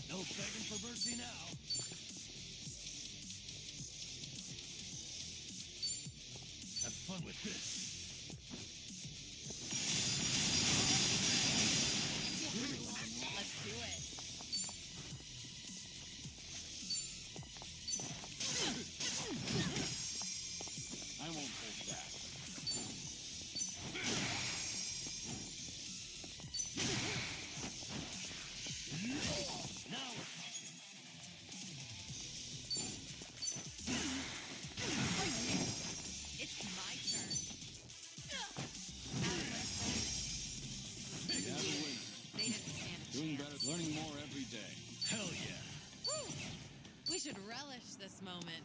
Speaker 11: No begging for mercy now. Have fun with this.
Speaker 18: Let's do it.
Speaker 14: I won't hold back.
Speaker 11: Now we're
Speaker 18: It's my turn.
Speaker 14: You have a winner.
Speaker 18: They didn't stand a
Speaker 14: Doing
Speaker 18: chance.
Speaker 14: better, learning more every day.
Speaker 11: hell yeah.
Speaker 18: Woo! We should relish this moment.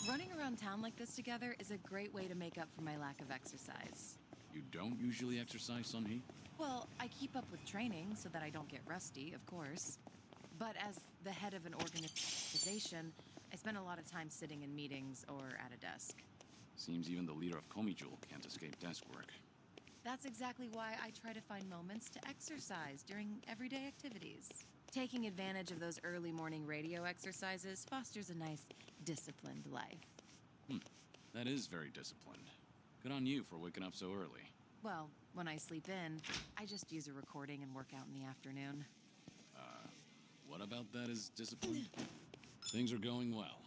Speaker 18: Running around town like this together is a great way to make up for my lack of exercise.
Speaker 14: You don't usually exercise, Sunhee?
Speaker 18: Well, I keep up with training so that I don't get rusty, of course. But as the head of an organization, I spend a lot of time sitting in meetings or at a desk.
Speaker 14: Seems even the leader of Komijul can't escape desk work.
Speaker 18: That's exactly why I try to find moments to exercise during everyday activities. Taking advantage of those early morning radio exercises fosters a nice, disciplined life.
Speaker 14: That is very disciplined. Good on you for waking up so early.
Speaker 18: Well, when I sleep in, I just use a recording and work out in the afternoon.
Speaker 14: What about that is disciplined? Things are going well.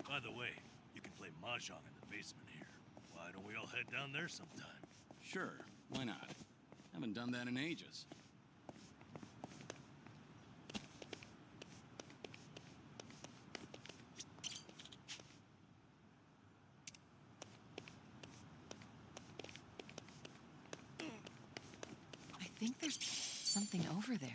Speaker 10: By the way, you can play mahjong in the basement here. Why don't we all head down there sometime?
Speaker 14: Sure, why not? Haven't done that in ages.
Speaker 18: I think there's something over there.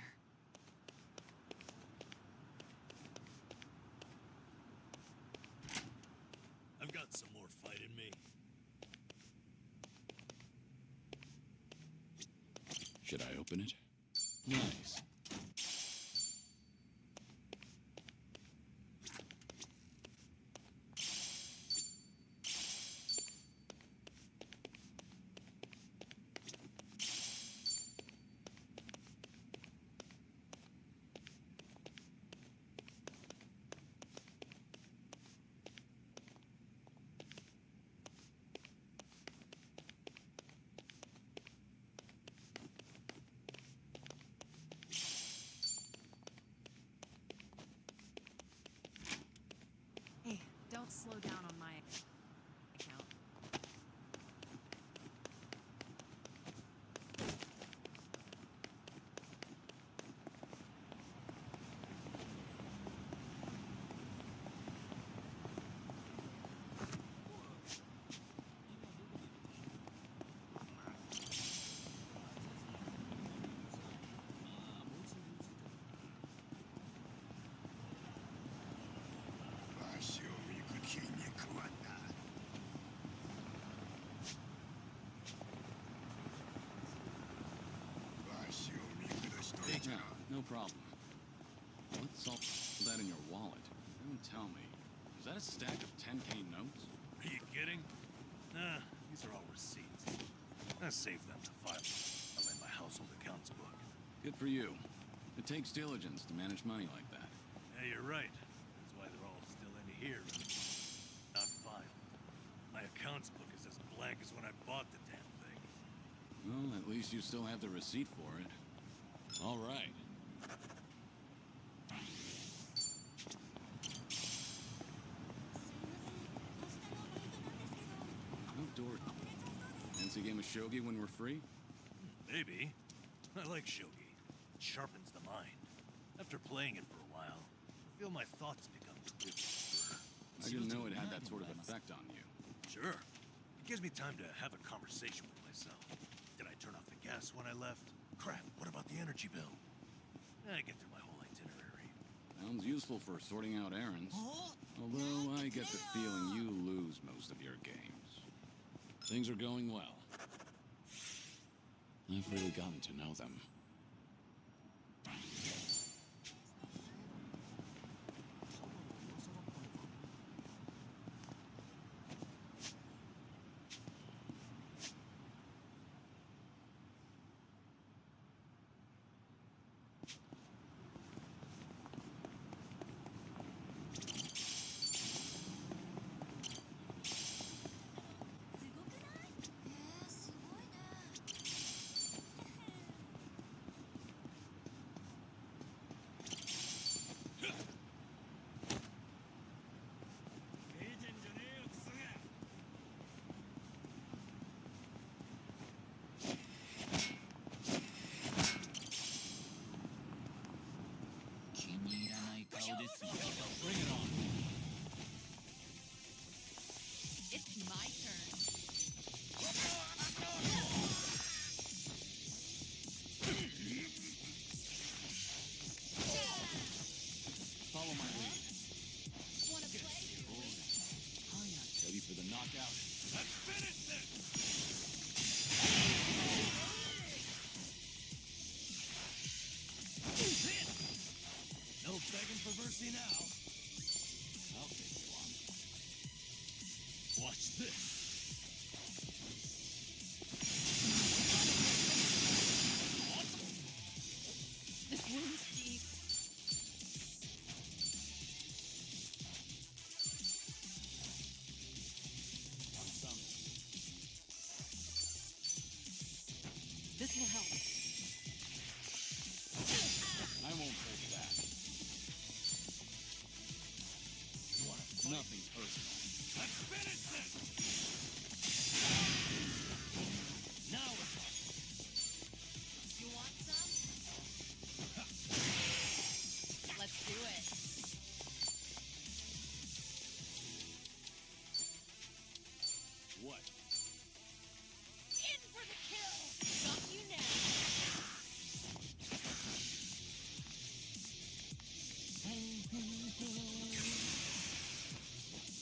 Speaker 10: I've got some more fight in me.
Speaker 14: Should I open it? Nice. No problem. What's all that in your wallet? Don't tell me. Is that a stack of 10K notes?
Speaker 10: Are you kidding? Nah, these are all receipts. I saved them to file in my household accounts book.
Speaker 14: Good for you. It takes diligence to manage money like that.
Speaker 10: Yeah, you're right. That's why they're all still in here. Not filed. My accounts book is as blank as when I bought the damn thing.
Speaker 14: Well, at least you still have the receipt for it. All right. Outdoor. Fancy game of shogi when we're free?
Speaker 10: Maybe. I like shogi. It sharpens the mind. After playing it for a while, I feel my thoughts become clearer.
Speaker 14: I didn't know it had that sort of effect on you.
Speaker 10: Sure. It gives me time to have a conversation with myself. Did I turn off the gas when I left? Crap, what about the energy bill? I get through my whole itinerary.
Speaker 14: Sounds useful for sorting out errands. Although I get the feeling you lose most of your games. Things are going well. I've really gotten to know them.
Speaker 11: Bring it on.
Speaker 18: It's my turn.
Speaker 14: Follow my lead.
Speaker 11: Wanna play?
Speaker 14: Ready for the knockout?
Speaker 11: Let's finish this! No begging for mercy now.
Speaker 14: I'll take you on.
Speaker 11: Watch this.
Speaker 18: This wound's deep. This will help.
Speaker 14: I won't take that. Nothing personal.
Speaker 11: Let's finish this! Now it's on.
Speaker 18: You want some? Let's do it.
Speaker 14: What?
Speaker 18: In for the kill! Got you now.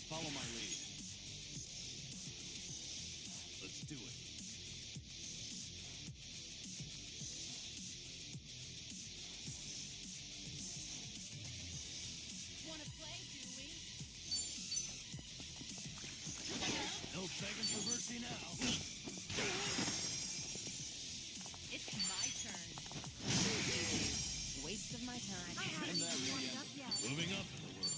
Speaker 14: Follow my lead. Let's do it.
Speaker 11: Wanna play, do we? No begging for mercy now.
Speaker 18: It's my turn. Waste of my time.
Speaker 11: Moving up in the world.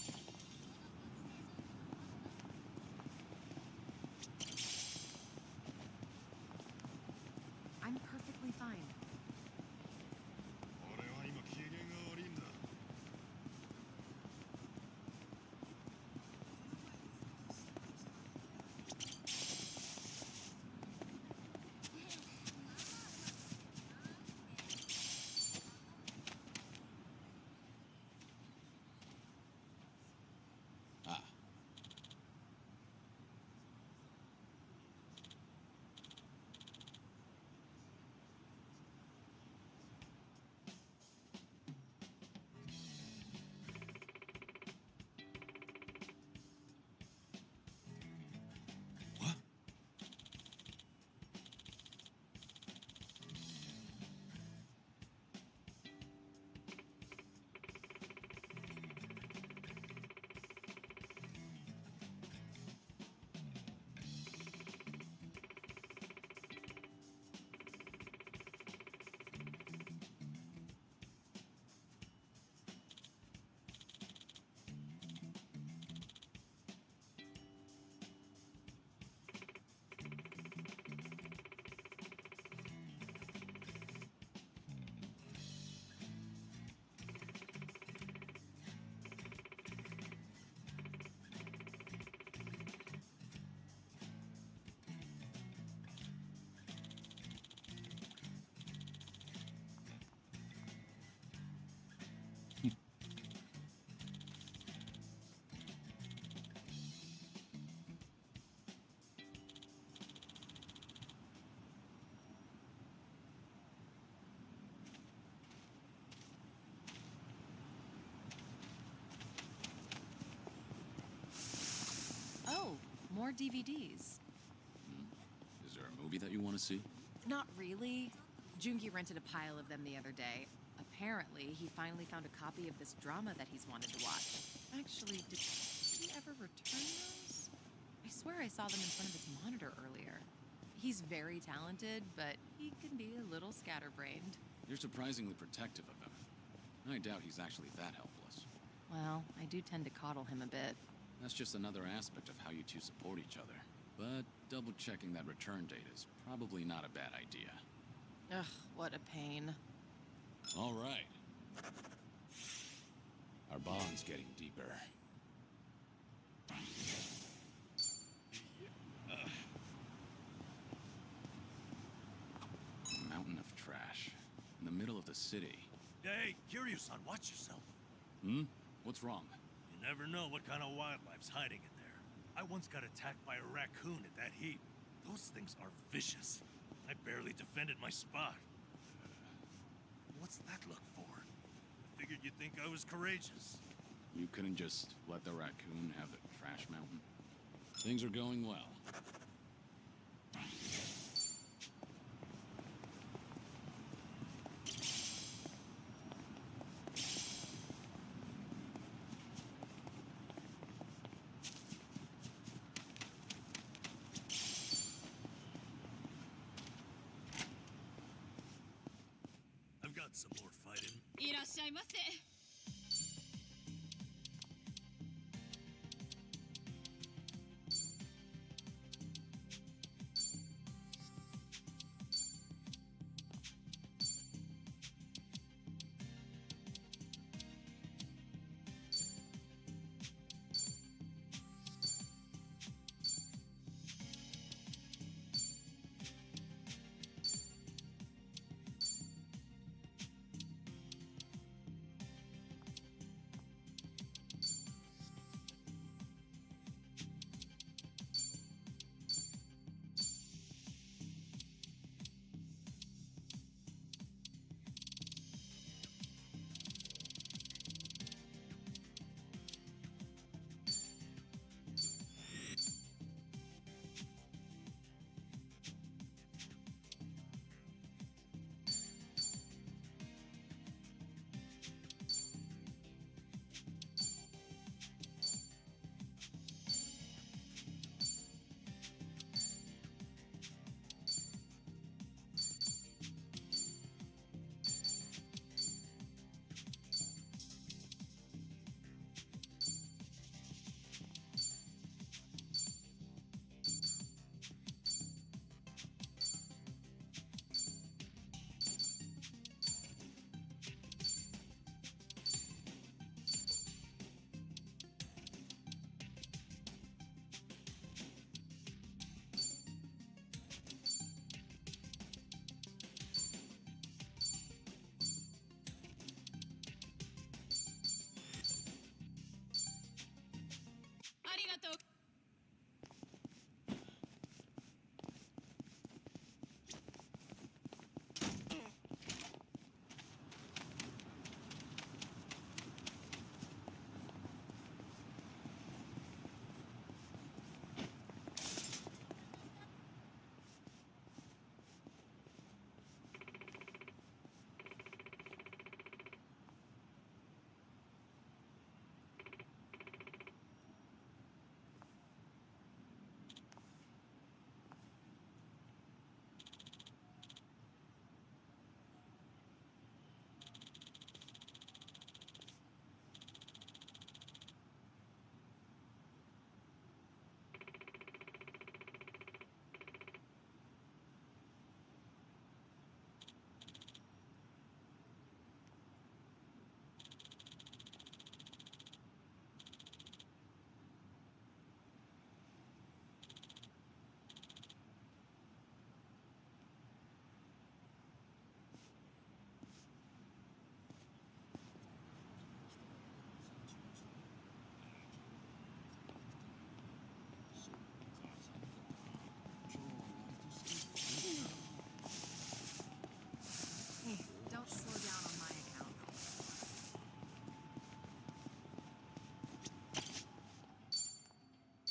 Speaker 18: more DVDs.
Speaker 14: Is there a movie that you want to see?
Speaker 18: Not really. Jungi rented a pile of them the other day. Apparently, he finally found a copy of this drama that he's wanted to watch. Actually, did he ever return those? I swear I saw them in front of his monitor earlier. He's very talented, but he can be a little scatterbrained.
Speaker 14: You're surprisingly protective of him. I doubt he's actually that helpless.
Speaker 18: Well, I do tend to coddle him a bit.
Speaker 14: That's just another aspect of how you two support each other. But double-checking that return date is probably not a bad idea.
Speaker 18: Ugh, what a pain.
Speaker 14: All right. Our bond's getting deeper. Mountain of trash. In the middle of the city.
Speaker 10: Hey, Kiryu-san, watch yourself.
Speaker 14: What's wrong?
Speaker 10: You never know what kind of wildlife's hiding in there. I once got attacked by a raccoon at that heat. Those things are vicious. I barely defended my spot. What's that look for? I figured you'd think I was courageous.
Speaker 14: You couldn't just let the raccoon have the trash mountain? Things are going well.
Speaker 10: I've got some more fighting.
Speaker 11: いらっしゃいませ。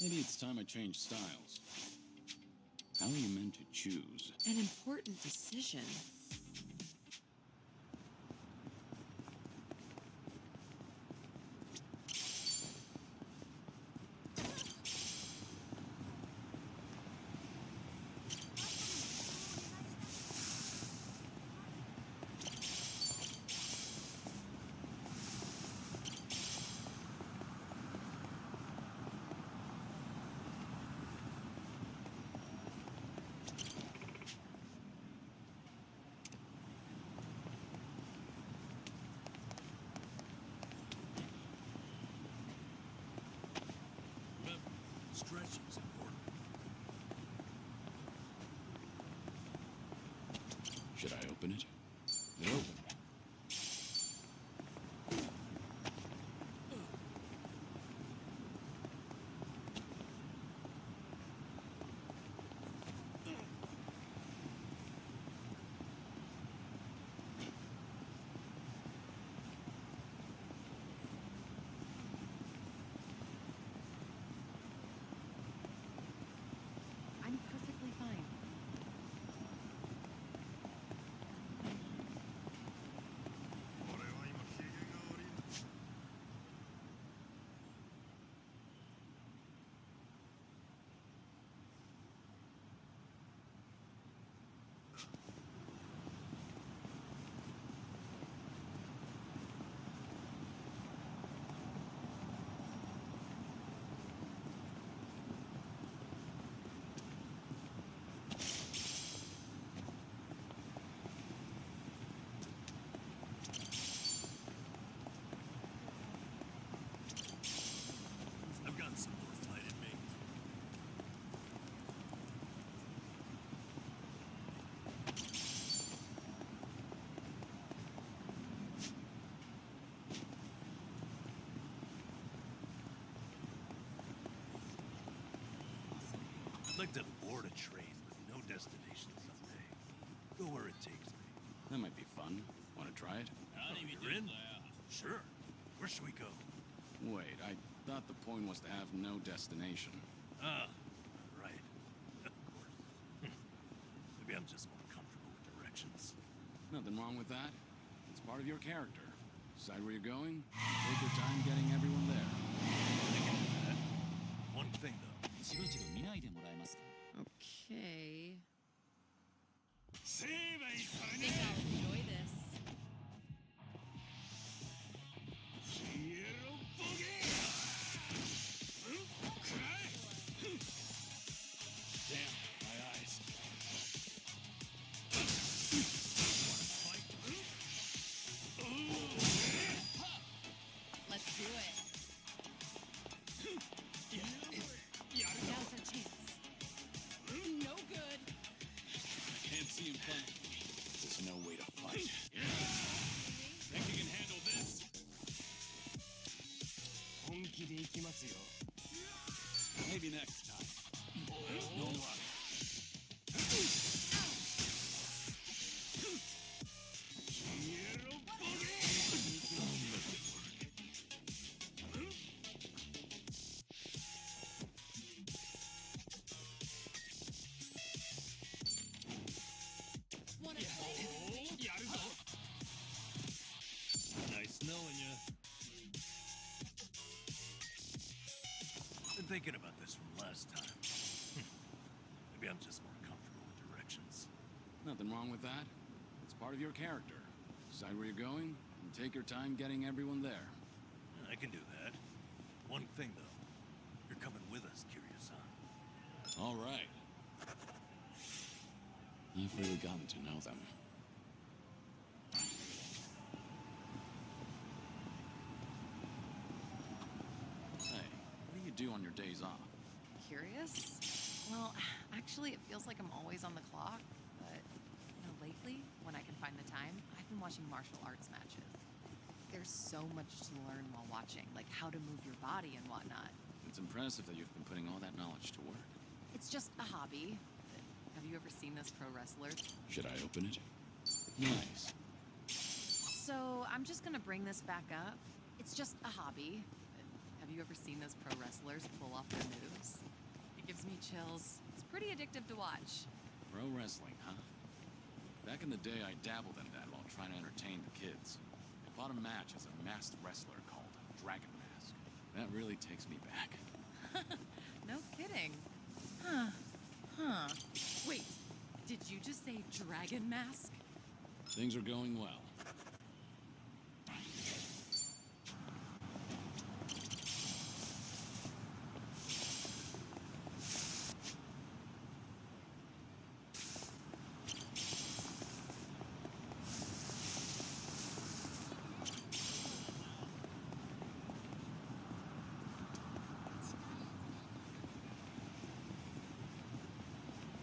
Speaker 14: Maybe it's time I change styles. How are you meant to choose?
Speaker 18: An important decision.
Speaker 10: Stretching's important.
Speaker 14: Should I open it? They're open.
Speaker 18: I'm perfectly fine.
Speaker 10: I've got some more fight in me. I'd like to board a train with no destination someday. Go where it takes me.
Speaker 14: That might be fun. Want to try it?
Speaker 10: You're in? Sure. Where should we go?
Speaker 14: Wait, I thought the point was to have no destination.
Speaker 10: Ah, right. Of course. Maybe I'm just more comfortable with directions.
Speaker 14: Nothing wrong with that. It's part of your character. Decide where you're going, take your time getting everyone there.
Speaker 10: One thing, though.
Speaker 18: Okay. I think I'll enjoy this.
Speaker 10: Damn, my eyes.
Speaker 18: Let's do it. Now's our chance. No good.
Speaker 14: Can't see him coming. There's no way to fight.
Speaker 15: Think you can handle this?
Speaker 14: Maybe next time. No luck.
Speaker 10: Nice knowing you. Been thinking about this from last time. Maybe I'm just more comfortable with directions.
Speaker 14: Nothing wrong with that. It's part of your character. Decide where you're going, and take your time getting everyone there.
Speaker 10: I can do that. One thing, though. You're coming with us, Kiryu-san.
Speaker 14: All right. You've really gotten to know them. Hey, what do you do on your days off?
Speaker 18: Curious? Well, actually, it feels like I'm always on the clock. But, lately, when I can find the time, I've been watching martial arts matches. There's so much to learn while watching, like how to move your body and whatnot.
Speaker 14: It's impressive that you've been putting all that knowledge to work.
Speaker 18: It's just a hobby. Have you ever seen this pro wrestler?
Speaker 14: Should I open it? Nice.
Speaker 18: So, I'm just gonna bring this back up. It's just a hobby. Have Have you ever seen those pro wrestlers pull off their moves? It gives me chills. It's pretty addictive to watch.
Speaker 14: Pro wrestling, huh? Back in the day, I dabbled in that while trying to entertain the kids. I fought a match as a masked wrestler called Dragon Mask. That really takes me back.
Speaker 18: No kidding. Huh. Wait, did you just say Dragon Mask?
Speaker 14: Things are going well.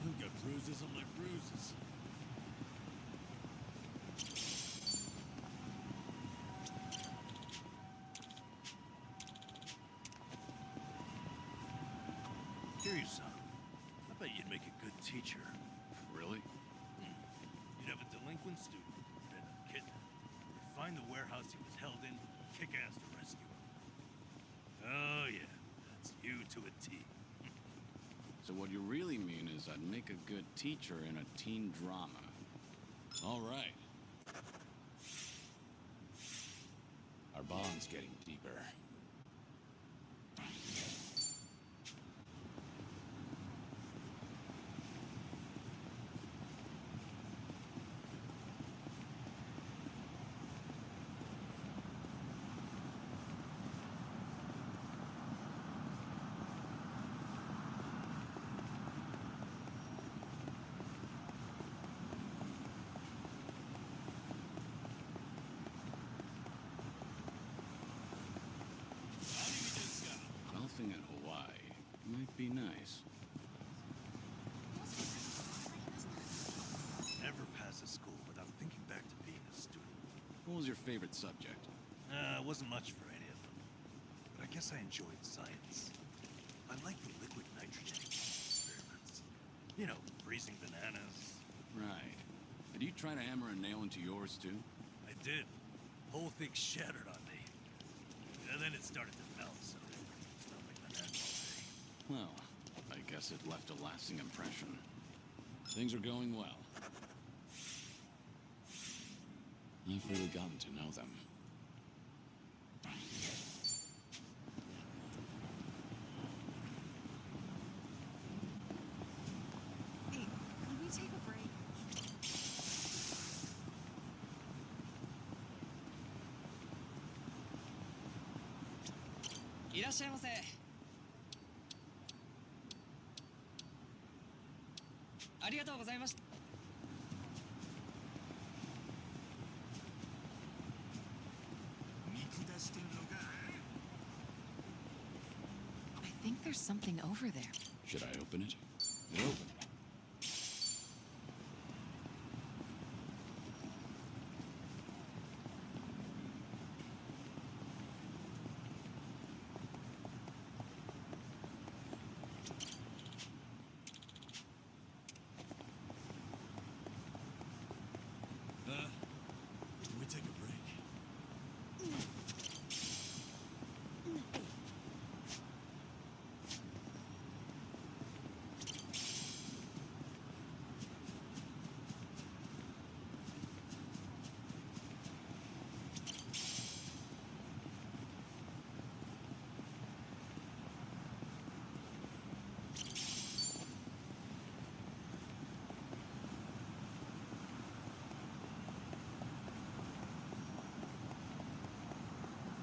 Speaker 10: I've got bruises on my bruises. Kiryu-san, I bet you'd make a good teacher.
Speaker 14: Really?
Speaker 10: You'd have a delinquent student who'd end up kidnapped. You'd find the warehouse he was held in, kick ass to rescue him. Oh yeah, that's you to a T.
Speaker 14: So what you really mean is I'd make a good teacher in a teen drama. All right. Our bond's getting deeper. Golfing in Hawaii might be nice.
Speaker 10: Never pass a school without thinking back to being a student.
Speaker 14: What was your favorite subject?
Speaker 10: It wasn't much for any of them. But I guess I enjoyed science. I liked the liquid nitrogen experiments. You know, freezing bananas.
Speaker 14: Right. Did you try to hammer a nail into yours, too?
Speaker 10: I did. Whole thing shattered on me. And then it started to melt, so it smelled like bananas all day.
Speaker 14: Well, I guess it left a lasting impression. Things are going well. I've really gotten to know them.
Speaker 21: Hey, can we take a break?
Speaker 8: いらっしゃいませ。ありがとうございました。
Speaker 2: 見下してんのか？
Speaker 18: I think there's something over there.
Speaker 14: Should I open it? It opened.
Speaker 10: Can we take a break?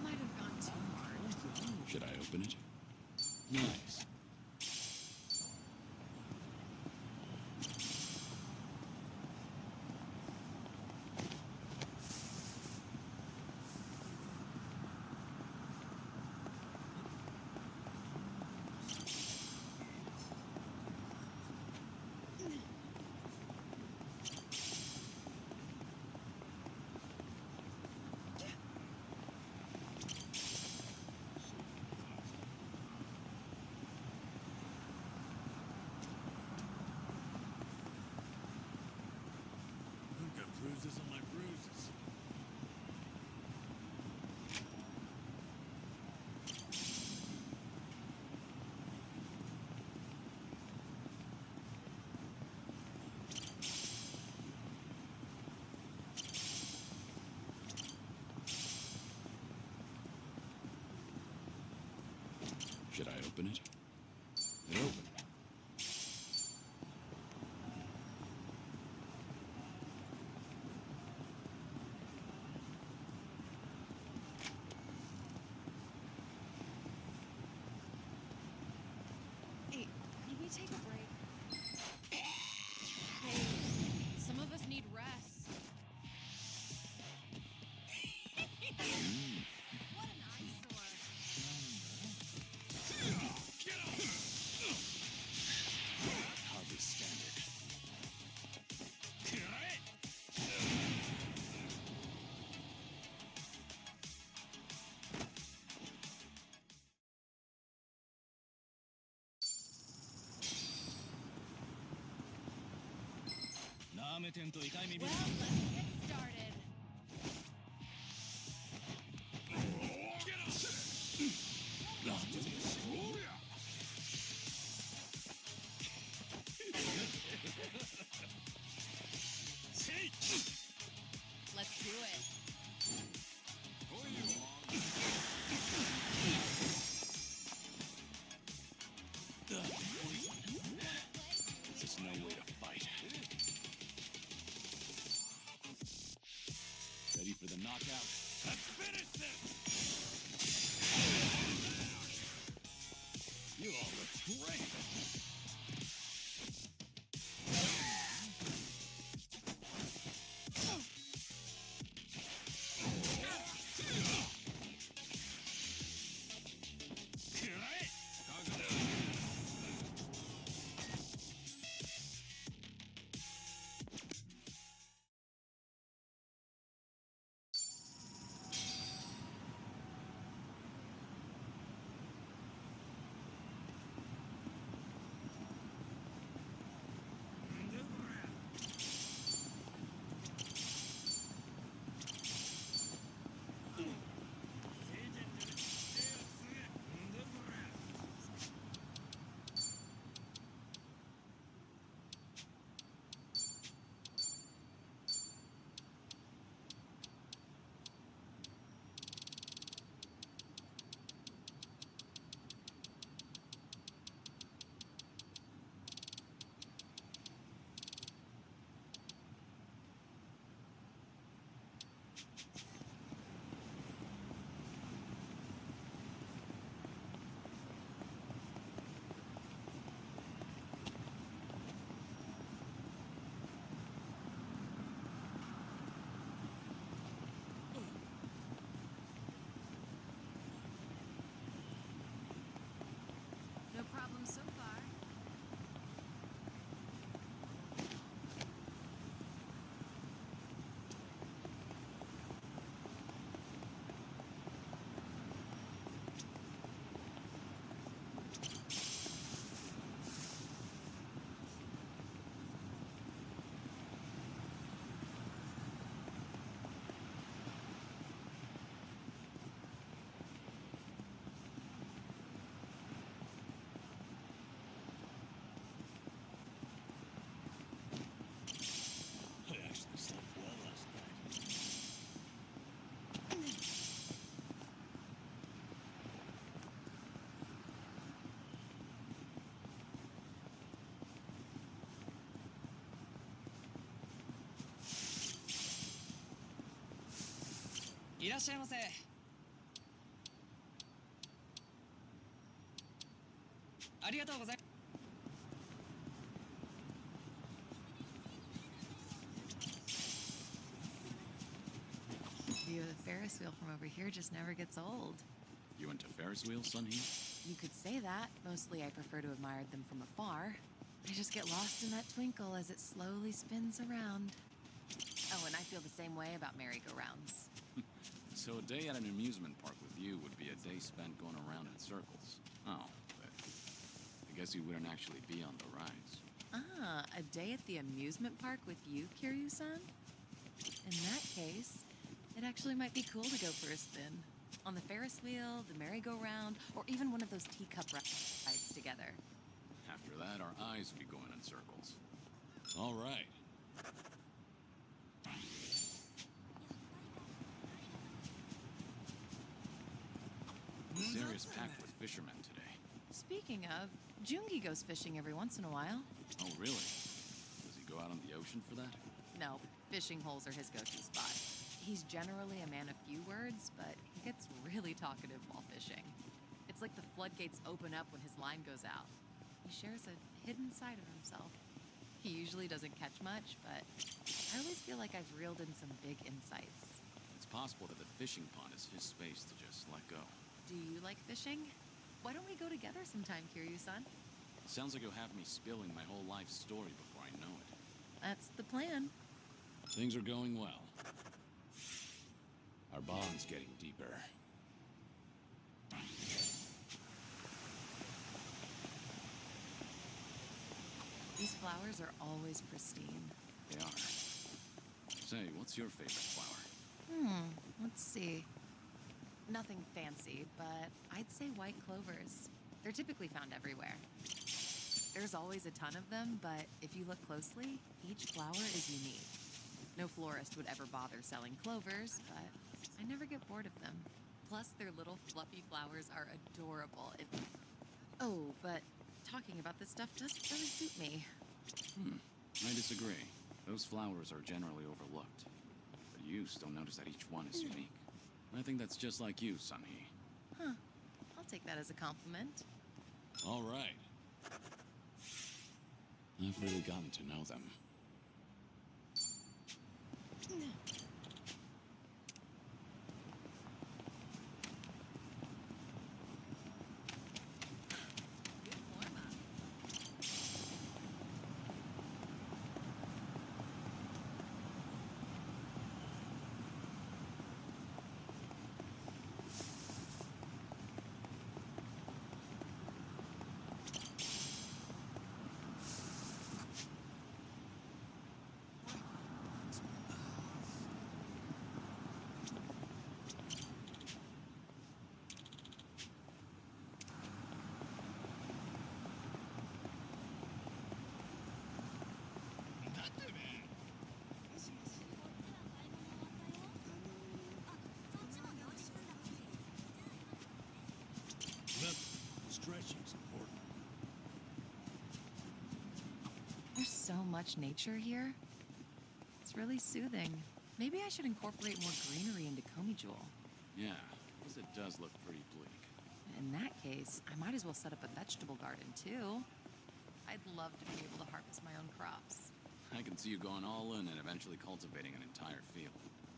Speaker 21: Might have gone too hard.
Speaker 14: Should I open it? Nice. Open it. It opened.
Speaker 18: Hey, can we take a break? Hey, some of us need rest. What an eyesore.
Speaker 14: Hardly standard.
Speaker 18: Well, let's get started. Let's do it.
Speaker 14: This is no way to fight. Ready for the knockout? Let's finish this! You all look great!
Speaker 18: No problem so far.
Speaker 10: I actually slept well last night.
Speaker 18: View of the Ferris wheel from over here just never gets old.
Speaker 14: You into Ferris wheels, Sunhee?
Speaker 18: You could say that. Mostly I prefer to admire them from afar. I just get lost in that twinkle as it slowly spins around. Oh, and I feel the same way about merry-go-rounds.
Speaker 14: So a day at an amusement park with you would be a day spent going around in circles. Oh, but I guess you wouldn't actually be on the rides.
Speaker 18: Ah, a day at the amusement park with you, Kiryu-san? In that case, it actually might be cool to go for a spin. On the Ferris wheel, the merry-go-round, or even one of those teacup rides together.
Speaker 14: After that, our eyes would be going in circles. All right. This area's packed with fishermen today.
Speaker 18: Speaking of, Jungi goes fishing every once in a while.
Speaker 14: Oh, really? Does he go out on the ocean for that?
Speaker 18: No, fishing holes are his go-to spot. He's generally a man of few words, but he gets really talkative while fishing. It's like the floodgates open up when his line goes out. He shares a hidden side of himself. He usually doesn't catch much, but I always feel like I've reeled in some big insights.
Speaker 14: It's possible that the fishing pond is his space to just let go.
Speaker 18: Do you like fishing? Why don't we go together sometime, Kiryu-san?
Speaker 14: Sounds like you'll have me spilling my whole life story before I know it.
Speaker 18: That's the plan.
Speaker 14: Things are going well. Our bond's getting deeper.
Speaker 18: These flowers are always pristine.
Speaker 14: They are. Say, what's your favorite flower?
Speaker 18: Let's see. Nothing fancy, but I'd say white clovers. They're typically found everywhere. There's always a ton of them, but if you look closely, each flower is unique. No florist would ever bother selling clovers, but I never get bored of them. Plus, their little fluffy flowers are adorable. Oh, but talking about this stuff doesn't really suit me.
Speaker 14: I disagree. Those flowers are generally overlooked. But you still notice that each one is unique. I think that's just like you, Sunhee.
Speaker 18: Huh. I'll take that as a compliment.
Speaker 14: All right. I've really gotten to know them.
Speaker 10: Stretching's important.
Speaker 18: There's so much nature here. It's really soothing. Maybe I should incorporate more greenery into Komijul.
Speaker 14: Yeah, because it does look pretty bleak.
Speaker 18: In that case, I might as well set up a vegetable garden, too. I'd love to be able to harvest my own crops.
Speaker 14: I can see you going all in and eventually cultivating an entire field.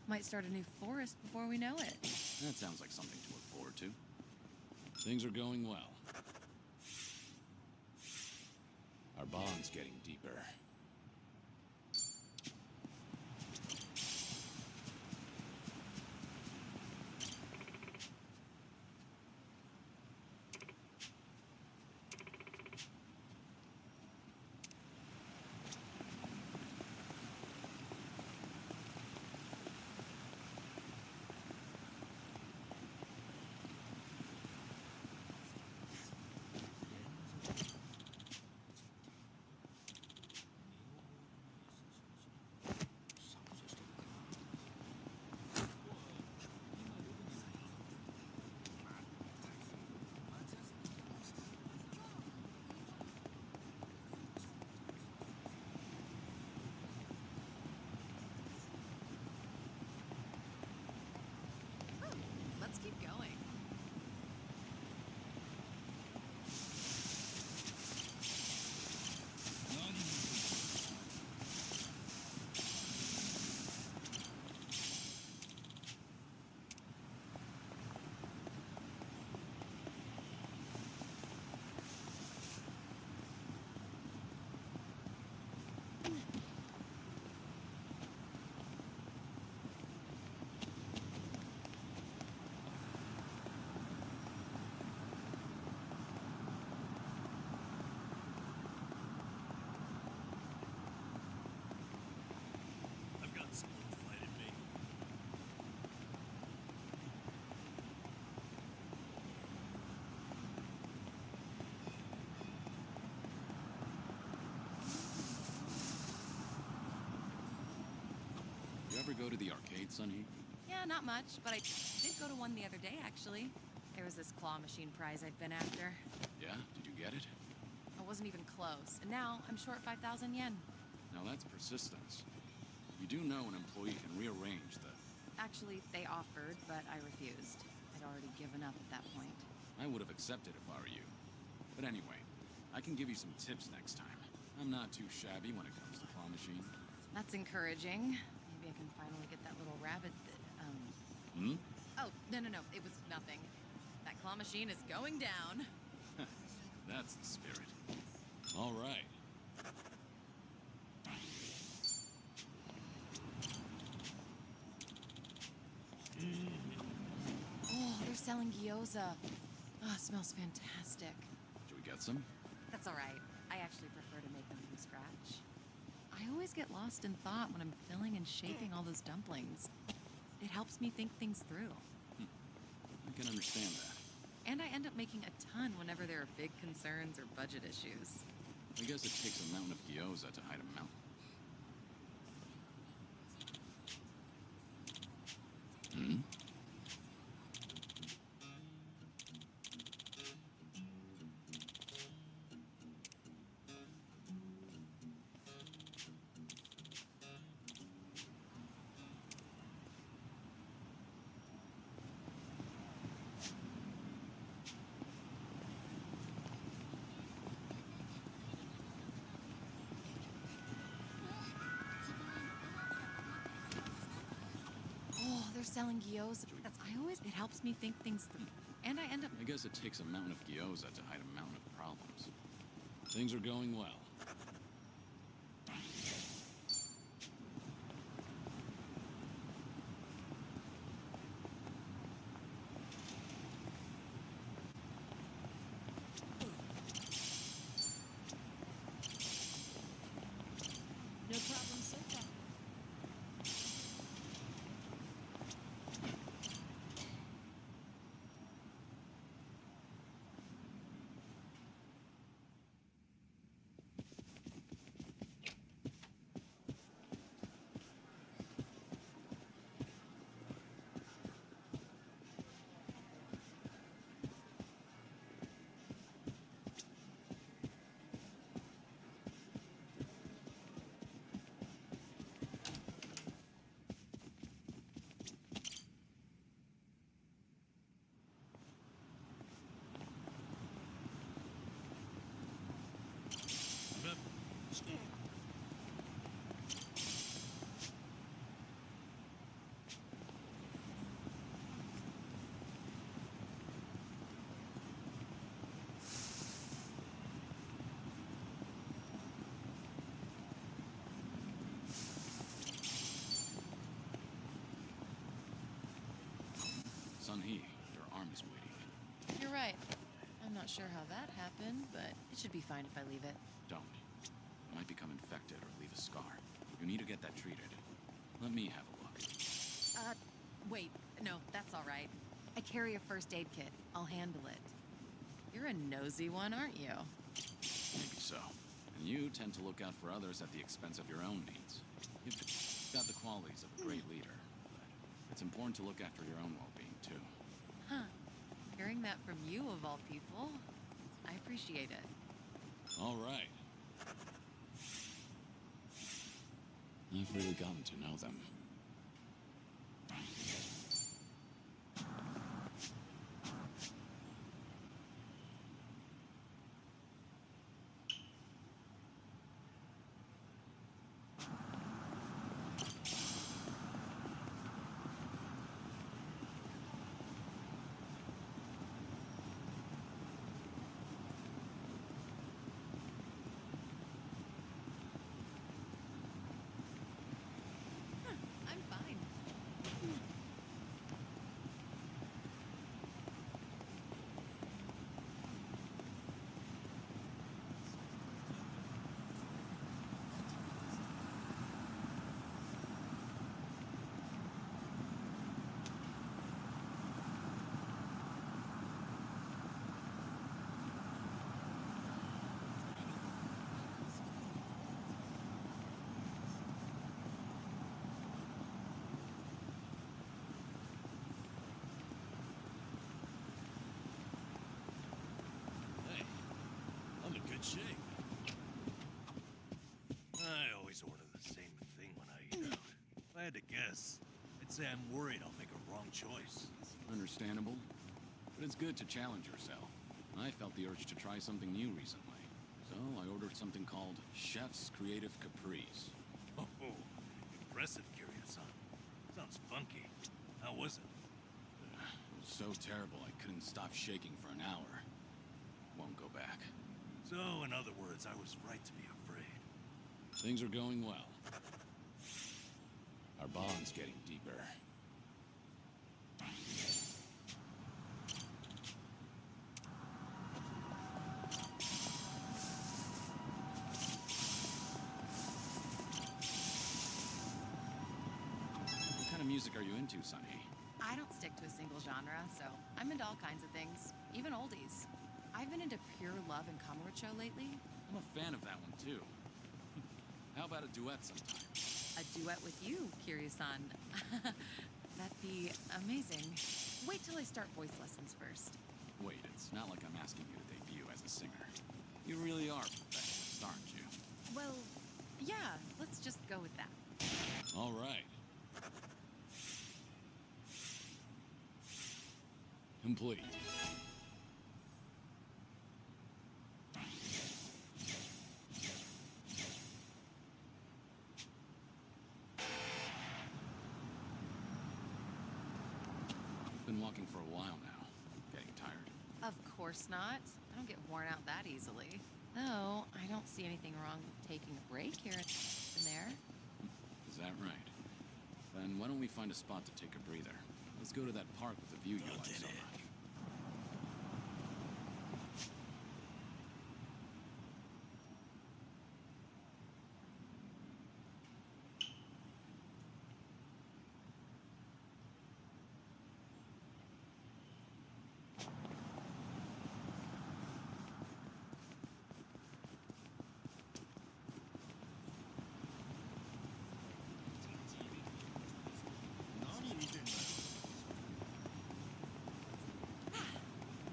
Speaker 18: Might start a new forest before we know it.
Speaker 14: That sounds like something to look forward to. Things are going well. Our bond's getting deeper.
Speaker 18: Let's keep going.
Speaker 10: I've got someone fighting me.
Speaker 14: You ever go to the arcade, Sunny?
Speaker 18: Yeah, not much, but I did go to one the other day, actually. There was this claw machine prize I've been after.
Speaker 14: Yeah? Did you get it?
Speaker 18: I wasn't even close, and now I'm short 5,000 yen.
Speaker 14: Now that's persistence. You do know an employee can rearrange the...
Speaker 18: Actually, they offered, but I refused. I'd already given up at that point.
Speaker 14: I would have accepted if I were you. But anyway, I can give you some tips next time. I'm not too shabby when it comes to claw machine.
Speaker 18: That's encouraging. Maybe I can finally get that little rabbit that,
Speaker 14: Hmm?
Speaker 18: Oh, no, it was nothing. That claw machine is going down.
Speaker 14: That's the spirit. All right.
Speaker 18: Oh, they're selling gyoza. Oh, it smells fantastic.
Speaker 14: Should we get some?
Speaker 18: That's all right. I actually prefer to make them from scratch. I always get lost in thought when I'm filling and shaping all those dumplings. It helps me think things through.
Speaker 14: I can understand that.
Speaker 18: And I end up making a ton whenever there are big concerns or budget issues.
Speaker 14: I guess it takes a mountain of gyoza to hide a mountain. Hmm?
Speaker 18: Oh, they're selling gyoza. It helps me think things through. And I end up...
Speaker 14: I guess it takes a mountain of gyoza to hide a mountain of problems. Things are going well.
Speaker 11: No problem so far.
Speaker 14: Sunhee, your arm is waiting.
Speaker 18: You're right. I'm not sure how that happened, but it should be fine if I leave it.
Speaker 14: Don't. You might become infected or leave a scar. You need to get that treated. Let me have a look.
Speaker 18: Wait. No, that's all right. I carry a first aid kit. I'll handle it. You're a nosy one, aren't you?
Speaker 14: Maybe so. And you tend to look out for others at the expense of your own needs. You've got the qualities of a great leader, but it's important to look after your own well-being, too.
Speaker 18: Huh. Hearing that from you, of all people, I appreciate it.
Speaker 14: All right. I've really gotten to know them.
Speaker 10: shape. I always order the same thing when I eat out. If I had to guess, I'd say I'm worried I'll make a wrong choice.
Speaker 14: Understandable. But it's good to challenge yourself. I felt the urge to try something new recently. So I ordered something called Chef's Creative Caprice.
Speaker 10: Oh, impressive, Kiryu-san. Sounds funky. How was it?
Speaker 14: It was so terrible I couldn't stop shaking for an hour. Won't go back.
Speaker 10: So, in other words, I was right to be afraid.
Speaker 14: Things are going well. Our bond's getting deeper. What kind of music are you into, Sonny?
Speaker 18: I don't stick to a single genre, so I'm into all kinds of things, even oldies. I've been into pure love and kamurocho lately.
Speaker 14: I'm a fan of that one, too. How about a duet sometime?
Speaker 18: A duet with you, Kiryu-san. That'd be amazing. Wait till I start voice lessons first.
Speaker 14: Wait, it's not like I'm asking you to debut as a singer. You really are perfectionist, aren't you?
Speaker 18: Well, yeah, let's just go with that.
Speaker 14: All right. Complete. Been walking for a while now. Getting tired?
Speaker 18: Of course not. I don't get worn out that easily. Though, I don't see anything wrong with taking a break here and there.
Speaker 14: Is that right? Then why don't we find a spot to take a breather? Let's go to that park with the view you like so much.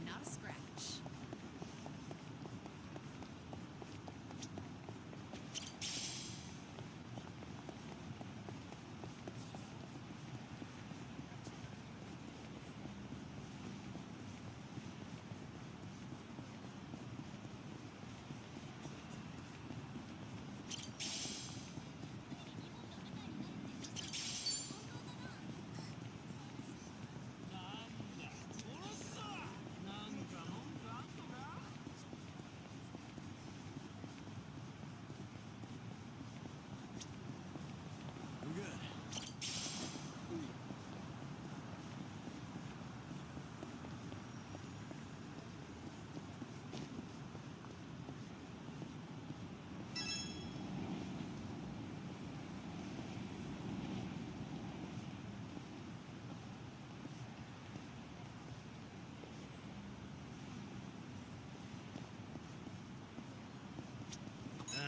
Speaker 18: Not a scratch.
Speaker 10: I'm good.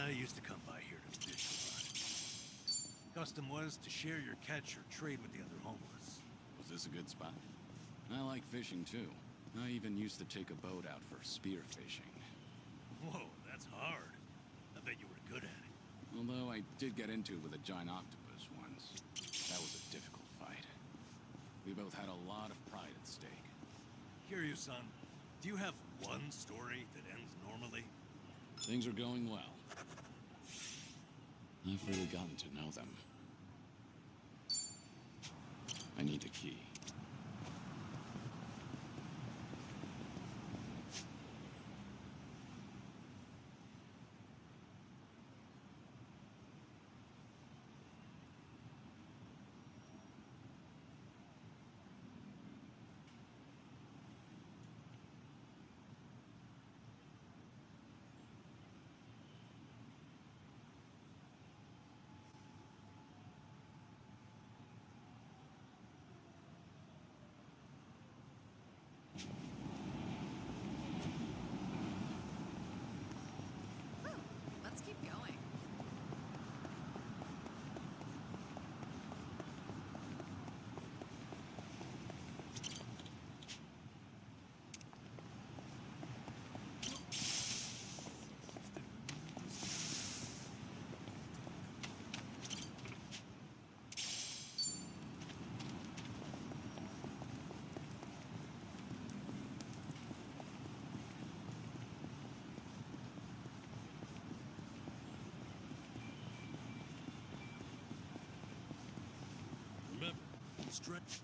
Speaker 10: I used to come by here to fish a lot. Custom was to share your catch or trade with the other homeless.
Speaker 14: Was this a good spot? I like fishing too. I even used to take a boat out for spear fishing.
Speaker 10: Whoa, that's hard. I bet you were good at it.
Speaker 14: Although I did get into it with a giant octopus once. That was a difficult fight. We both had a lot of pride at stake.
Speaker 10: Kiryu-san, do you have one story that ends normally?
Speaker 14: Things are going well. I've really gotten to know them. I need a key.
Speaker 2: Stretch.